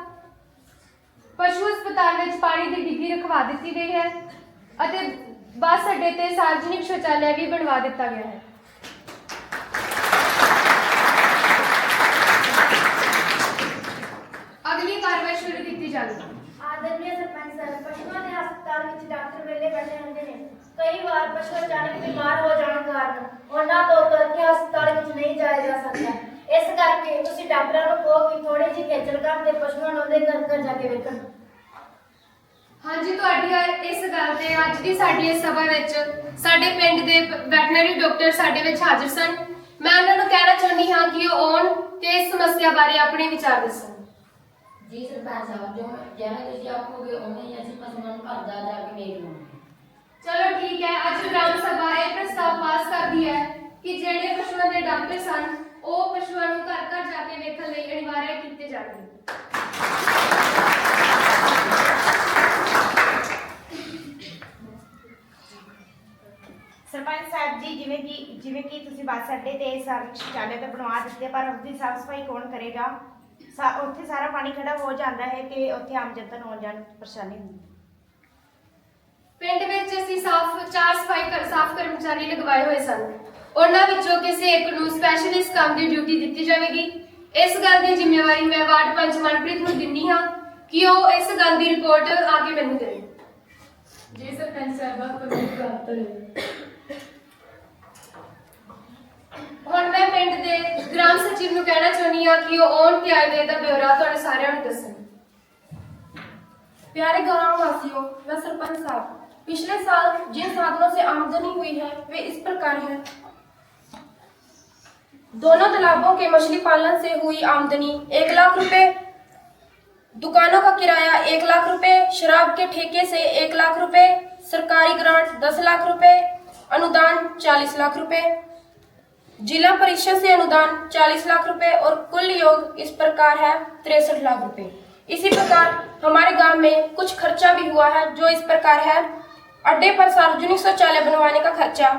ਪਸ਼ੂ ਹਸਪਤਾਲ ਵਿੱਚ ਪਾਣੀ ਦੀ ਡਿੱਗੀ ਰਖਵਾ ਦਿੱਤੀ ਗਈ ਹੈ ਅਤੇ ਬੱਸ ਅੱਡੇ ਤੇ ਸਾਰਵਜਨਿਕ ਸ਼ੌਚਾਲਿਆ ਵੀ ਬਣਵਾ ਦਿੱਤਾ ਗਿਆ ਹੈ। ਅਗਲੀ ਕਾਰਵਾਈ ਸ਼ੁਰੂ ਕੀਤੀ ਜਾਵੇਗੀ। ਆਦਰਣੀय ਸਰਪੰਚ ਸਾਹਿਬ, ਪਸ਼ੂਆਂ ਦੇ ਹਸਪਤਾਲ ਵਿੱਚ ਡਾਕਟਰ ਵੇਲੇ ਬੈਠੇ ਹੁੰਦੇ ਨੇ। ਕਈ ਵਾਰ ਪਸ਼ੂ ਅਚਾਨਕ ਬਿਮਾਰ ਹੋ ਜਾਣ ਕਾਰਨ ਉਹਨਾਂ ਤੋਂ ਤੁਰ ਕੇ ਹਸਪਤਾਲ ਵਿੱਚ ਨਹੀਂ ਜਾਇਆ ਜਾ ਸਕਦਾ। ਇਸ ਕਰਕੇ ਤੁਸੀਂ ਡਾਕਟਰਾਂ ਨੂੰ ਕਹੋ ਕਿ ਥੋੜੀ ਜਿਹੀ ਖੇਚਲ ਕਰਦੇ ਪਸ਼ੂਆਂ ਨੂੰ ਉਹਦੇ ਘਰ ਜਾ ਕੇ ਵੇਖਣ। ਹਾਂਜੀ, ਤੁਹਾਡੀ ਇਸ ਗੱਲ ਤੇ ਅੱਜ ਦੀ ਸਾਡੀ ਇਸ ਸਭਾ ਵਿੱਚ ਸਾਡੇ ਪਿੰਡ ਦੇ ਵੈਟਰਨਰੀ ਡਾਕਟਰ ਸਾਡੇ ਵਿੱਚ ਹਾਜ਼ਰ ਸਨ। ਮੈਂ ਉਹਨਾਂ ਨੂੰ ਕਹਿਣਾ ਚਾਹੁੰਦੀ ਹਾਂ ਕਿ ਉਹ ਆਉਣ ਤੇ ਇਸ ਸਮੱਸਿਆ ਬਾਰੇ ਆਪਣੇ ਵਿਚਾਰ ਦੱਸਣ। ਜੀ ਸਰਪੰਚ ਸਾਹਿਬ, ਜੋ ਜਿਵੇਂ ਤੁਸੀਂ ਆਖੋਗੇ ਉਵੇਂ ਹੀ ਅਸੀਂ ਪਸ਼ੂਆਂ ਨੂੰ ਘਰ ਜਾ ਕੇ ਵੇਖ ਲਵਾਂਗੇ। ਚਲੋ ਠੀਕ ਹੈ। ਅੱਜ ਗ੍ਰਾਮ ਸਭਾ ਇਹ ਪ੍ਰਸਤਾਵ ਪਾਸ ਕਰਦੀ ਹੈ ਕਿ ਜਿਹੜੇ ਪਸ਼ੂਆਂ ਦੇ ਡਾਕਟਰ ਸਨ ਉਹ ਪਸ਼ੂਆਂ ਨੂੰ ਘਰ ਘਰ ਜਾ ਕੇ ਵੇਖਣ ਲਈ ਅਨਿਵਾਰਿਆ ਕੀਤੇ ਜਾਣਗੇ। ਸਰਪੰਚ ਸਾਹਿਬ ਜੀ, ਜਿਵੇਂ ਕਿ ਤੁਸੀਂ ਬੱਸ ਅੱਡੇ ਤੇ ਸ਼ੌਚਾਲਿਆ ਤਾਂ ਬਣਵਾ ਦਿੱਤੇ, ਪਰ ਉਸਦੀ ਸਾਫ਼ ਸਫਾਈ ਕੌਣ ਕਰੇਗਾ? ਉੱਥੇ ਸਾਰਾ ਪਾਣੀ ਖੜਾ ਹੋ ਜਾਂਦਾ ਹੈ ਤੇ ਉੱਥੇ ਆਮ ਜਨਤਾ ਨੂੰ ਆਉਣ ਜਾਣ ਪਰੇਸ਼ਾਨੀ ਹੁੰਦੀ ਹੈ। ਪਿੰਡ ਵਿੱਚ ਅਸੀਂ ਸਾਫ਼ ਕਰਮਚਾਰੀ ਲਗਵਾਏ ਹੋਏ ਸਨ। ਉਹਨਾਂ ਵਿੱਚੋਂ ਕਿਸੇ ਇੱਕ ਨੂੰ ਸਪੈਸ਼ਲ ਇਸ ਕੰਮ ਦੀ ਡਿਊਟੀ ਦਿੱਤੀ ਜਾਵੇਗੀ। ਇਸ ਗੱਲ ਦੀ ਜ਼ਿੰਮੇਵਾਰੀ ਮੈਂ ਵਾਰਡ ਪੰਚ ਮਨਪ੍ਰੀਤ ਨੂੰ ਦਿੰਨੀ ਹਾਂ ਕਿ ਉਹ ਇਸ ਗੱਲ ਦੀ ਰਿਪੋਰਟ ਆ ਕੇ ਮੈਨੂੰ ਦੇਵੇ। ਜੀ ਸਰਪੰਚ ਸਾਹਿਬਾ, ਕੋਈ ਪ੍ਰਾਪਤ ਹੈ। ਹੁਣ ਮੈਂ ਪਿੰਡ ਦੇ ਗ੍ਰਾਮ ਸਚਿਵ ਨੂੰ ਕਹਿਣਾ ਚਾਹੁੰਦੀ ਹਾਂ ਕਿ ਉਹ ਆਉਣ ਤੇ ਆਏ ਦੇ ਦਾ ਬਿਊਰਾ ਤੁਹਾਨੂੰ ਸਾਰਿਆਂ ਨੂੰ ਦੱਸਣ। प्यारे गाँव वासियों व सरपंच साहब, पिछले साल जिन साधनों से आमदनी हुई है वे इस प्रकार है। दोनों तालाबों के मछली पालन से हुई आमदनी 1 लाख रुपए, दुकानों का किराया 1 लाख रुपए, शराब के ठेके से 1 लाख रुपए, सरकारी ग्रांट 10 लाख रुपए, अनुदान 40 लाख रुपए, जिला परिषद से अनुदान 40 लाख रुपए और कुल योग इस प्रकार है 63 लाख रुपए। इसी प्रकार हमारे गांव में कुछ खर्चा भी हुआ है जो इस प्रकार है। अड्डे पर सार्वजनिक शौचालय बनवाने का खर्चा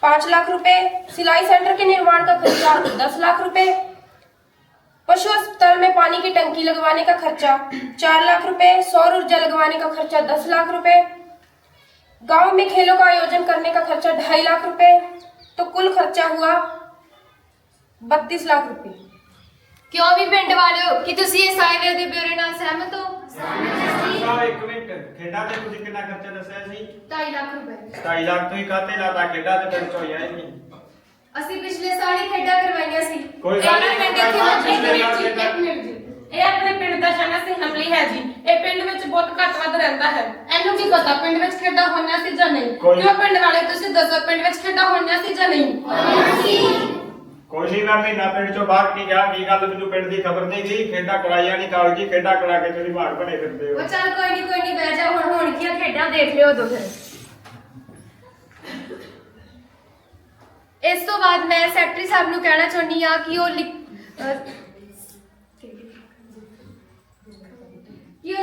5 लाख रुपए, सिलाई सेंटर के निर्माण का खर्चा 10 लाख रुपए, पशु अस्पताल में पानी की टंकी लगवाने का खर्चा 4 लाख रुपए, सौर ऊर्जा लगवाने का खर्चा 10 लाख रुपए, गांव में खेलों का आयोजन करने का खर्चा 2.5 लाख रुपए। तो कुल खर्चा हुआ 32 लाख रुपए। ਕਿਉਂ ਵੀ ਪਿੰਡ ਵਾਲਿਓ ਕਿ ਤੁਸੀਂ ਇਸ ਆਏ ਵੇ ਦੇ ਬਿਊਰੋ ਨਾਲ ਸਹਿਮਤ ਹੋ? ਇੱਕ ਮਿੰਟ, ਖੇਡਾਂ ਤੇ ਤੁਸੀਂ ਕਿੰਨਾ ਖਰਚਾ ਦੱਸਿਆ ਸੀ? 2.5 ਲੱਖ ਰੁਪਏ। 2.5 ਲੱਖ ਤੁਸੀਂ ਕਾਤੇ ਲਾਤਾ? ਖੇਡਾਂ ਤੇ ਪਿੰਡ ਚ ਹੋਇਆ ਹੀ ਨਹੀਂ। ਅਸੀਂ ਪਿਛਲੇ ਸਾਲ ਹੀ ਖੇਡਾਂ ਕਰਵਾਈਆਂ ਸੀ। ਕੋਈ ਗੱਲ ਨਹੀਂ, ਪਿੰਡ ਇਹ ਆਪਣੇ ਪਿੰਡ ਦਾ ਸ਼ਾਨਾ ਸਿੰਘ ਹਮਲੀ ਹੈ ਜੀ। ਇਹ ਪਿੰਡ ਵਿੱਚ ਬਹੁਤ ਘੱਟ ਵੱਧ ਰਹਿੰਦਾ ਹੈ। ਇਹਨੂੰ ਕੀ ਪਤਾ ਪਿੰਡ ਵਿੱਚ ਖੇਡਾਂ ਹੋਈਆਂ ਸੀ ਜਾਂ ਨਹੀਂ? ਕਿਉਂ ਪਿੰਡ ਵਾਲੇ ਤੁਸੀਂ ਦੱਸੋ ਪਿੰਡ ਵਿੱਚ ਖੇਡਾਂ ਹੋਈਆਂ ਸੀ ਜਾਂ ਨਹੀਂ? ਕੋਈ ਨਹੀਂ, ਮੈਂ ਮਹੀਨਾ ਪਿੰਡ ਚੋਂ ਬਾਹਰ ਕੀ ਗਿਆ, ਕੀ ਗੱਲ ਮੈਨੂੰ ਪਿੰਡ ਦੀ ਖਬਰ ਨਹੀਂ ਗਈ? ਖੇਡਾਂ ਕਰਾਈਆਂ ਨਹੀਂ, ਕਾਲਜੀ ਖੇਡਾਂ ਕਰਾ ਕੇ ਤੁਸੀਂ ਬਾਹਰ ਬਣੇ ਫਿਰਦੇ ਹੋ। ਉਹ ਚੱਲ ਕੋਈ ਨਹੀਂ ਬਹਿ ਜਾ, ਹੁਣ ਹੋਣਗੀਆਂ ਖੇਡਾਂ, ਦੇਖ ਲਿਓ ਉਦੋਂ ਫਿਰ। ਇਸ ਤੋਂ ਬਾਅਦ ਮੈਂ ਸੈਕਟਰੀ ਸਾਹਿਬ ਨੂੰ ਕਹਿਣਾ ਚਾਹੁੰਦੀ ਆ ਕਿ ਉਹ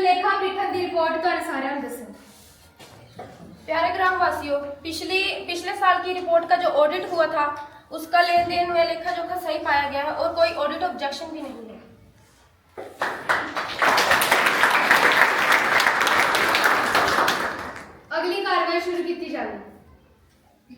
ਲੇਖਾ ਪ੍ਰੀਖਣ ਦੀ रिपोर्ट ਤੁਹਾਨੂੰ सारे ਦੱਸੋ। प्यारे ग्रामवासियों, पिछले साल की रिपोर्ट का जो ऑडिट हुआ था उसका लेन देन में लेखा जोखा सही पाया गया है और कोई ऑडिट ऑब्जेक्शन भी नहीं है। अगली कार्रवाई शुरू की जाए।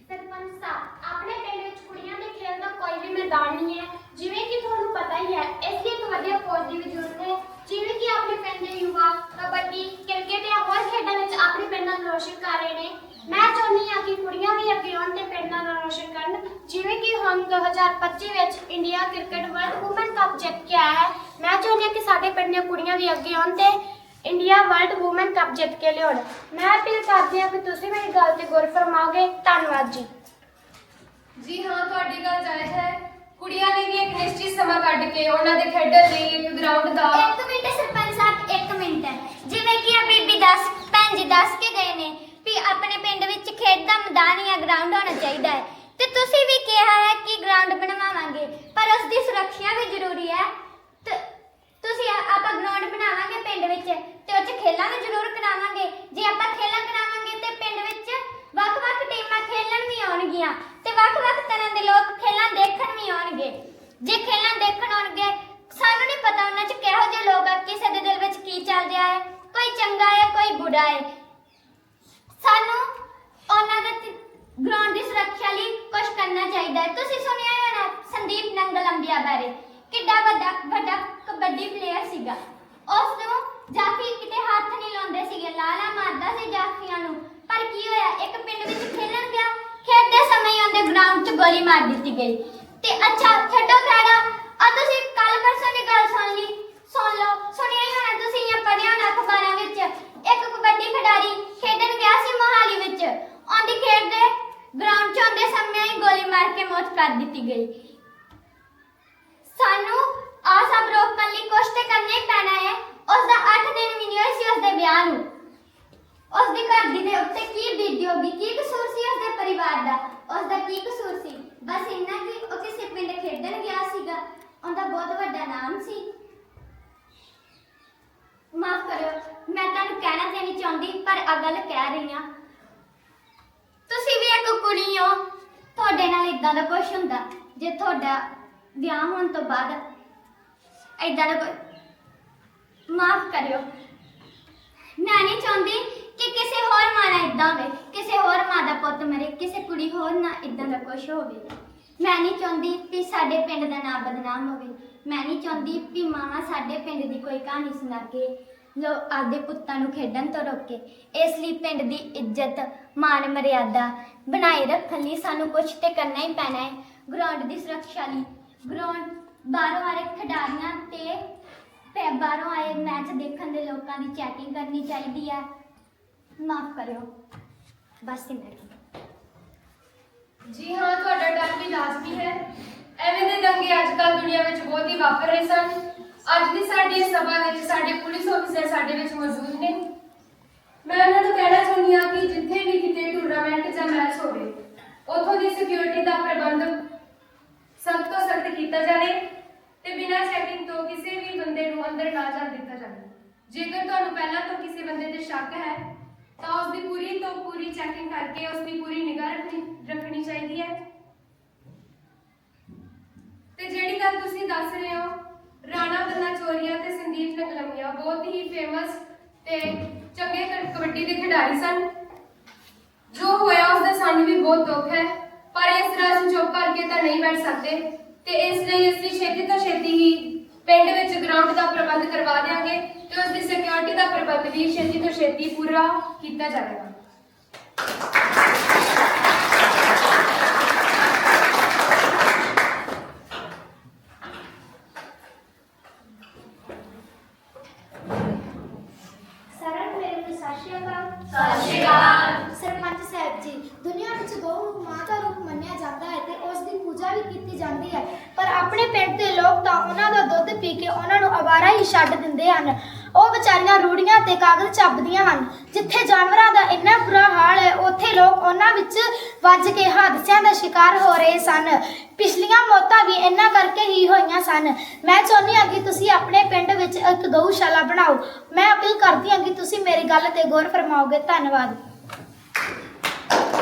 सरपंच साहब, अपने पिंड ਵਿੱਚ ਕੁੜੀਆਂ ਦੇ ਖੇਡ ਦਾ ਕੋਈ ਵੀ ਮੈਦਾਨ ਨਹੀਂ ਹੈ, ਜਿਵੇਂ ਕਿ ਤੁਹਾਨੂੰ ਪਤਾ ਹੀ ਹੈ। ਇਸ ਲਈ ਇੱਕ ਵਧੀਆ ਕੋਚ ਦੀ ਵੀ ਜ਼ਰੂਰਤ ਹੈ, ਜਿਵੇਂ ਕਿ ਆਪਣੇ ਪਿੰਡ ਦੇ ਯੁਵਾ ਕਬੱਡੀ, ਕ੍ਰਿਕਟ ਜਾਂ ਹੋਰ ਖੇਡਾਂ ਵਿੱਚ ਆਪਣੇ ਪਿੰਡ ਦਾ ਨਾਮ ਰੋਸ਼ਨ ਕਰ ਰਹੇ ਨੇ। ਮੈਂ ਚਾਹੁੰਦੀ ਹਾਂ ਕਿ ਕੁੜੀਆਂ ਵੀ ਅੱਗੇ ਆਉਣ ਤੇ ਪਿੰਡ ਦਾ ਨਾਮ ਰੋਸ਼ਨ ਕਰਨ, ਜਿਵੇਂ ਕਿ ਹੁਣ 2025 ਵਿੱਚ India cricket world woman cup ਜਿੱਤ ਕੇ ਆਇਆ ਹੈ। ਮੈਂ ਚਾਹੁੰਦੀ ਹਾਂ ਕਿ ਸਾਡੇ ਪਿੰਡ ਦੀਆਂ ਕੁੜੀਆਂ ਵੀ ਅੱਗੇ ਆਉਣ ਤੇ ਇੰਡੀਆ ਵਰਲਡ ਵੂਮਨ ਕੱਪ ਜਿੱਤ ਕੇ ਲਿਆਉਣ। ਮੈਂ ਅਪੀਲ ਕਰਦੀ ਹਾਂ ਕਿ ਤੁਸੀਂ ਮੇਰੀ ਗੱਲ ਤੇ ਗੌਰ ਫਰਮਾਓਗੇ। ਧੰਨਵਾਦ ਜੀ। ਜੀ ਹਾਂ, ਤੁਹਾਡੀ ਗੱਲ ਜਾਇਜ਼ ਹੈ। ਕੁੜੀਆਂ ਨੇ ਵੀ ਇੱਕ ਨਿਸ਼ਚਿਤ ਸਮਾਂ ਕੱਢ ਕੇ ਉਹਨਾਂ ਦੇ ਖੇਡਣ ਲਈ ਇੱਕ ਗਰਾਊਂਡ ਦਾ। ਇੱਕ ਮਿੰਟ ਸਰਪੰਚ ਸਾਹਿਬ, ਇੱਕ ਮਿੰਟ। ਜਿਵੇਂ ਕਿ ਆ ਬੀਬੀ ਭੈਣ ਜੀ ਦੱਸ ਕੇ ਗਏ ਨੇ ਵੀ ਆਪਣੇ ਪਿੰਡ ਵਿੱਚ ਖੇਡ ਦਾ ਮੈਦਾਨ ਜਾਂ ਗਰਾਊਂਡ ਹੋਣਾ ਚਾਹੀਦਾ ਹੈ, ਤੇ ਤੁਸੀਂ ਵੀ ਕਿਹਾ ਹੈ ਕਿ ਗਰਾਊਂਡ ਬਣਵਾਵਾਂਗੇ, ਪਰ ਉਸ ਦੀ ਸੁਰੱਖਿਆ ਵੀ ਜ਼ਰੂਰੀ ਹੈ। ਤੁਸੀਂ ਆਪਾਂ ਗਰਾਊਂਡ ਬਣਾਵਾਂਗੇ ਪਿੰਡ ਵਿੱਚ ਤੇ ਉਹ 'ਚ ਖੇਲਾਂ ਵੀ ਜ਼ਰੂਰ ਕਰਾਵਾਂਗੇ। ਜੇ ਆਪਾਂ ਖੇਲਾਂ ਕਰਾਵਾਂਗੇ ਤੇ ਪਿੰਡ ਵਿੱਚ ਵੱਖ-ਵੱਖ ਟੀਮਾਂ ਖੇਲਣ ਵੀ ਆਉਣਗੀਆਂ ਤੇ ਵੱਖ-ਵੱਖ ਤਰ੍ਹਾਂ ਦੇ ਲੋਕ ਖੇਲਾਂ ਦੇਖਣ ਵੀ ਆਉਣਗੇ। ਜੇ ਖੇਲਾਂ ਦੇਖਣ ਆਉਣਗੇ, ਸਾਨੂੰ ਨਹੀਂ ਪਤਾ ਉਹਨਾਂ 'ਚ ਕਿਹੋ ਜਿਹੇ ਲੋਕ ਆ, ਕਿਸੇ ਦੇ ਦਿਲ ਵਿੱਚ ਕੀ ਚੱਲ ਰਿਹਾ ਹੈ, ਕੋਈ ਚੰਗਾ ਹੈ ਕੋਈ ਬੁਰਾ ਹੈ। ਸਾਨੂੰ ਉਹਨਾਂ ਦੇ ਗਰਾਊਂਡ ਦੀ ਸੁਰੱਖਿਆ ਲਈ ਕੁਝ ਕਰਨਾ ਚਾਹੀਦਾ ਹੈ। ਤੁਸੀਂ ਸੁਣਿਆ ਹੋਣਾ ਸੰਦੀਪ ਨੰਗਲੰਬੀਆ ਬਾਰੇ, ਕਿੱਡਾ ਵੱਡਾ ਕਬੱਡੀ ਪਲੇਅਰ ਸੀਗਾ। ਉਸ ਨੂੰ ਜਾਫੀ ਕਿਤੇ ਹੱਥ ਨਹੀਂ ਲਾਉਂਦੇ ਸੀਗੇ, ਲਾਲਾ ਮਾਰਦਾ ਸੀ ਜਾਫੀਆਂ ਨੂੰ, ਪਰ ਕੀ ਹੋਇਆ, ਇੱਕ ਪਿੰਡ ਵਿੱਚ ਖੇਲਣ ਗਿਆ, ਖੇਡਦੇ ਸਮੇਂ ਹੀ ਉਹਦੇ ਗਰਾਊਂਡ 'ਚ ਗੋਲੀ ਮਾਰ ਦਿੱਤੀ ਗਈ। ਤੇ ਅੱਛਾ ਛੱਡੋ ਖੈੜਾ, ਆ ਤੁਸੀਂ ਕੱਲ ਪਰਸੋਂ ਦੀ ਗੱਲ ਸੁਣ ਲਓ, ਸੁਣਿਆ ਹੀ ਹੋਣਾ ਤੁਸੀਂ ਜਾਂ ਪੜ੍ਹਿਆ ਹੋਣਾ ਅਖਬਾਰਾਂ ਵਿੱਚ, ਇੱਕ ਕਬੱਡੀ ਖਿਡਾਰੀ ਖੇਡਣ ਗਿਆ ਸੀ ਮੋਹਾਲੀ ਵਿੱਚ, ਉਹਦੀ ਖੇਡਦੇ ਗਰਾਊਂਡ 'ਚ ਆਉਂਦੇ ਸਮੇਂ ਹੀ ਗੋਲੀ ਮਾਰ ਕੇ ਮੌਤ ਕਰ ਦਿੱਤੀ ਗਈ। ਸਾਨੂੰ ਆ ਸਭ ਰੋਕਣ ਲਈ ਕੁਛ ਤੇ ਕਰਨਾ ਹੀ ਪੈਣਾ ਹੈ। ਉਸ ਦਾ 8 ਦਿਨ ਵੀ ਨਹੀਂ ਹੋਏ ਸੀ ਉਸ ਦੇ ਵਿਆਹ ਨੂੰ। ਉਸ ਦੀ ਘਰ ਦੀ ਦੇ ਉੱਤੇ ਕੀ ਬੀਤੀ ਹੋਗੀ, ਕੀ ਕਸੂਰ ਸੀ ਉਸ ਦੇ ਪਰਿਵਾਰ ਦਾ, ਉਸ ਦਾ ਕੀ ਕਸੂਰ ਸੀ? ਬਸ ਇੰਨਾ ਕਿ ਉਹ ਕਿਸੇ ਪਿੰਡ ਖੇਡਣ ਗਿਆ ਸੀਗਾ, ਉਹਦਾ ਬਹੁਤ ਵੱਡਾ ਨਾਮ ਸੀ। ਮਾਫ ਕਰਿਓ, ਮੈਂ ਤੁਹਾਨੂੰ ਕਹਿਣਾ ਤੇ ਨਹੀਂ ਚਾਹੁੰਦੀ, ਪਰ ਆ ਗੱਲ ਕਹਿ ਰਹੀ ਹਾਂ। ਤੁਸੀਂ ਵੀ ਇੱਕ ਕੁੜੀ ਹੋ, ਤੁਹਾਡੇ ਨਾਲ ਇਦਾਂ ਦਾ ਕੁਝ ਹੁੰਦਾ, ਜੇ ਤੁਹਾਡਾ ਵਿਆਹ ਹੋਣ ਤੋਂ ਬਾਅਦ ਇਦਾਂ ਦਾ ਕੋਈ, ਮਾਫ ਕਰਿਓ। ਮੈਂ ਨਹੀਂ ਚਾਹੁੰਦੀ ਕਿ ਕਿਸੇ ਹੋਰ ਮਾਂ ਨਾਲ ਇਦਾਂ ਹੋਵੇ, ਕਿਸੇ ਹੋਰ ਮਾਂ ਦਾ ਪੁੱਤ ਮਰੇ, ਕਿਸੇ ਕੁੜੀ ਹੋਰ ਨਾਲ ਇਦਾਂ ਦਾ ਕੁਝ ਹੋਵੇ। ਮੈਂ ਨਹੀਂ ਚਾਹੁੰਦੀ ਕਿ ਸਾਡੇ ਪਿੰਡ ਦਾ ਨਾਮ ਬਦਨਾਮ ਹੋਵੇ। ਮੈਂ ਨਹੀਂ ਚਾਹੁੰਦੀ ਕਿ ਮਾਵਾਂ ਸਾਡੇ ਪਿੰਡ ਦੀ ਕੋਈ ਕਹਾਣੀ ਸੁਣਾ ਕੇ ਜੋ ਆਪਦੇ ਪੁੱਤਾਂ ਨੂੰ ਖੇਡਣ ਤੋਂ ਰੋਕੇ। ਇਸ ਲਈ ਪਿੰਡ ਦੀ ਇੱਜ਼ਤ ਮਾਣ ਮਰਿਆਦਾ ਬਣਾਏ ਰੱਖਣ ਲਈ ਸਾਨੂੰ ਕੁਝ ਤੇ ਕਰਨਾ ਹੀ ਪੈਣਾ ਹੈ। ਗਰਾਊਂਡ ਦੀ ਸੁਰੱਖਿਆ ਲਈ ਗਰਾਊਂਡ ਬਾਹਰੋਂ ਆਏ ਖਿਡਾਰੀਆਂ ਤੇ ਬਾਹਰੋਂ ਆਏ ਮੈਚ ਦੇਖਣ ਦੇ ਲੋਕਾਂ ਦੀ ਚੈਕਿੰਗ ਕਰਨੀ ਚਾਹੀਦੀ ਹੈ। ਮਾਫ ਕਰਿਓ, ਬਸ ਇੰਨਾ ਹੀ। ਜੀ ਹਾਂ, ਤੁਹਾਡਾ ਡਰ ਵੀ ਲਾਜ਼ਮੀ ਹੈ। ਐਵੇਂ ਦੇ ਦੰਗੇ ਅੱਜ ਕੱਲ੍ਹ ਦੁਨੀਆ ਵਿੱਚ ਬਹੁਤ ਹੀ ਵਾਪਰ ਰਹੇ ਸਨ। ਅੱਜ ਦੀ ਸਾਡੀ ਸਭਾ ਵਿੱਚ ਸਾਡੇ ਪੁਲਿਸ ਅਫਸਰ ਸਾਡੇ ਵਿੱਚ ਮੌਜੂਦ ਨੇ। ਮੈਂ ਉਹਨਾਂ ਨੂੰ ਕਹਿਣਾ ਚਾਹੁੰਦੀ ਹਾਂ ਕਿ ਜਿੱਥੇ ਵੀ ਕਿਤੇ ਟੂਰਨਾਮੈਂਟ ਜਾਂ ਮੈਚ ਹੋਵੇ, ਉੱਥੋਂ ਦੀ ਸਿਕਿਉਰਿਟੀ ਦਾ ਪ੍ਰਬੰਧ ਸਖਤ ਤੋਂ ਸਖਤ ਕੀਤਾ ਜਾਵੇ ਤੇ ਬਿਨਾਂ ਚੈਕਿੰਗ ਤੋਂ ਕਿਸੇ ਵੀ ਬੰਦੇ ਨੂੰ ਅੰਦਰ ਨਾ ਜਾਣ ਦਿੱਤਾ ਜਾਵੇ। ਜੇਕਰ ਤੁਹਾਨੂੰ ਪਹਿਲਾਂ ਤੋਂ ਕਿਸੇ ਬੰਦੇ ਤੇ ਸ਼ੱਕ ਹੈ ਤਾਂ ਉਸ ਦੀ ਪੂਰੀ ਤੋਂ ਪੂਰੀ ਚੈਕਿੰਗ ਕਰਕੇ ਉਸ ਦੀ ਪੂਰੀ ਨਿਗਾਹ ਰੱਖਣੀ ਚਾਹੀਦੀ ਹੈ। ਤੇ ਜਿਹੜੀ ਗੱਲ ਤੁਸੀਂ ਦੱਸ ਰਹੇ ਹੋ, ਰਾਣਾ ਬੰਨਾ ਚੋਰੀਆ ਤੇ ਸੰਦੀਪ ਨਗਲਮੀਆ ਬਹੁਤ ਹੀ ਫੇਮਸ ਤੇ ਚੰਗੇ ਕਬੱਡੀ ਦੇ ਖਿਡਾਰੀ ਸਨ। ਜੋ ਹੋਇਆ ਉਸ ਦਾ ਸਾਨੂੰ ਵੀ ਬਹੁਤ ਦੁੱਖ ਹੈ, ਪਰ ਇਸ ਤਰ੍ਹਾਂ ਅਸੀਂ ਚੁੱਪ ਕਰਕੇ ਤਾਂ ਨਹੀਂ ਬੈਠ ਸਕਦੇ ਤੇ ਇਸ ਲਈ ਅਸੀਂ ਛੇਤੀ ਤੋਂ ਛੇਤੀ ਹੀ ਪਿੰਡ ਵਿੱਚ ਗਰਾਊਂਡ ਦਾ ਪ੍ਰਬੰਧ ਕਰਵਾ ਦਿਆਂਗੇ ਤੇ ਉਸ ਦੀ ਸਿਕਿਉਰਿਟੀ ਦਾ ਪ੍ਰਬੰਧ ਵੀ ਛੇਤੀ ਤੋਂ ਛੇਤੀ ਪੂਰਾ ਕੀਤਾ ਜਾਵੇਗਾ। सरपंच साहब जी, दुनिया ਵਿੱਚ ਦੋ ਮਾਂ ਦਾ ਰੂਪ ਮੰਨਿਆ ਜਾਂਦਾ ਹੈ ਤੇ ਉਸ ਦੀ ਪੂਜਾ ਵੀ ਕੀਤੀ ਜਾਂਦੀ ਹੈ, ਪਰ ਆਪਣੇ ਪਿੰਡ ਦੇ ਲੋਕ ਤਾਂ ਉਹਨਾਂ ਦਾ ਦੁੱਧ ਪੀ ਕੇ ਉਹਨਾਂ ਨੂੰ ਅਵਾਰਾ ਹੀ ਛੱਡ ਦਿੰਦੇ ਹਨ। ਉਹ ਵਿਚਾਰੀਆਂ ਰੂੜੀਆਂ ਤੇ ਕਾਗਜ਼ ਚੱਬਦੀਆਂ ਹਨ। ਜਿੱਥੇ ਜਾਨਵਰਾਂ ਦਾ ਇੰਨਾ ਬੁਰਾ ਹਾਲ ਹੈ, ਉੱਥੇ ਲੋਕ ਉਹਨਾਂ ਵਿੱਚ ਵੱਜ ਕੇ ਹਾਦਸਿਆਂ ਦਾ ਸ਼ਿਕਾਰ ਹੋ ਰਹੇ ਸਨ। ਪਿਛਲੀਆਂ ਮੌਤਾਂ ਵੀ ਇਹਨਾਂ ਕਰਕੇ ਹੀ ਹੋਈਆਂ ਸਨ। ਮੈਂ ਚਾਹੁੰਦੀ ਹਾਂ ਕਿ ਤੁਸੀਂ ਆਪਣੇ ਪਿੰਡ ਵਿੱਚ ਇੱਕ ਗਊਸ਼ਾਲਾ ਬਣਾਓ। ਮੈਂ ਅਪੀਲ ਕਰਦੀ ਹਾਂ ਕਿ ਤੁਸੀਂ ਮੇਰੀ ਗੱਲ ਤੇ ਗੌਰ ਫਰਮਾਓਗੇ। ਧੰਨਵਾਦ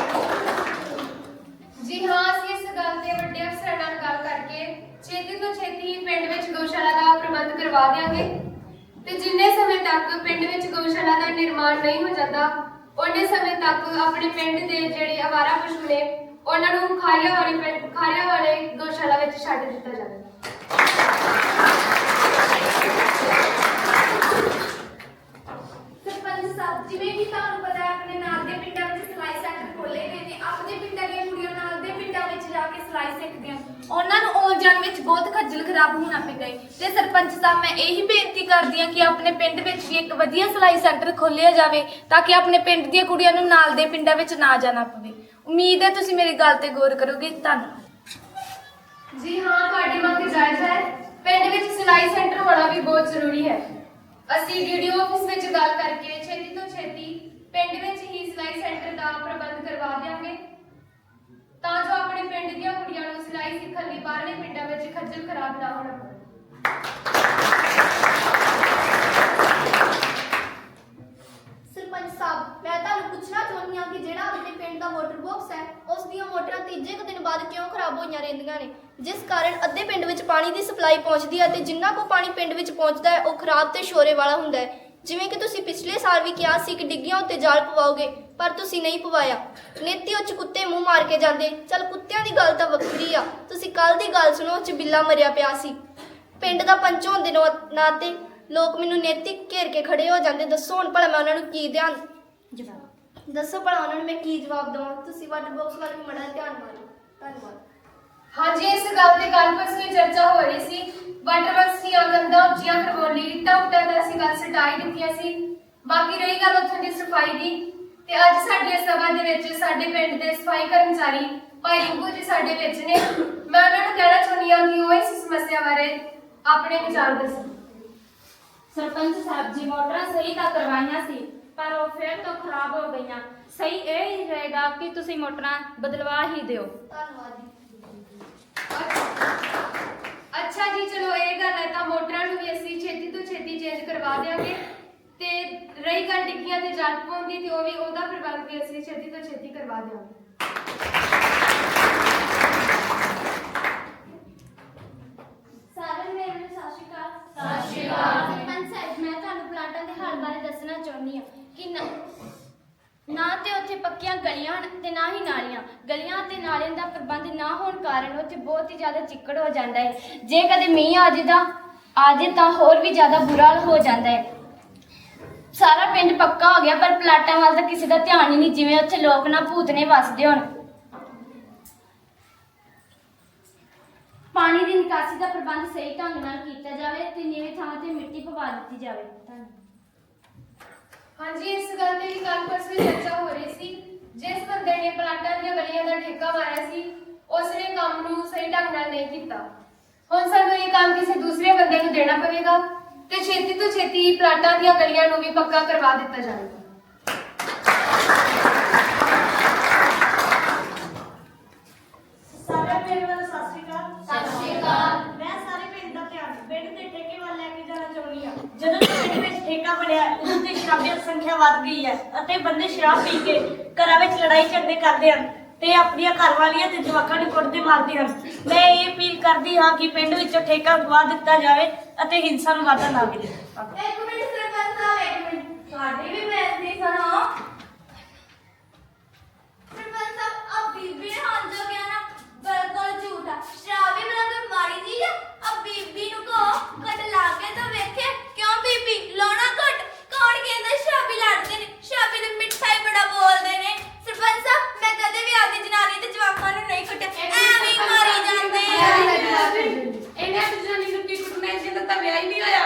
ਜੀ ਹਾਂ, ਅਸੀਂ ਇਸ ਗੱਲ ਤੇ ਵੱਡੇ ਅਫਸਰਾਂ ਨਾਲ ਗੱਲ ਕਰਕੇ ਛੇਤੀ ਤੋਂ ਛੇਤੀ ਪਿੰਡ ਵਿੱਚ ਗਊਸ਼ਾਲਾ ਦਾ ਪ੍ਰਬੰਧ ਕਰਵਾ ਦਿਆਂਗੇ ਤੇ ਜਿੰਨੇ ਸਮੇਂ ਤੱਕ ਪਿੰਡ ਵਿੱਚ ਗਊਸ਼ਾਲਾ ਦਾ ਨਿਰਮਾਣ ਨਹੀਂ ਹੋ ਜਾਂਦਾ, ਉਹਨੇ ਸਮੇਂ ਤੱਕ ਆਪਣੇ ਪਿੰਡ ਦੇ ਜਿਹੜੇ ਅਵਾਰਾ ਪਸ਼ੂ ਨੇ ਉਹਨਾਂ ਨੂੰ ਖਾਰਿਆਂ ਵਾਲੇ ਗਊਸ਼ਾਲਾ ਵਿੱਚ ਛੱਡ ਦਿੱਤਾ ਜਾਵੇ। ਸਰਪੰਚ ਸਾਹਿਬ, ਜਿਵੇਂ ਕਿ ਤੁਹਾਨੂੰ ਪਤਾ ਹੈ, ਆਪਣੇ ਨਾਲ ਦੇ ਪਿੰਡਾਂ ਵਿੱਚ ਸਿਲਾਈ ਸੈਂਟਰ ਖੋਲੇ ਗਏ ਨੇ। ਆਪਣੇ ਪਿੰਡਾਂ ਦੀਆਂ ਕੁੜੀਆਂ ਨਾਲ ਦੇ ਪਿੰਡਾਂ ਵਿੱਚ ਜਾ ਕੇ ਸਿਲਾਈ ਸਿੱਖਦੀਆਂ, ਉਹਨਾਂ ਨੂੰ ਆਉਣ ਜਾਣ ਵਿੱਚ ਬਹੁਤ ਖੱਜਲ ਖਰਾਬ ਹੋਣਾ ਪੈਂਦਾ ਹੈ। ਤੇ ਸਰਪੰਚ ਸਾਹਿਬ, ਮੈਂ ਇਹੀ ਬੇਨਤੀ ਕਰਦੀ ਹਾਂ ਕਿ ਆਪਣੇ ਪਿੰਡ ਵਿੱਚ ਵੀ ਇੱਕ ਵਧੀਆ ਸਿਲਾਈ ਸੈਂਟਰ ਖੋਲ੍ਹਿਆ ਜਾਵੇ ਤਾਂ ਕਿ ਆਪਣੇ ਪਿੰਡ ਦੀਆਂ ਕੁੜੀਆਂ ਨੂੰ ਨਾਲ ਦੇ ਪਿੰਡਾਂ ਵਿੱਚ ਨਾ ਜਾਣਾ ਪਵੇ। ਉਮੀਦ ਹੈ ਤੁਸੀਂ ਮੇਰੀ ਗੱਲ ਤੇ ਗੌਰ ਕਰੋਗੇ। ਧੰਨਵਾਦ। ਜੀ ਹਾਂ, ਤੁਹਾਡੀ ਮੰਗ ਜਾਇਜ਼ ਹੈ। ਪਿੰਡ ਵਿੱਚ ਸਿਲਾਈ ਸੈਂਟਰ ਹੋਣਾ ਵੀ ਬਹੁਤ ਜ਼ਰੂਰੀ ਹੈ। ਅਸੀਂ ਡੀਡੀਓ ਆਫਿਸ ਵਿੱਚ ਗੱਲ ਕਰਕੇ ਛੇਤੀ ਤੋਂ ਛੇਤੀ ਪਿੰਡ ਵਿੱਚ ਹੀ ਸਿਲਾਈ ਸੈਂਟਰ ਦਾ ਪ੍ਰਬੰਧ ਕਰਵਾ ਦਿਆਂਗੇ ਤਾਂ ਜੋ ਆਪਣੇ ਪਿੰਡ ਦੀਆਂ ਕੁੜੀਆਂ ਨੂੰ ਸਿਲਾਈ ਸਿੱਖਣ ਲਈ ਬਾਹਰਲੇ ਪਿੰਡਾਂ ਵਿੱਚ ਖੱਜਲ ਖਰਾਬ ਨਾ ਹੋਣਾ ਪਵੇ। ਸਰਪੰਚ ਸਾਹਿਬ, ਮੈਂ ਤੁਹਾਨੂੰ ਪੁੱਛਣਾ ਚਾਹੁੰਦੀ ਹਾਂ ਕਿ ਜਿਹੜਾ ਆਪਣੇ ਪਿੰਡ ਦਾ ਵਾਟਰ ਬਾਕਸ ਹੈ, ਉਸ ਦੀਆਂ ਮੋਟਰਾਂ ਤੀਜੇ ਕੁ ਦਿਨ ਬਾਅਦ ਕਿਉਂ ਖਰਾਬ ਹੋਈਆਂ ਰਹਿੰਦੀਆਂ ਨੇ, ਜਿਸ ਕਾਰਨ ਅੱਧੇ ਪਿੰਡ ਵਿੱਚ ਪਾਣੀ ਦੀ ਸਪਲਾਈ ਪਹੁੰਚਦੀ ਹੈ ਤੇ ਜਿੰਨਾ ਕੋ ਪਾਣੀ ਪਿੰਡ ਵਿੱਚ ਪਹੁੰਚਦਾ ਹੈ ਉਹ ਖਰਾਬ ਤੇ ਸ਼ੋਰੇ ਵਾਲਾ ਹੁੰਦਾ ਹੈ। ਜਿਵੇਂ ਕਿ ਤੁਸੀਂ ਪਿਛਲੇ ਸਾਲ ਵੀ ਕਿਹਾ ਸੀ ਕਿ ਡਿੱਗੀਆਂ ਉੱਤੇ ਜਾਲ ਪਵਾਓਗੇ, ਪਰ ਤੁਸੀਂ ਨਹੀਂ ਪਵਾਇਆ। ਨੇਤੀ ਉੱਚ ਕੁੱਤੇ ਮੂੰਹ ਮਾਰ ਕੇ ਜਾਂਦੇ। ਚਲ ਕੁੱਤਿਆਂ ਦੀ ਗੱਲ ਤਾਂ ਵੱਖਰੀ ਆ, ਤੁਸੀਂ ਕੱਲ ਦੀ ਗੱਲ ਸੁਣੋ, ਉਹ 'ਚ ਬਿੱਲਾ ਮਰਿਆ ਪਿਆ ਸੀ। ਪਿੰਡ ਦਾ ਪੰਚ ਹੋਣ ਦੇ ਨਾਤੇ ਲੋਕ ਮੈਨੂੰ ਨੇਤੀ ਘੇਰ ਕੇ ਖੜੇ ਹੋ ਜਾਂਦੇ। ਦੱਸੋ ਹੁਣ ਭਲਾ ਮੈਂ ਉਹਨਾਂ ਨੂੰ ਕੀ ਦੱਸੋ ਭਲਾ ਉਹਨਾਂ ਨੂੰ ਮੈਂ ਕੀ ਜਵਾਬ ਦੇਵਾਂ। ਤੁਸੀਂ ਵਾਟਰ ਬਾਕਸ ਵੱਲ ਵੀ ਮੜਾ ਧਿਆਨ ਮਾਰੋ। ਧੰਨਵਾਦ। ਹਾਂਜੀ, ਇਸ ਗੱਲ ਤੇ ਕੱਲ ਪਰਸੋਂ ਹੀ ਚਰਚਾ ਹੋ ਰਹੀ ਸੀ। ਵਾਟਰ ਬਾਕਸ ਦੀਆਂ ਕੰਧਾਂ ਉੱਚੀਆਂ ਕਰਵਾਉਣ ਲਈ ਇੱਟਾਂ ਉੱਟਾਂ ਦਾ ਅਸੀਂ ਗੱਲ ਸਟਾਈ ਦਿੱਤੀਆਂ ਸੀ। ਬਾਕੀ ਰਹੀ ਗੱਲ ਉੱਥੋਂ ਦੀ ਸਫਾਈ ਦੀ, ਤੇ ਅੱਜ ਸਾਡੀ ਸਭਾ ਦੇ ਵਿੱਚ ਸਾਡੇ ਪਿੰਡ ਦੇ ਸਫਾਈ ਕਰਮਚਾਰੀ ਭਾਈ ਰਿੰਕੂ ਜੀ ਸਾਡੇ ਵਿੱਚ ਨੇ। ਮੈਂ ਉਹਨਾਂ ਨੂੰ ਕਹਿਣਾ ਚਾਹੁੰਦੀ ਹਾਂ ਕਿ ਉਹ ਇਸ ਸਮੱਸਿਆ ਬਾਰੇ ਆਪਣੇ ਵਿਚਾਰ ਦੱਸਣ। ਸਰਪੰਚ ਸਾਹਿਬ ਜੀ, ਮੋਟਰਾਂ ਸਹੀ ਤਾਂ ਕਰਵਾਈਆਂ ਸੀ ਪਰ ਉਹ ਫਿਰ ਤੋਂ ਖਰਾਬ ਹੋ ਗਈਆਂ। ਸਹੀ ਇਹ ਹੀ ਰਹੇਗਾ ਕਿ ਤੁਸੀਂ ਮੋਟਰਾਂ ਬਦਲਵਾ ਹੀ ਦਿਓ। ਧੰਨਵਾਦ ਜੀ। ਅੱਛਾ ਜੀ, ਚਲੋ ਇਹ ਗੱਲ ਹੈ ਤਾਂ ਮੋਟਰਾਂ ਨੂੰ ਵੀ ਅਸੀਂ ਛੇਤੀ ਤੋਂ ਛੇਤੀ ਚੇਂਜ ਕਰਵਾ ਦਿਆਂਗੇ ਤੇ ਰਹੀ ਗੱਲ ਡਿੱਗੀਆਂ ਤੇ ਜਲ ਪਾਉਣ ਦੀ, ਤੇ ਉਹਦਾ ਪ੍ਰਬੰਧ ਵੀ ਅਸੀਂ ਛੇਤੀ ਤੋਂ ਛੇਤੀ ਕਰਵਾ ਦਿਆਂਗੇ। ਸਾਰਿਆਂ ਨੂੰ ਸਤਿ ਸ਼੍ਰੀ ਅਕਾਲ। ਸਤਿ ਸ਼੍ਰੀ ਅਕਾਲ। ਸਰਪੰਚ ਸਾਹਿਬ, ਮੈਂ ਤੁਹਾਨੂੰ ਪਲਾਂਟਾਂ ਦੇ ਹੱਲ ਬਾਰੇ ਦੱਸਣਾ ਚਾਹੁੰਦੀ ਹਾਂ ਕਿ ਨਾ ਤੇ ਉੱਥੇ ਪੱਕੀਆਂ ਗਲੀਆਂ ਹਨ ਤੇ ਨਾ ਹੀ ਨਾਲੀਆਂ। ਗਲੀਆਂ ਤੇ ਨਾਲਿਆਂ ਦਾ ਪ੍ਰਬੰਧ ਨਾ ਹੋਣ ਕਾਰਨ ਉੱਥੇ ਬਹੁਤ ਹੀ ਜ਼ਿਆਦਾ ਚਿੱਕੜ ਹੋ ਜਾਂਦਾ ਹੈ। ਜੇ ਕਦੇ ਮੀਂਹ ਆ ਜੇ ਤਾਂ ਹੋਰ ਵੀ ਜ਼ਿਆਦਾ ਬੁਰਾ ਹਾਲ ਹੋ ਜਾਂਦਾ ਹੈ। ਸਾਰਾ ਪਿੰਡ ਪੱਕਾ ਹੋ ਗਿਆ ਪਰ ਪਲਾਟਾਂ ਵੱਲ ਤਾਂ ਕਿਸੇ ਦਾ ਧਿਆਨ ਹੀ ਨਹੀਂ, ਜਿਵੇਂ ਉੱਥੇ ਲੋਕ ਨਾ ਭੂਤਨੇ ਵੱਸਦੇ ਹੋਣ। ਪਾਣੀ ਦੀ ਨਿਕਾਸੀ ਦਾ ਪ੍ਰਬੰਧ ਸਹੀ ਢੰਗ ਨਾਲ ਕੀਤਾ ਜਾਵੇ ਤੇ ਨੀਵੇਂ ਥਾਂ ਤੇ ਮਿੱਟੀ ਪਵਾ ਦਿੱਤੀ ਜਾਵੇ। ਧੰਨਵਾਦ। ਹਾਂਜੀ, ਇਸ ਗੱਲ ਤੇ ਵੀ ਕੱਲ ਪਰਸੋਂ ਚਰਚਾ ਹੋ ਰਹੀ ਸੀ। ਜਿਸ ਬੰਦੇ ਨੇ ਪਲਾਟਾਂ ਦੀਆਂ ਗਲੀਆਂ ਦਾ ਠੇਕਾ ਮਾਰਿਆ ਸੀ, ਉਸ ਨੇ ਕੰਮ ਨੂੰ ਸਹੀ ਢੰਗ ਨਾਲ ਨਹੀਂ ਕੀਤਾ। ਹੁਣ ਸਾਨੂੰ ਇਹ ਕੰਮ ਕਿਸੇ ਦੂਸਰੇ ਬੰਦੇ ਨੂੰ ਦੇਣਾ ਪਵੇਗਾ ਤੇ ਛੇਤੀ ਤੋਂ ਛੇਤੀ ਪਲਾਟਾਂ ਦੀਆਂ ਗਲੀਆਂ ਨੂੰ ਵੀ ਪੱਕਾ ਕਰਵਾ ਦਿੱਤਾ ਜਾਵੇਗਾ। ਸਾਰੇ ਪਿੰਡ ਵਾਲੇ ਸਤਿ ਸ਼੍ਰੀ ਅਕਾਲ। ਸਤਿ ਸ਼੍ਰੀ ਅਕਾਲ। ਮੈਂ ਸਾਰੇ ਪਿੰਡ ਦਾ ਧਿਆਨ ਪਿੰਡ ਦੇ ਠੇਕੇ ਵੱਲ ਲੈ ਕੇ ਜਾਣਾ ਚਾਹੁੰਦੀ ਹਾਂ। ਜਦੋਂ ਤੋਂ ਪਿੰਡ ਵਿੱਚ ਠੇਕਾ ਬਣਿਆ, ਉਸ ਦੀ ਸ਼ਰਾਬੀਆਂ ਦੀ ਸੰਖਿਆ ਵੱਧ ਗਈ ਹੈ ਅਤੇ ਬੰਦੇ ਸ਼ਰਾਬ ਪੀ ਕੇ ਘਰਾਂ ਵਿੱਚ ਲੜਾਈ ਝਗੜੇ ਕਰਦੇ ਹਨ ਤੇ ਆਪਣੀਆਂ ਘਰਵਾਲੀਆਂ ਤੇ ਜਵਾਕਾਂ ਨੂੰ ਕੁੱਟਦੇ ਮਾਰਦੇ ਹਨ। ਮੈਂ ਇਹ ਅਪੀਲ ਕਰਦੀ ਹਾਂ ਕਿ ਪਿੰਡ ਵਿੱਚੋਂ ਠੇਕਾ ਗਵਾ ਦਿੱਤਾ ਜਾਵੇ ਅਤੇ ਹਿੰਸਾ ਨੂੰ ਵਾਧਾ ਨਾ ਮਿਲੇ। ਇੱਕ ਮਿੰਟ ਸਰਪੰਚ ਸਾਹਿਬ, ਇੱਕ ਮਿੰਟ, ਤੁਹਾਡੀ ਵੀ ਬੇਇੱਜ਼ਤੀ ਸੁਣੋ। ਸਰਪੰਚ ਸਾਹਿਬ, ਆ ਬੀਬੀ ਨੇ ਹਾਲ ਜੋ ਗਿਆ ਨਾ, बिल्कुल झूठा शराब भी भला कोई माड़ी चीज है अब बीबी नु को कट ला के तो वेखे क्यों बीबी लोना कट कौन कहंदा शराबी लड़दे ने शराबी ते मिठाई बड़ा बोलदे ने सरपंच साहब मैं कदे भी आदी जनानी ते जवाकां नु नहीं कट्या एवें ही मारी जांदे ਇਹਨੇ ਤੇ ਜਨਾਨੀ ਨੂੰ ਕੀ ਕੁੱਟਣਾ ਜਿੰਦਾ ਤਾਂ ਵਿਆਹ ਹੀ ਨਹੀਂ ਹੋਇਆ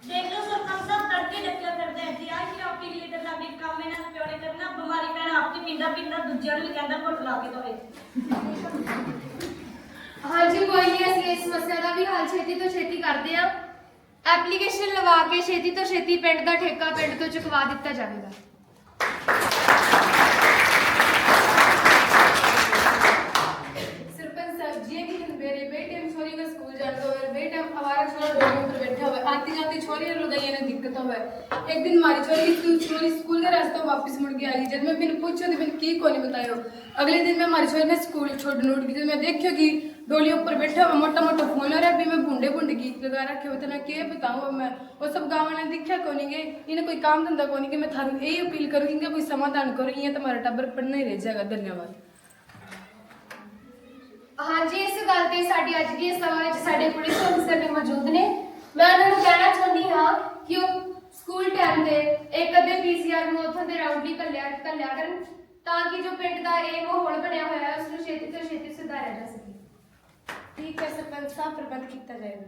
देख लो सरपंच साहब तड़के डकिया करते हैं जी आज शराब पी ली तो साडी काम में ना प्योने करना बीमारी पैन आपकी पींदा पींदा दूजिਆਂ ਨੂੰ ਵੀ ਕਹਿੰਦਾ ਘੁੱਟ ਲਾ ਕੇ ਦੋਏ हाँ जी कोई नहीं असं इस समस्या का भी हल छेती तो छेती करते हैं एप्लीकेशन लवा के छेती तो छेती पिंड का ठेका पिंड तो चुकवा दिता जाएगा सरपंच साहब जी कि मेरे बेटे हम छोरी का स्कूल जाता है बेटा हमारा छोरा डोली पर बैठा हुआ आती जाती छोरी और लगाई ना दिक्कत हुआ एक दिन हमारी छोरी स्कूल का रास्ता वापस मुड़ के आई जब मैं मैंने पूछा तो मैंने की को नहीं बताया अगले दिन मैं हमारी छोरी ने स्कूल छोड़ नोट की मैं देखियो कि डोली ऊपर बैठा हुआ मोटा मोटा फोन हो रहा है अभी मैं बूंदे बूंदे गीत लगा रखे हुए थे मैं क्या बताऊँ मैं वो सब गाँव ने दिखा को नहीं गए इन्हें कोई काम धंधा को नहीं कि मैं थारू यही अपील करूँ इनका कोई समाधान करूँ ये तुम्हारा टब्बर पढ़ना ही रह जाएगा धन्यवाद हाँ जी इस गल ते साडी अज दी सभा विच साडे पुलिस अफसर भी मौजूद ने मैं उन्हां नूं कहना चाहुंदी हां कि वो स्कूल टाइम दे एक अद्धे पीसीआर नूं उत्थों दे राउंडली घल्लिया करन तां कि जो पिंड दा ये माहौल बनिया होया है उसनूं छेती तो छेती सुधारिया जा सके ठीक है सरपंच साहब प्रबंध किया जाएगा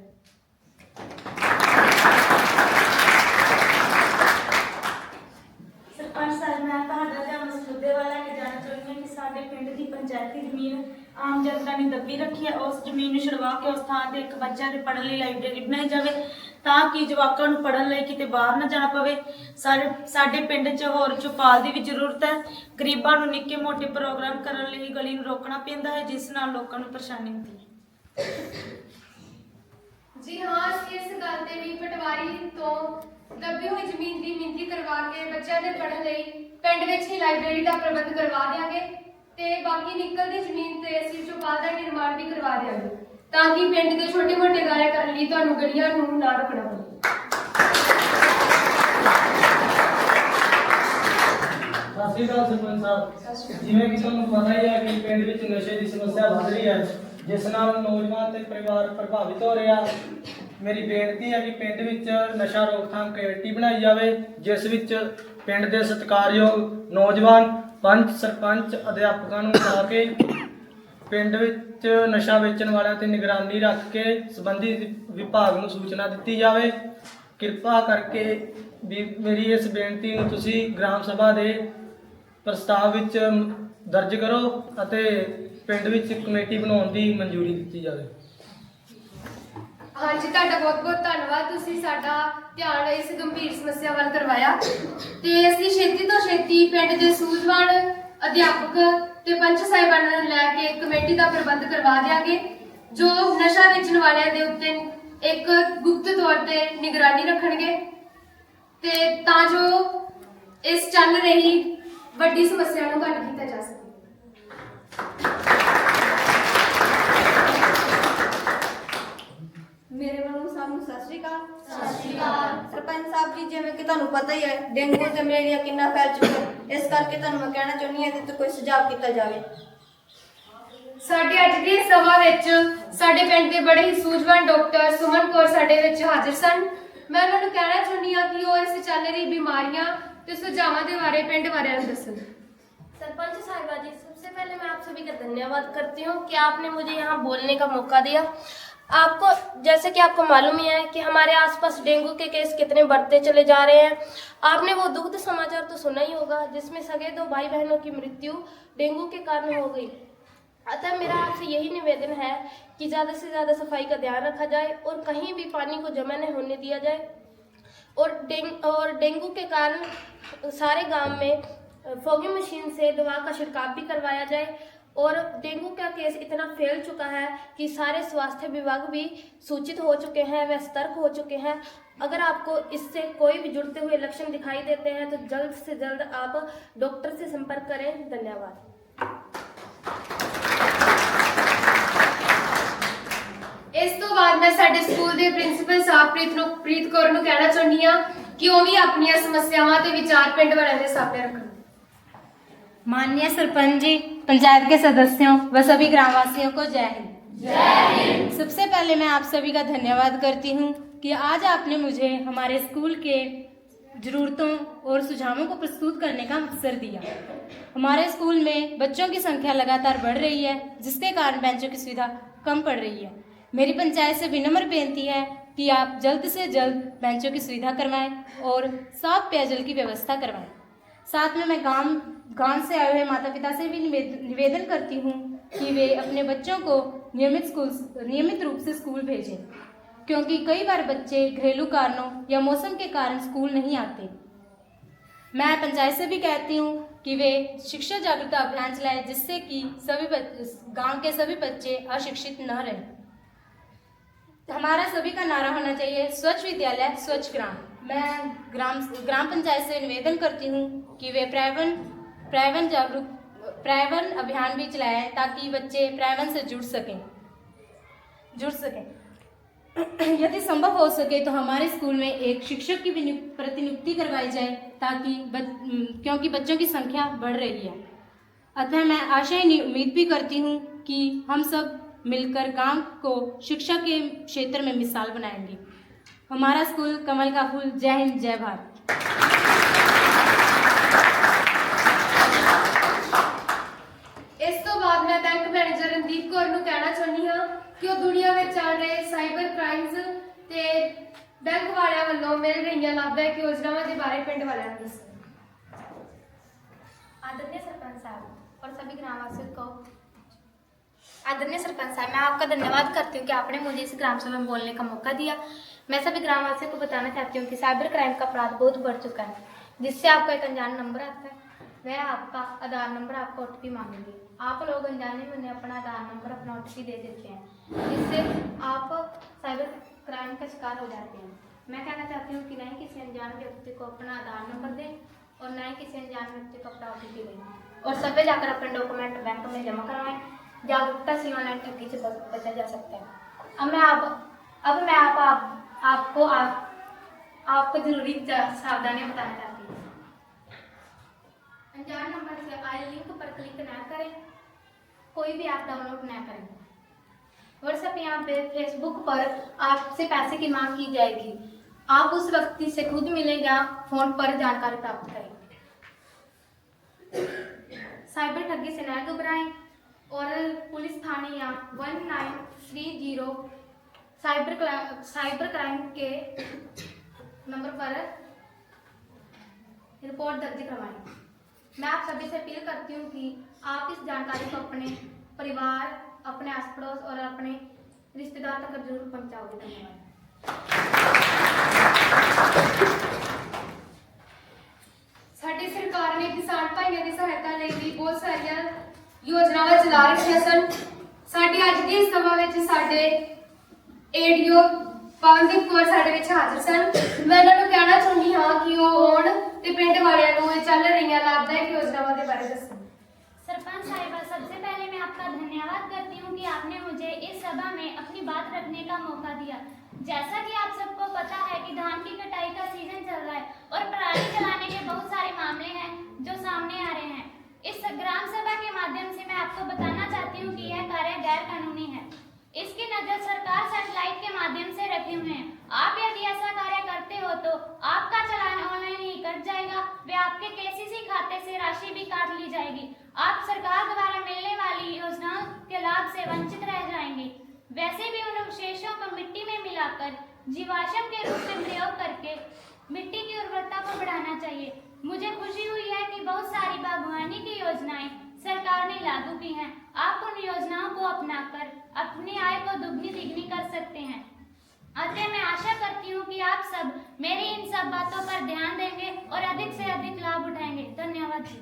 सरपंच साहब मैं ਤੁਹਾਡਾ ਧਿਆਨ ਇਸ ਮੁੱਦੇ ਵੱਲ ਲੈ ਕੇ ਜਾਣਾ ਚਾਹੁੰਦੀ ਹਾਂ ਕਿ ਸਾਡੇ ਪਿੰਡ ਦੀ ਪੰਚਾਇਤੀ ਜ਼ਮੀਨ ਆਮ ਜਨਤਾ ਨੇ ਦੱਬੀ ਰੱਖੀ ਹੈ ਉਸ ਜ਼ਮੀਨ ਨੂੰ ਛੁਡਵਾ ਕੇ ਉਸ ਥਾਂ ਤੇ ਇੱਕ ਬੱਚਿਆਂ ਦੇ ਪੜ੍ਹਨ ਲਈ ਲਾਇਬ੍ਰੇਰੀ ਬਣਾਈ ਜਾਵੇ ਤਾਂ ਕਿ ਜਵਾਕਾਂ ਨੂੰ ਪੜ੍ਹਨ ਲਈ ਕਿਤੇ ਬਾਹਰ ਨਾ ਜਾਣਾ ਪਵੇ ਸਾਡੇ ਪਿੰਡ 'ਚ ਹੋਰ ਚੌਪਾਲ ਦੀ ਵੀ ਜ਼ਰੂਰਤ ਹੈ ਗਰੀਬਾਂ ਨੂੰ ਨਿੱਕੇ ਮੋਟੇ ਪ੍ਰੋਗਰਾਮ ਕਰਨ ਲਈ ਗਲੀ ਨੂੰ ਰੋਕਣਾ ਪੈਂਦਾ ਹੈ ਜਿਸ ਨਾਲ ਲੋਕਾਂ ਨੂੰ ਪਰੇਸ਼ਾਨੀ ਹੁੰਦੀ ਹੈ जी हाँ ਅਸੀਂ ਇਸ ਗੱਲ ਤੇ ਵੀ ਪਟਵਾਰੀ ਤੋਂ ਦੱਬੀ ਹੋਈ ਜ਼ਮੀਨ ਦੀ ਮਿੰਤੀ ਕਰਵਾ ਕੇ ਬੱਚਿਆਂ ਦੇ ਪੜ੍ਹਨ ਲਈ ਪਿੰਡ ਵਿੱਚ ਹੀ ਲਾਇਬ੍ਰੇਰੀ ਦਾ ਪ੍ਰਬੰਧ ਕਰਵਾ ਦਿਆਂਗੇ ਤੇ ਬਾਕੀ ਨਿਕਲਦੀ ਜ਼ਮੀਨ ਤੇ ਅਸੀਂ ਚੌਪਾਲ ਦਾ ਨਿਰਮਾਣ ਵੀ ਕਰਵਾ ਦਿਆਂਗੇ ਤਾਂ ਕਿ ਪਿੰਡ ਦੇ ਛੋਟੇ ਮੋਟੇ ਕਾਰਜ ਕਰਨ ਲਈ ਤੁਹਾਨੂੰ ਗਲੀਆਂ ਨੂੰ ਨਾ ਰੁਕਣਾ ਪਵੇ ਸਤਿ ਸ਼੍ਰੀ ਅਕਾਲ ਸਰਪੰਚ ਸਾਹਿਬ ਜਿਵੇਂ ਕਿ ਤੁਹਾਨੂੰ ਪਤਾ ਹੀ ਹੈ ਕਿ ਪਿੰਡ ਵਿੱਚ ਨਸ਼ੇ ਦੀ ਸਮੱਸਿਆ ਵੱਧ ਰਹੀ ਹੈ ਜਿਸ ਨਾਲ ਨੌਜਵਾਨ ਤੇ ਪਰਿਵਾਰ ਪ੍ਰਭਾਵਿਤ ਹੋ ਰਿਹਾ ਮੇਰੀ ਬੇਨਤੀ ਹੈ ਕਿ ਪਿੰਡ ਵਿੱਚ ਨਸ਼ਾ ਰੋਕਥਾਮ ਕਮੇਟੀ ਬਣਾਈ ਜਾਵੇ ਜਿਸ ਵਿੱਚ ਪਿੰਡ ਦੇ ਸਤਿਕਾਰਯੋਗ ਨੌਜਵਾਨ ਪੰਚ ਸਰਪੰਚ ਅਧਿਆਪਕਾਂ ਨੂੰ ਮਿਲਾ ਕੇ ਪਿੰਡ ਵਿੱਚ ਨਸ਼ਾ ਵੇਚਣ ਵਾਲਿਆਂ ਤੇ ਨਿਗਰਾਨੀ ਰੱਖ ਕੇ ਸੰਬੰਧਿਤ ਵਿਭਾਗ ਨੂੰ ਸੂਚਨਾ ਦਿੱਤੀ ਜਾਵੇ ਕਿਰਪਾ ਕਰਕੇ ਵੀ ਮੇਰੀ ਇਸ ਬੇਨਤੀ ਨੂੰ ਤੁਸੀਂ ਗ੍ਰਾਮ ਸਭਾ ਦੇ ਪ੍ਰਸਤਾਵ ਵਿੱਚ ਦਰਜ ਕਰੋ ਅਤੇ ਪਿੰਡ ਵਿੱਚ ਕਮੇਟੀ ਬਣਾਉਣ ਦੀ ਮਨਜ਼ੂਰੀ ਦਿੱਤੀ ਜਾਵੇ हाँ जी ਤੁਹਾਡਾ ਬਹੁਤ ਬਹੁਤ ਧੰਨਵਾਦ ਤੁਸੀਂ ਸਾਡਾ ਧਿਆਨ ਇਸ ਗੰਭੀਰ ਸਮੱਸਿਆ ਵੱਲ ਕਰਵਾਇਆ ਤੇ ਅਸੀਂ ਛੇਤੀ ਤੋਂ ਛੇਤੀ ਪਿੰਡ ਦੇ ਸੂਝਵਾਨ ਅਧਿਆਪਕ ਤੇ ਪੰਚ ਸਾਹਿਬਾਨਾਂ ਨੂੰ ਲੈ ਕੇ ਕਮੇਟੀ ਦਾ ਪ੍ਰਬੰਧ ਕਰਵਾ ਦਿਆਂਗੇ ਜੋ ਨਸ਼ਾ ਵੇਚਣ ਵਾਲਿਆਂ ਦੇ ਉੱਤੇ ਇੱਕ ਗੁਪਤ ਤੌਰ ਤੇ ਨਿਗਰਾਨੀ ਰੱਖਣਗੇ ਤੇ ਤਾਂ ਜੋ ਇਸ ਚੱਲ ਰਹੀ ਵੱਡੀ ਸਮੱਸਿਆ ਨੂੰ ਘੱਟ ਕੀਤਾ ਜਾ ਸਕੇ ਮੇਰੇ ਵੱਲੋਂ ਸਭ ਨੂੰ ਸਤਿ ਸ਼੍ਰੀ ਅਕਾਲ ਸਰਪੰਚ ਸਾਹਿਬ ਜੀ ਜਿਵੇਂ ਕਿ ਤੁਹਾਨੂੰ ਪਤਾ ਹੀ ਹੈ ਡੇਂਗੂ ਤੇ ਮਲੇਰੀਆ ਕਿੰਨਾ ਫੈਲ ਚੁੱਕਾ ਹੈ ਇਸ ਕਰਕੇ ਤੁਹਾਨੂੰ ਮੈਂ ਕਹਿਣਾ ਚਾਹੁੰਦੀ ਹਾਂ ਕਿ ਕੋਈ ਸੁਝਾਅ ਕੀਤਾ ਜਾਵੇ ਸਾਡੇ ਅੱਜ ਦੀ ਸਭਾ ਵਿੱਚ ਸਾਡੇ ਪਿੰਡ ਦੇ ਬੜੇ ਹੀ ਸੂਝਵਾਨ ਡਾਕਟਰ ਸੁਮਨ ਕੌਰ ਸਾਡੇ ਵਿੱਚ ਹਾਜ਼ਰ ਸਨ ਮੈਂ ਉਹਨਾਂ ਨੂੰ ਕਹਿਣਾ ਚਾਹੁੰਦੀ ਹਾਂ ਕਿ ਉਹ ਇਸ ਚੱਲ ਰਹੀ ਬਿਮਾਰੀਆਂ ਤੇ ਸੁਝਾਵਾਂ ਦੇ ਬਾਰੇ ਪਿੰਡ ਵਾਲਿਆਂ ਨੂੰ ਦੱਸਣ सरपंच साहिबा जी सबसे पहले मैं आप सभी का धन्यवाद करती हूँ कि आपने मुझे यहाँ बोलने का मौका दिया आपको जैसे कि आपको मालूम ही है कि हमारे आसपास डेंगू के केस कितने बढ़ते चले जा रहे हैं आपने वो दुखद समाचार तो सुना ही होगा जिसमें सगे 2 भाई बहनों की मृत्यु डेंगू के कारण हो गई अतः मेरा आपसे यही निवेदन है कि ज़्यादा से ज़्यादा सफाई का ध्यान रखा जाए और कहीं भी पानी को जमा नहीं होने दिया जाए और डेंगू के कारण सारे गांव में फॉगिंग मशीन से दवा का छिड़काव भी करवाया जाए और डेंगू का केस इतना फैल चुका है कि सारे स्वास्थ्य विभाग भी सूचित हो चुके हैं व सतर्क हो चुके हैं अगर आपको इससे कोई भी जुड़ते हुए लक्षण दिखाई देते हैं तो जल्द से जल्द आप डॉक्टर से संपर्क करें धन्यवाद इस तो बाद मैं साडे स्कूल के प्रिंसीपल साहब प्रीत कौर नूं कहना चाहुंदी हां कि वो भी अपनी समस्यावां ते विचार पिंड वालियां दे सामने रखण माननीय सरपंच जी पंचायत के सदस्यों व सभी ग्रामवासियों को जय हिंद। सबसे पहले मैं आप सभी का धन्यवाद करती हूँ कि आज आपने मुझे हमारे स्कूल के ज़रूरतों और सुझावों को प्रस्तुत करने का अवसर दिया। हमारे स्कूल में बच्चों की संख्या लगातार बढ़ रही है, जिसके कारण बेंचों की सुविधा कम पड़ रही है। मेरी पंचायत से विनम्र बेनती है कि आप जल्द से जल्द बेंचों की सुविधा करवाएं और साफ पेयजल की व्यवस्था करवाएं। साथ में मैं गांव से आए हुए माता पिता से भी निवेदन करती हूं कि वे अपने बच्चों को नियमित रूप से स्कूल भेजें, क्योंकि कई बार बच्चे घरेलू कारणों या मौसम के कारण स्कूल नहीं आते। मैं पंचायत से भी कहती हूँ कि वे शिक्षा जागरूकता अभियान चलाएं, जिससे कि गांव के सभी बच्चे अशिक्षित न रहें। हमारा सभी का नारा होना चाहिए, स्वच्छ विद्यालय स्वच्छ ग्राम। मैं ग्राम पंचायत से निवेदन करती हूँ कि वे पर्यावरण अभियान भी चलाएं, ताकि बच्चे पर्यावरण से जुड़ सकें। यदि संभव हो सके तो हमारे स्कूल में एक शिक्षक की भी प्रतिनियुक्ति करवाई जाए, ताकि क्योंकि बच्चों की संख्या बढ़ रही है। अतः मैं आशा उम्मीद भी करती हूँ कि हम सब मिलकर गांव को शिक्षा के क्षेत्र में मिसाल बनाएंगे। हमारा स्कूल कमल का फूल। जय हिंद, जय भारत। इस तो बाद मैं बैंक मैनेजर रणदीप कौर ਨੂੰ ਕਹਿਣਾ ਚਾਹੁੰਦੀ ਹਾਂ ਕਿ ਉਹ ਦੁਨੀਆ ਵਿੱਚ ਚੱਲ ਰਹੇ ਸਾਈਬਰ ਕ੍ਰਾਈਮਸ ਤੇ ਬੈਂਕ ਵਾਲਿਆਂ ਵੱਲੋਂ ਮਿਲ ਰਹੀਆਂ ਲਾਭਦਾਇਕ योजनाओं ਦੇ ਬਾਰੇ ਪਿੰਡ ਵਾਲਿਆਂ ਨੂੰ ਦੱਸਣ। आदरणीय सरपंच साहब और सभी ग्रामवासियों को आदरणीय सरपंच साहब, मैं आपका धन्यवाद करती हूँ कि आपने मुझे इस ग्राम सभा में बोलने का मौका दिया। मैं सभी ग्रामवासियों को बताना चाहती हूँ कि साइबर क्राइम का अपराध बहुत बढ़ चुका है, जिससे आपका एक अनजान नंबर आता है, वह आपका आधार नंबर, आपका OTP मांगेंगे। आप लोग अनजाने में उन्हें अपना आधार नंबर, अपना OTP दे देते हैं, जिससे आप साइबर क्राइम का शिकार हो जाते हैं। मैं कहना चाहती हूँ कि न ही किसी अनजान व्यक्ति को अपना आधार नंबर दें और न ही किसी अनजान व्यक्ति को अपना OTP दें, और सभी जाकर अपने डॉक्यूमेंट बैंक में जमा करवाएं। जागरूकता से ऑनलाइन ठगी से बचा जा सकता है। अब मैं आपको जरूरी सावधानियां बताना चाहती हूँ। अनजान नंबर से आए लिंक पर क्लिक न करें, कोई भी ऐप डाउनलोड न करें। व्हाट्सएप या फेसबुक पर आपसे पैसे की मांग की जाएगी, आप उस व्यक्ति से खुद मिलेगा, फोन पर जानकारी प्राप्त करें। साइबर ठगी से न घबराएं और पुलिस थाने या 1930 साइबर क्राइम के नंबर पर रिपोर्ट दर्ज करवाएं। मैं आप सभी से अपील करती हूँ कि आप इस जानकारी को अपने परिवार, अपने आस पड़ोस और अपने रिश्तेदार तक जरूर पहुँचाओगे। धन्यवाद। ਸਾਡੀ ਸਰਕਾਰ ਨੇ ਕਿਸਾਨ ਭਾਈਆਂ ਦੀ ਸਹਾਇਤਾ ਲਈ ਵੀ ਬਹੁਤ ਸਾਰੀਆਂ योजनावां चला रखियां सन। साडी अज दी सभा विच साडे एडीओ पवनदीप कौर साडे विच हाजिर सन। मैं उन्हां नूं कहना चाहुंदी हां कि ओह आउण ते पिंड वालियां नूं चल रहीआं लाभदायक योजनावां दे बारे दस्सण। सरपंच साहिबा, सबसे पहले मैं आपका धन्यवाद करती हूँ कि आपने मुझे इस सभा में अपनी बात रखने का मौका दिया। जैसा कि आप सबको पता है कि धान की कटाई का सीजन चल रहा है और पराली जलाने के बहुत सारे मामले हैं जो सामने आ रहे हैं। इस ग्राम सभा के माध्यम से मैं आपको बताना चाहती हूँ कि यह कार्य गैर कानूनी है। इसकी नजर सरकार सैटेलाइट के माध्यम से रखे हुए हैं। आप यदि ऐसा कार्य करते हो तो आपका चालान ऑनलाइन ही कट जाएगा व आपके KCC खाते से राशि भी काट ली जाएगी। आप सरकार द्वारा मिलने वाली योजनाओं के लाभ से वंचित रह जाएंगे। वैसे भी उन अवशेषों को मिट्टी में मिलाकर जीवाश्म के रूप में प्रयोग करके मिट्टी की उर्वरता को बढ़ाना चाहिए। मुझे खुशी हुई है कि बहुत सारी बागवानी की योजनाएं सरकार ने लागू की हैं। आप उन योजनाओं को अपनाकर अपनी आय को दुगनी तिगनी कर सकते हैं। अतः मैं आशा करती हूँ कि आप सब मेरी इन सब बातों पर ध्यान देंगे और अधिक से अधिक लाभ उठाएंगे। धन्यवाद जी।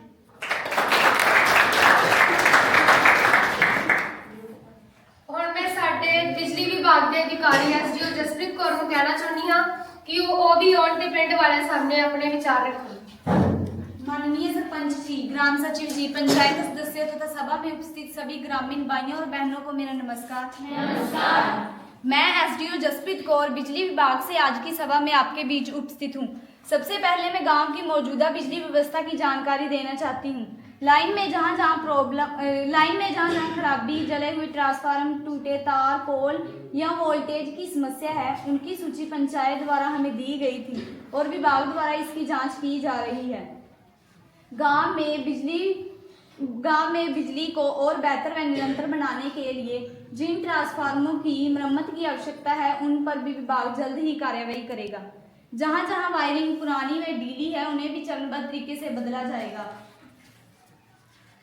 ਹੁਣ मैं साडे बिजली विभाग के अधिकारी SDO जसप्रीत कौर ਨੂੰ ਕਹਿਣਾ ਚਾਹੁੰਦੀ ਹਾਂ कि ਉਹ भी आउण ते पिंड वालिਆਂ सामने अपने विचार रखें। माननीय सरपंच जी, ग्राम सचिव जी, पंचायत सदस्य तथा सभा में उपस्थित सभी ग्रामीण भाइयों और बहनों को मेरा नमस्कार। नमस्कार। मैं SDO जसप्रीत कौर बिजली विभाग से आज की सभा में आपके बीच उपस्थित हूँ। सबसे पहले मैं गांव की मौजूदा बिजली व्यवस्था की जानकारी देना चाहती हूँ। लाइन में जहाँ जहाँ खराबी, जले हुए ट्रांसफार्मर, टूटे तार, पोल या वोल्टेज की समस्या है, उनकी सूची पंचायत द्वारा हमें दी गई थी और विभाग द्वारा इसकी जांच की जा रही है। गांव में बिजली को और बेहतर व निरंतर बनाने के लिए जिन ट्रांसफार्मरों की मरम्मत की आवश्यकता है, उन पर भी विभाग जल्द ही कार्रवाई करेगा। जहां जहां वायरिंग पुरानी व ढीली है, उन्हें भी चरणबद्ध तरीके से बदला जाएगा।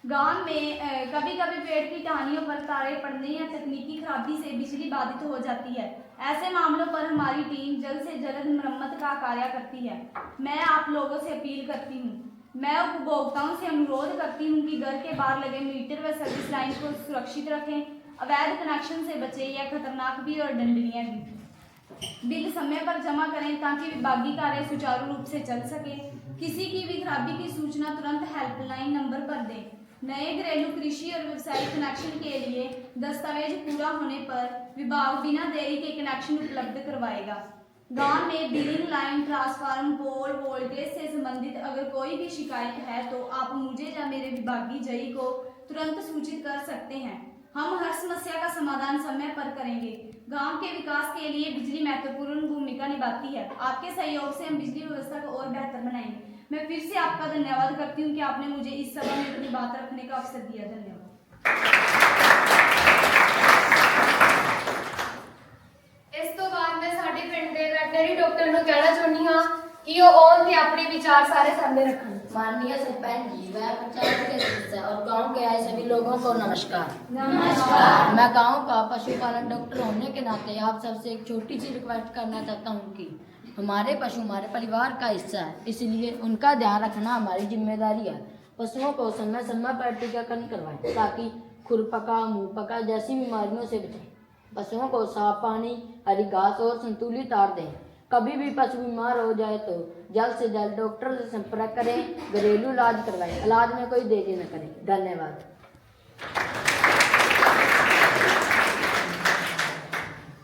गांव में कभी कभी पेड़ की टहनियों पर तारे पड़ने या तकनीकी खराबी से बिजली बाधित हो जाती है। ऐसे मामलों पर हमारी टीम जल्द से जल्द मरम्मत का कार्य करती है। मैं आप लोगों से अपील करती हूँ, मैं उपभोक्ताओं से अनुरोध करती हूँ कि घर के बाहर लगे मीटर व सर्विस लाइन को सुरक्षित रखें, अवैध कनेक्शन से बचें या खतरनाक भी और दंडनीय भी। बिल समय पर जमा करें ताकि विभागीय कार्य सुचारू रूप से चल सके। किसी की भी खराबी की सूचना तुरंत हेल्पलाइन नंबर पर दें। नए घरेलू, कृषि और व्यवसायिक कनेक्शन के लिए दस्तावेज पूरा होने पर विभाग बिना देरी के कनेक्शन उपलब्ध करवाएगा। गांव में बिलिंग लाइन, ट्रांसफार्मर, पोल, वोल्टेज से संबंधित अगर कोई भी शिकायत है तो आप मुझे या मेरे विभागीय जई को तुरंत सूचित कर सकते हैं। हम हर समस्या का समाधान समय पर करेंगे। गांव के विकास के लिए बिजली महत्वपूर्ण भूमिका निभाती है। आपके सहयोग से हम बिजली व्यवस्था को और बेहतर बनाएंगे। मैं फिर से आपका धन्यवाद करती हूं कि आपने मुझे इस सभा में अपनी बात रखने का अवसर दिया। धन्यवाद। इस तो बाद मैं साडे पिंड दे वैटनरी डॉक्टर ਨੂੰ ਕਹਿਣਾ ਚਾਹੁੰਦੀ ਹਾਂ कि वो आउन ते अपने विचार सारे सामने रखन। माननीय सरपंच जी, व पंचायत के सदस्य और गांव के आए सभी लोगों को नमस्कार। नमस्कार। मैं गांव का पशुपालन डॉक्टर होने के नाते आप सबसे एक छोटी सी रिक्वेस्ट करना चाहता हूं कि हमारे पशु हमारे परिवार का हिस्सा है, इसलिए उनका ध्यान रखना हमारी जिम्मेदारी है। पशुओं को समय समय पर टीकाकरण करवाएं ताकि खुरपका, मुंहपका जैसी बीमारियों से बचें। पशुओं को साफ पानी, हरी घास और संतुलित आहार दें। कभी भी पशु बीमार हो जाए तो जल्द से जल्द डॉक्टर से संपर्क करें, घरेलू इलाज करवाएं, इलाज में कोई देरी न करें। धन्यवाद।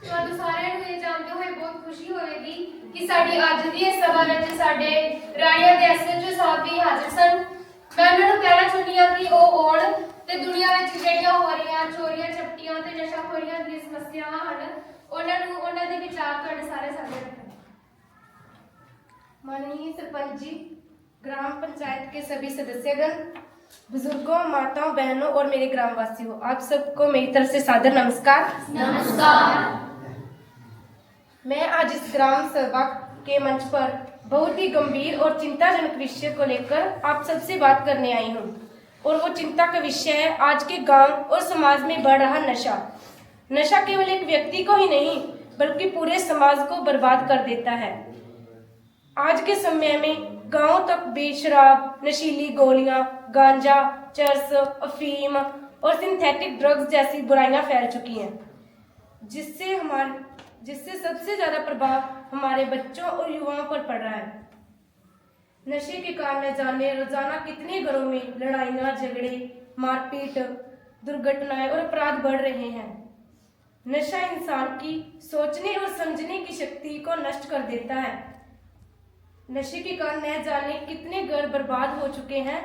ਤੁਹਾਨੂੰ ਸਾਰਿਆਂ ਨੂੰ ਇਹ ਜਾਣਦੇ ਹੋਏ ਬਹੁਤ ਖੁਸ਼ੀ ਹੋਵੇਗੀ ਕਿ ਸਾਡੀ ਅੱਜ ਦੀ ਇਸ ਸਭਾ ਵਿੱਚ ਸਾਡੇ ਰਾਣੀਆਂ ਦੇ ਐਸਐਚਓ ਸਾਹਿਬ ਵੀ ਹਾਜ਼ਰ ਸਨ। ਮੈਂ ਉਹਨਾਂ ਨੂੰ ਕਹਿਣਾ ਚਾਹੁੰਦੀ ਹਾਂ ਕਿ ਉਹ ਆਉਣ ਤੇ ਦੁਨੀਆ ਵਿੱਚ ਜਿਹੜੀਆਂ ਹੋ ਰਹੀਆਂ ਚੋਰੀਆਂ, ਚਪਟੀਆਂ ਤੇ ਨਸ਼ਾਖੋਰੀਆਂ ਦੀਆਂ ਸਮੱਸਿਆਵਾਂ ਹਨ, ਉਹਨਾਂ ਦੇ ਵਿਚਾਰ ਤੁਹਾਡੇ ਸਾਰੇ ਸਾਹਮਣੇ ਰੱਖਣ। माननीय सरपंच जी, ग्राम पंचायत के सभी सदस्यगण, बुजुर्गों, माताओं, बहनों और मेरे ग्रामवासियों, आप सबको मेरी तरफ से सादर नमस्कार। नमस्कार। मैं आज इस ग्राम सभा के मंच पर बहुत ही गंभीर और चिंताजनक विषय को लेकर आप सबसे बात करने आई हूँ, और वो चिंता का विषय है आज के गांव और समाज में बढ़ रहा नशा। नशा केवल एक व्यक्ति को ही नहीं बल्कि पूरे समाज को बर्बाद कर देता है। आज के समय में गांव तक बेशराब, नशीली गोलियां, गांजा, चरस, अफीम और सिंथेटिक ड्रग्स जैसी बुराइयां फैल चुकी हैं, जिससे सबसे ज्यादा प्रभाव हमारे बच्चों और युवाओं पर पड़ रहा है। नशे के कारण न जाने रोजाना कितने घरों में लड़ाइयां, झगड़े, मारपीट, दुर्घटनाएं और अपराध बढ़ रहे हैं। नशा इंसान की सोचने और समझने की शक्ति को नष्ट कर देता है। नशे के कारण न जाने कितने घर बर्बाद हो चुके हैं,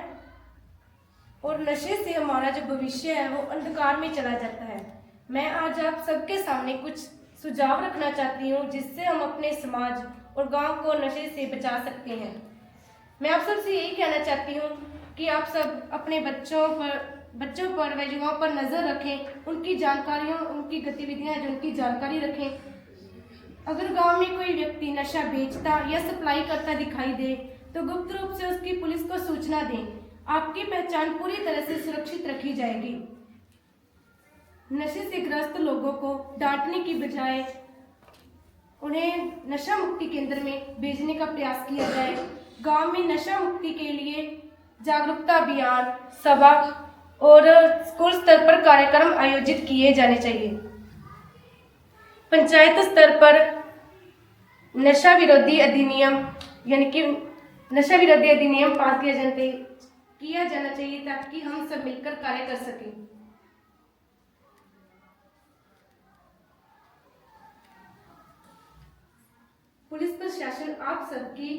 और नशे से हमारा जो भविष्य है वो अंधकार में चला जाता है। मैं आज आप सबके सामने कुछ सुझाव रखना चाहती हूँ जिससे हम अपने समाज और गांव को नशे से बचा सकते हैं। मैं आप सबसे यही कहना चाहती हूँ कि आप सब अपने बच्चों पर व युवाओं पर नज़र रखें, उनकी जानकारियों, उनकी गतिविधियाँ जो उनकी जानकारी रखें। अगर गांव में कोई व्यक्ति नशा बेचता या सप्लाई करता दिखाई दे तो गुप्त रूप से उसकी पुलिस को सूचना दें। आपकी पहचान पूरी तरह से सुरक्षित रखी जाएगी। नशे से ग्रस्त लोगों को डांटने की बजाय उन्हें नशा मुक्ति केंद्र में भेजने का प्रयास किया जाए। गांव में नशा मुक्ति के लिए जागरूकता अभियान, सभा और स्कूल स्तर पर कार्यक्रम आयोजित किए जाने चाहिए। पंचायत स्तर पर नशा विरोधी अधिनियम यानी कि नशा विरोधी अधिनियम पास किया जाना चाहिए ताकि हम सब मिलकर कार्य कर सकें। पुलिस प्रशासन आप सबकी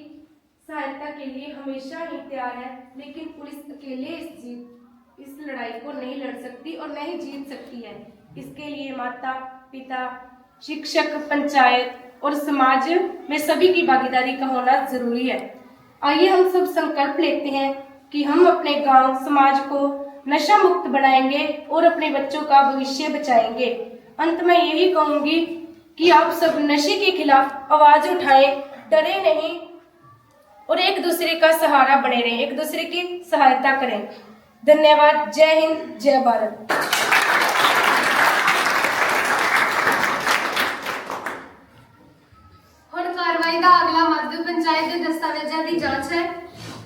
सहायता के लिए हमेशा ही तैयार है, लेकिन पुलिस अकेले इस लड़ाई को नहीं लड़ सकती और न ही जीत सकती है। इसके लिए माता पिता, शिक्षक, पंचायत और समाज में सभी की भागीदारी का होना जरूरी है। आइए हम सब संकल्प लेते हैं कि हम अपने गांव समाज को नशा मुक्त बनाएंगे और अपने बच्चों का भविष्य बचाएंगे। अंत में यही कहूंगी कि आप सब नशे के खिलाफ आवाज उठाएं, डरे नहीं और एक दूसरे का सहारा बने रहें, एक दूसरे की सहायता करें। धन्यवाद। जय हिंद, जय भारत। ਹੁਣ ਕਾਰਵਾਈ ਦਾ ਅਗਲਾ ਮੱਧ ਪੰਚਾਇਤ ਦੇ ਦਸਤਾਵੇਜ਼ਾਂ ਦੀ ਜਾਂਚ ਹੈ।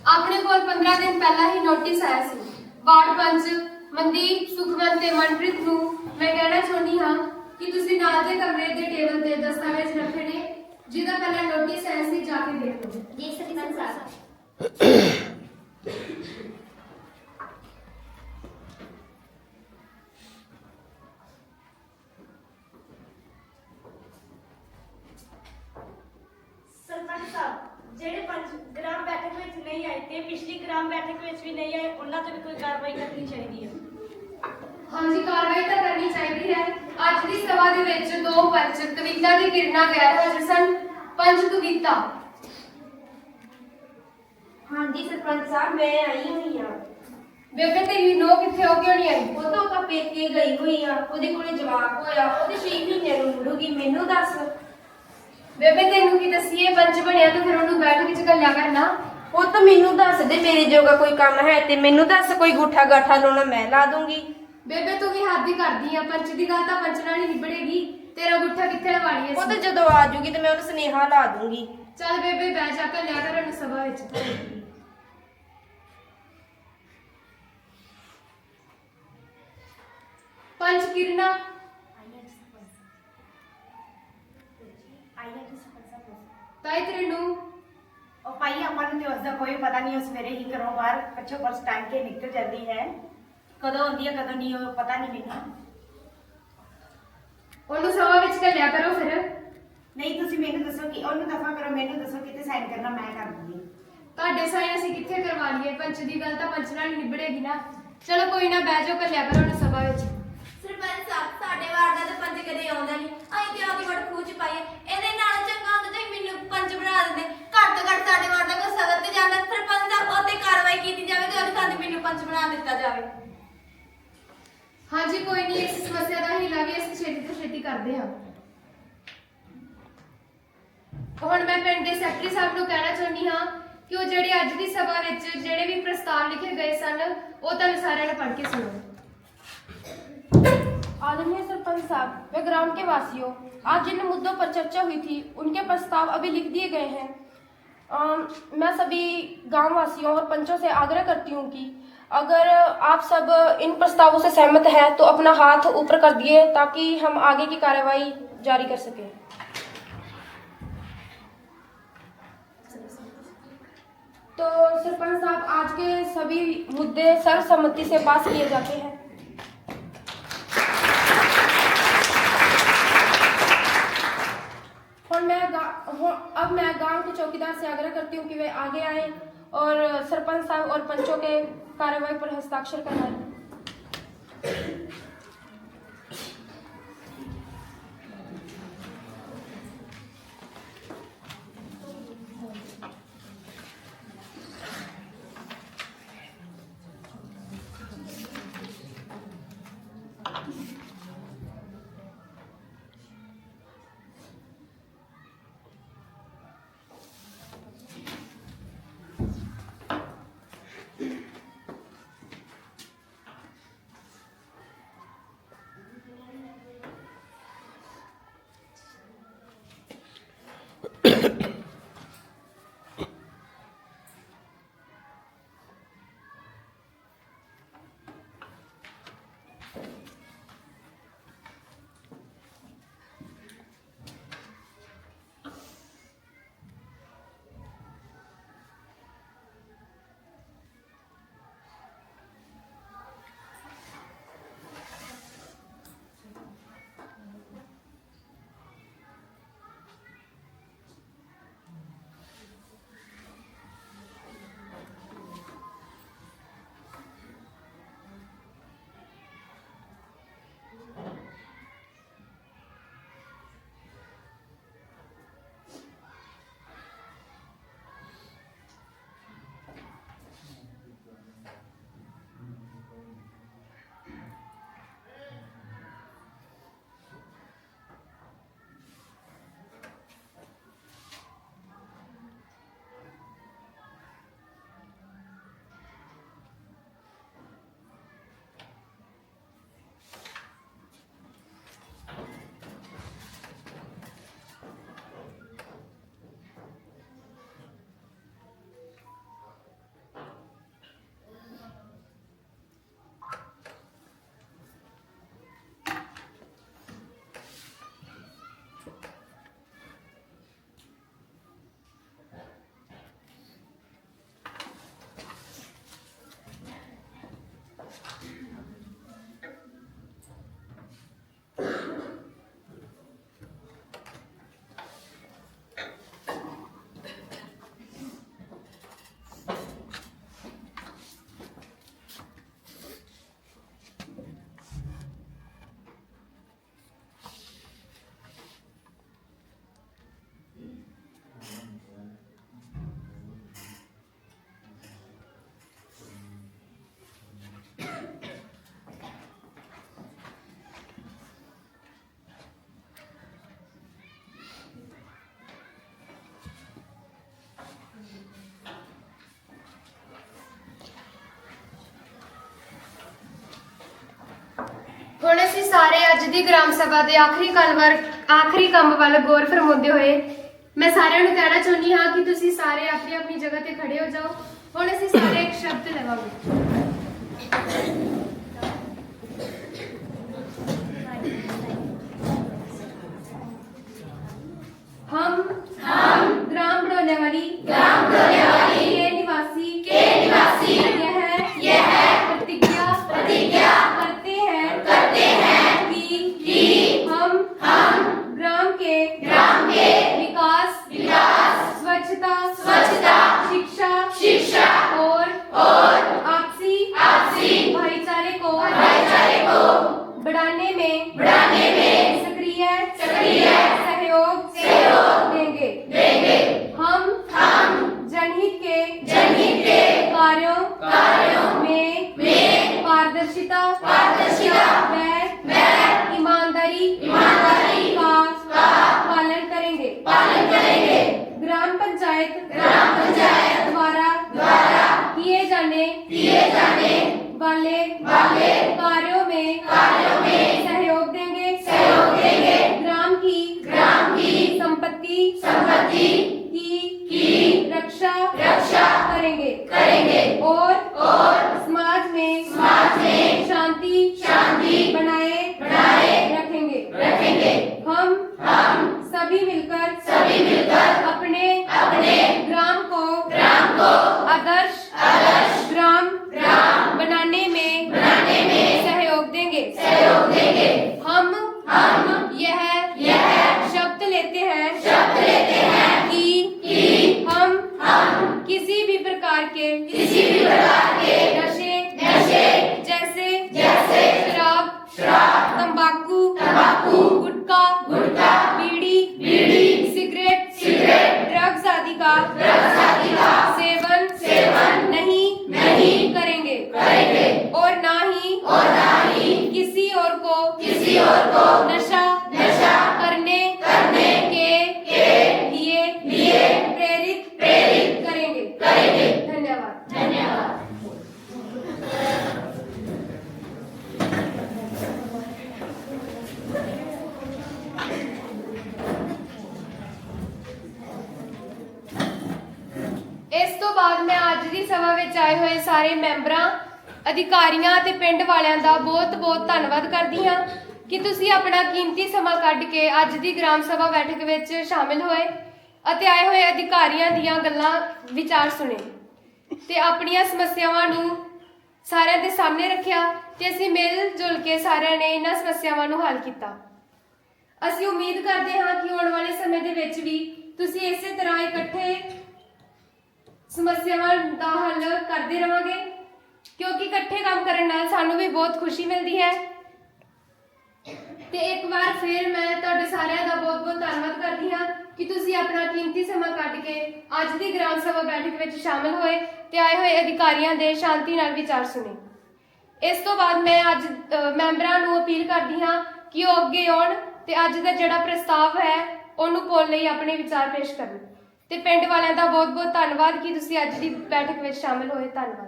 ਆਪਣੇ ਕੋਲ 15 ਦਿਨ ਪਹਿਲਾਂ ਹੀ ਨੋਟਿਸ ਆਇਆ ਸੀ। ਵਾਰਡ ਪੰਚ ਮਨਦੀਪ, ਸੁਖਵੰਤ ਤੇ ਮਨਪ੍ਰੀਤ ਨੂੰ ਮੈਂ ਕਹਿਣਾ ਚਾਹੁੰਦੀ ਹਾਂ ਕਿ ਤੁਸੀਂ ਨਾਲ ਦੇ ਕਮਰੇ ਦੇ ਟੇਬਲ ਤੇ ਦਸਤਾਵੇਜ਼ ਰੱਖੇ ਨੇ, ਜਿਹਦਾ ਪਹਿਲਾਂ ਨੋਟਿਸ ਆਇਆ ਸੀ, ਜਾ ਕੇ ਦੇਖ ਲਓ। ਜੀ ਸਰਪੰਚ ਸਾਹਿਬ। ਸਰਪੰਚ ਸਾਹਿਬ, ਜਿਹੜੇ ਪੰਜ ਗ੍ਰਾਮ ਬੈਠਕ ਵਿੱਚ ਨਹੀਂ ਆਏ ਤੇ ਪਿਛਲੀ ਗ੍ਰਾਮ ਬੈਠਕ ਵਿੱਚ ਵੀ ਨਹੀਂ ਆਏ, ਉਹਨਾਂ ਤੇ ਵੀ ਕੋਈ ਕਾਰਵਾਈ ਕਰਨੀ ਚਾਹੀਦੀ ਹੈ। ਹਾਂਜੀ, ਕਾਰਵਾਈ ਤਾਂ ਕਰਨੀ ਚਾਹੀਦੀ ਹੈ। ਅੱਜ ਦੀ ਸਭਾ ਦੇ ਵਿੱਚ 2 ਪੰਚ ਕਵਿਤਾ ਦੀ ਕਿਰਨਾ ਗੈਰ ਹਾਜ਼ਰ ਸਨ। ਪੰਚ ਕਵਿਤਾ। ਹਾਂਜੀ ਸਰਪੰਚ ਸਾਹਿਬ, ਮੈਂ ਆਈ ਹੋਈ ਹਾਂ। ਬੇਬੇ ਤੇਰੀ ਨੋ ਕਿੱਥੇ ਹੋ, ਕਿਉਂ ਨਹੀਂ ਆਈ? ਉਹ ਤਾਂ ਆਪਾਂ ਪੇਕੇ ਗਈ ਹੋਈ ਆ, ਉਹਦੇ ਕੋਲੇ ਜਵਾਕ ਹੋਇਆ, ਉਹਦੇ 6 ਮਹੀਨੇ ਨੂੰ ਮੁੜੂਗੀ। ਮੈਨੂੰ ਦੱਸ ਬੇਬੇ ਤੈਨੂੰ ਕੀ ਦੱਸੀਏ, ਪੰਚ ਬਣਿਆ ਤੇ ਫਿਰ ਉਹਨੂੰ ਬੈਠਕ ਵਿੱਚ ਘੱਲਿਆ ਕਰਨਾ। ਉਹ ਤਾਂ ਮੈਨੂੰ ਦੱਸ ਦੇ, ਮੇਰੇ ਜੋਗਾ ਕੋਈ ਕੰਮ ਹੈ ਤੇ ਮੈਨੂੰ ਦੱਸ, ਕੋਈ ਗੂਠਾ ਗਾਠਾ ਲਾਉਣਾ ਮੈਂ ਲਾ ਦੂੰਗੀ। ਬੇਬੇ ਤੂੰ ਵੀ ਹੱਦ ਹੀ ਕਰਦੀ ਆ। ਪੰਚ ਦੀ ਗੱਲ ਤਾਂ ਪੰਚ ਨਾਲ ਹੀ ਨਿਬੜੇਗੀ। ਤੇਰਾ ਗੁੱਠਾ ਕਿੱਥੇ ਲਵਾ ਲਈਏ? ਉਹ ਤਾਂ ਜਦੋਂ ਆ ਜੂਗੀ ਤੇ ਮੈਂ ਉਹਨੂੰ ਸੁਨੇਹਾ ਲਾ ਦੂੰਗੀ। ਚੱਲ ਬੇਬੇ ਬਹਿ ਜਾ, ਘੱਲਿਆ ਕਰ ਉਹਨੂੰ ਸਭਾ ਵਿੱਚ। ਪੰਚ ਕਿਰਨਾ। ਤਾਈ ਤੇਰੇ ਨੂੰ ਉਹ ਭਾਈ ਆਪਾਂ ਨੂੰ ਤੇ ਉਸ ਦਾ ਕੋਈ ਪਤਾ ਨਹੀਂ, ਉਹ ਸਵੇਰੇ ਹੀ ਘਰੋਂ ਬਾਹਰ ਕੱਚੋ ਪਰਸ ਟੰਗ ਕੇ ਨਿਕਲ ਜਾਂਦੀ ਹੈ। ਕਦੋਂ ਆਉਂਦੀ ਹੈ ਕਦੋਂ ਨਹੀਂ, ਉਹ ਪਤਾ ਨਹੀਂ ਮੈਨੂੰ। ਉਹਨੂੰ ਸਭਾ ਵਿੱਚ ਘੱਲਿਆ ਕਰੋ ਫਿਰ। ਨਹੀਂ, ਤੁਸੀਂ ਮੈਨੂੰ ਦੱਸੋ ਕਿ ਉਹਨੂੰ ਦਫਾ ਕਰੋ, ਮੈਨੂੰ ਦੱਸੋ ਕਿੱਥੇ ਸਾਈਨ ਕਰਨਾ, ਮੈਂ ਕਰ ਦੂੰਗੀ। ਤੁਹਾਡੇ ਸਾਈਨ ਅਸੀਂ ਕਿੱਥੇ ਕਰਵਾ ਲਈਏ? ਪੰਚ ਦੀ ਗੱਲ ਤਾਂ ਪੰਚ ਨਾਲ ਹੀ ਨਿਬੜੇਗੀ ਨਾ। ਚਲੋ ਕੋਈ ਨਾ, ਬਹਿ ਜਾਓ, ਘੱਲਿਆ ਕਰੋ ਉਹਨੂੰ ਸਭਾ ਵਿੱਚ। ਸਰਪੰਚ ਸਾਹਿਬ, ਸਾਡੇ ਵਾਰਡ ਦਾ ਤਾਂ ਪੰਚ ਕਦੇ ਆਉਂਦਾ ਨਹੀਂ। ਅਸੀਂ ਤੇ ਆਪਦੀ ਵੜ ਖੂਚ ਪਾਈਏ। ਇਹਦੇ ਨਾਲ ਚੰਗਾ ਹੁੰਦਾ ਤੇ ਮੈਨੂੰ ਪੰਚ ਬਣਾ ਦਿੰਦੇ। ਘੱਟ ਤੋਂ ਘੱਟ ਸਾਡੇ ਵਾਰਡ ਦਾ ਕੋਈ ਸਦਰ ਤੇ ਜਾਂਦਾ। ਸਰਪੰਚ ਸਾਹਿਬ, ਉਹ ਤੇ ਕਾਰਵਾਈ ਕੀਤੀ ਜਾਵੇ ਤੇ ਉਹਦੇ ਖਾਤੇ ਮੈਨੂੰ ਪੰਚ ਬਣਾ ਦਿੱਤਾ ਜਾਵੇ। ਹਾਂਜੀ ਕੋਈ ਨਹੀਂ, ਇਸ ਸਮੱਸਿਆ ਦਾ ਹੀਲਾ ਵੀ ਅਸੀਂ ਛੇਤੀ ਤੋਂ ਛੇਤੀ ਕਰਦੇ ਹਾਂ। ਹੁਣ ਮੈਂ ਪਿੰਡ ਦੇ ਸੈਕਟਰੀ ਸਾਹਿਬ ਨੂੰ ਕਹਿਣਾ ਚਾਹੁੰਦੀ ਹਾਂ ਕਿ ਉਹ ਜਿਹੜੇ ਅੱਜ ਦੀ ਸਭਾ ਵਿੱਚ ਜਿਹੜੇ ਵੀ ਪ੍ਰਸਤਾਵ ਲਿਖੇ ਗਏ ਸਨ, ਉਹ ਤੁਹਾਨੂੰ सारे ने पढ़ के सुनो। आदरणीय सरपंच साहब व ग्राम के वासियों, आज जिन मुद्दों पर चर्चा हुई थी उनके प्रस्ताव अभी लिख दिए गए हैं। मैं सभी गांव वासियों और पंचों से आग्रह करती हूं कि अगर आप सब इन प्रस्तावों से सहमत हैं तो अपना हाथ ऊपर कर दिए ताकि हम आगे की कार्रवाई जारी कर सकें। तो सरपंच साहब, आज के सभी मुद्दे सर्वसम्मति से पास किए जाते हैं। अब मैं गांव के चौकीदार से आग्रह करती हूँ कि वे आगे आए और सरपंच साहब और पंचों के कार्रवाई पर हस्ताक्षर करवाएं। ਸਾਰੇ ਅੱਜ ਦੀ ਗ੍ਰਾਮ ਸਭਾ ਦੇ ਆਖਰੀ ਕੰਮ ਵੱਲ ਗੌਰ ਫਰਮਾਉਂਦੇ ਹੋਏ ਮੈਂ ਸਾਰਿਆਂ ਨੂੰ ਕਹਿਣਾ ਚਾਹੁੰਦੀ ਹਾਂ ਕਿ ਤੁਸੀਂ ਸਾਰੇ ਆਪਣੀ ਆਪਣੀ ਜਗ੍ਹਾ ਤੇ ਖੜੇ ਹੋ ਜਾਓ। ਹੁਣ ਅਸੀਂ ਸਾਰੇ ਇੱਕ ਸ਼ਬਦ ਲਵਾਂਗੇ। हम ग्राम बड़ौले वाली के निवासी यह प्रतिज्ञा करते हैं कि हम ग्राम के विकास स्वच्छता शिक्षा और आपसी भाईचारे को बढ़ाने में सक्रिय सहयोग देंगे। हम जनहित के कार्यों में पारदर्शिता व ईमानदारी का पालन करेंगे। ग्राम पंचायत द्वारा किए जाने वाले कार्यों में सहयोग देंगे। ग्राम की संपत्ति की रक्षा करेंगे और समाज में शांति बनाए रखेंगे। हम सभी मिलकर अपने ग्राम को आदर्श ग्राम बनाने में सहयोग देंगे। हम यह शब्द लेते हैं कि हम किसी भी प्रकार के नशे जैसे शराब तंबाकू गुटखा बीड़ी सिगरेट ड्रग्स आदि का सेवन नहीं करेंगे और ना ही किसी और को नशा करने के लिए प्रेरित करेंगे। धन्यवाद। ਇਸ ਤੋਂ ਬਾਅਦ ਮੈਂ ਅੱਜ ਦੀ ਸਭਾ ਵਿੱਚ ਆਏ ਹੋਏ ਸਾਰੇ ਮੈਂਬਰਾਂ, ਅਧਿਕਾਰੀਆਂ ਤੇ ਪਿੰਡ ਵਾਲਿਆਂ ਦਾ ਬਹੁਤ ਧੰਨਵਾਦ ਕਰਦੀ ਹਾਂ ਕਿ ਤੁਸੀਂ ਆਪਣਾ ਕੀਮਤੀ ਸਮਾਂ ਕੱਢ ਕੇ ਅੱਜ ਦੀ ਗ੍ਰਾਮ ਸਭਾ ਬੈਠਕ ਵਿੱਚ ਸ਼ਾਮਿਲ ਹੋਏ ਅਤੇ ਆਏ ਹੋਏ ਅਧਿਕਾਰੀਆਂ ਦੀਆਂ ਗੱਲਾਂ ਵਿਚਾਰ ਸੁਣੇ ਤੇ ਆਪਣੀਆਂ ਸਮੱਸਿਆਵਾਂ ਨੂੰ ਸਾਰਿਆਂ ਦੇ ਸਾਹਮਣੇ ਰੱਖਿਆ ਤੇ ਅਸੀਂ ਮਿਲ ਜੁਲ ਕੇ ਸਾਰਿਆਂ ਨੇ ਇਹਨਾਂ ਸਮੱਸਿਆਵਾਂ ਨੂੰ ਹੱਲ ਕੀਤਾ। ਅਸੀਂ ਉਮੀਦ ਕਰਦੇ ਹਾਂ ਕਿ ਆਉਣ ਵਾਲੇ ਸਮੇਂ ਦੇ ਵਿੱਚ ਵੀ ਤੁਸੀਂ ਇਸੇ ਤਰ੍ਹਾਂ ਇਕੱਠੇ ਸਮੱਸਿਆਵਾਂ ਦਾ ਹੱਲ ਕਰਦੇ ਰਹਾਂਗੇ ਕਿਉਂਕਿ ਇਕੱਠੇ ਕੰਮ ਕਰਨ ਨਾਲ ਸਾਨੂੰ ਵੀ ਬਹੁਤ ਖੁਸ਼ੀ ਮਿਲਦੀ ਹੈ। ਤੇ ਇੱਕ ਵਾਰ ਫਿਰ ਮੈਂ ਤੁਹਾਡੇ ਸਾਰਿਆਂ ਦਾ ਬਹੁਤ ਧੰਨਵਾਦ ਕਰਦੀ ਹਾਂ ਕਿ ਤੁਸੀਂ ਆਪਣਾ ਕੀਮਤੀ ਸਮਾਂ ਕੱਢ ਕੇ ਅੱਜ ਦੀ ਗ੍ਰਾਮ ਸਭਾ ਬੈਠਕ ਵਿੱਚ ਸ਼ਾਮਿਲ ਹੋਏ ਤੇ ਆਏ ਹੋਏ ਅਧਿਕਾਰੀਆਂ ਦੇ ਸ਼ਾਂਤੀ ਨਾਲ ਵਿਚਾਰ ਸੁਣੇ। ਇਸ ਤੋਂ ਬਾਅਦ ਮੈਂ ਅੱਜ ਮੈਂਬਰਾਂ ਨੂੰ ਅਪੀਲ ਕਰਦੀ ਹਾਂ ਕਿ ਉਹ ਅੱਗੇ ਆਉਣ ਤੇ ਅੱਜ ਦਾ ਜਿਹੜਾ ਪ੍ਰਸਤਾਵ ਹੈ ਉਹਨੂੰ ਪਾਉਣ ਲਈ ਆਪਣੇ ਵਿਚਾਰ ਪੇਸ਼ ਕਰਨ ਤੇ ਪਿੰਡ ਵਾਲਿਆਂ ਦਾ ਬਹੁਤ ਧੰਨਵਾਦ ਕਿ ਤੁਸੀਂ ਅੱਜ ਦੀ ਬੈਠਕ ਵਿੱਚ ਸ਼ਾਮਿਲ ਹੋਏ। ਧੰਨਵਾਦ।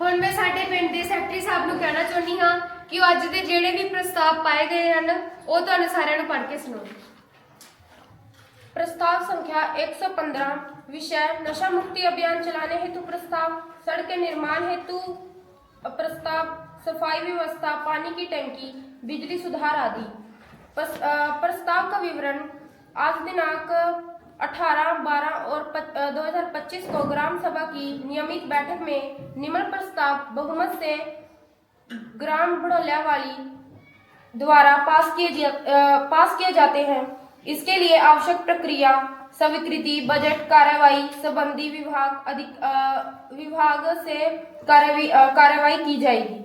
ਹੁਣ ਮੈਂ ਸਾਡੇ ਪਿੰਡ ਦੇ ਸੈਕਟਰੀ ਸਾਹਿਬ ਨੂੰ ਕਹਿਣਾ ਚਾਹੁੰਦੀ ਹਾਂ ਕਿ ਉਹ ਅੱਜ ਦੇ ਜਿਹੜੇ ਵੀ ਪ੍ਰਸਤਾਵ ਪਾਏ ਗਏ ਹਨ ਉਹ ਤੁਹਾਨੂੰ ਸਾਰਿਆਂ ਨੂੰ ਪੜ੍ਹ ਕੇ ਸੁਣਾਓ। प्रस्ताव संख्या 115 विषय नशा मुक्ति अभियान चलाने हेतु प्रस्ताव, सड़क के निर्माण हेतु प्रस्ताव, सफाई व्यवस्था, पानी की टंकी, बिजली सुधार आदि। प्रस्ताव का विवरण आज दिनांक 18/12 और 2025 को ग्राम सभा की नियमित बैठक में निम्न प्रस्ताव बहुमत से ग्राम बड़ौलियावाली द्वारा पास किए जाते हैं। इसके लिए आवश्यक प्रक्रिया स्वीकृति बजट कार्यवाही संबंधी विभाग से कार्यवाही की जाएगी।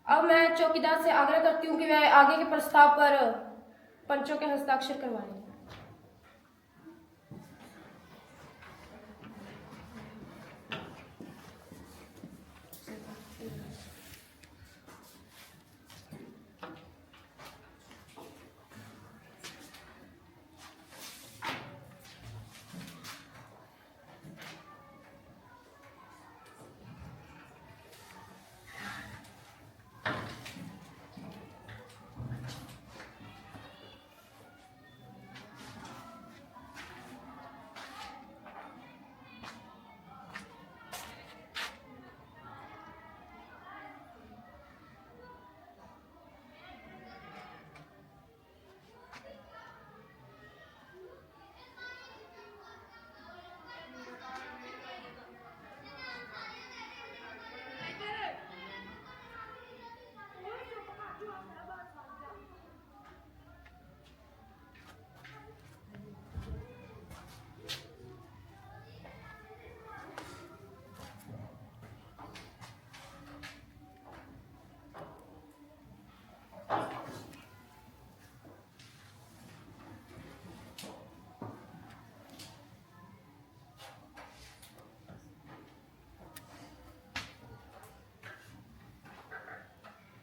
अब मैं चौकीदार से आग्रह करती हूँ कि वह आगे के प्रस्ताव पर पंचों के हस्ताक्षर करवाएं।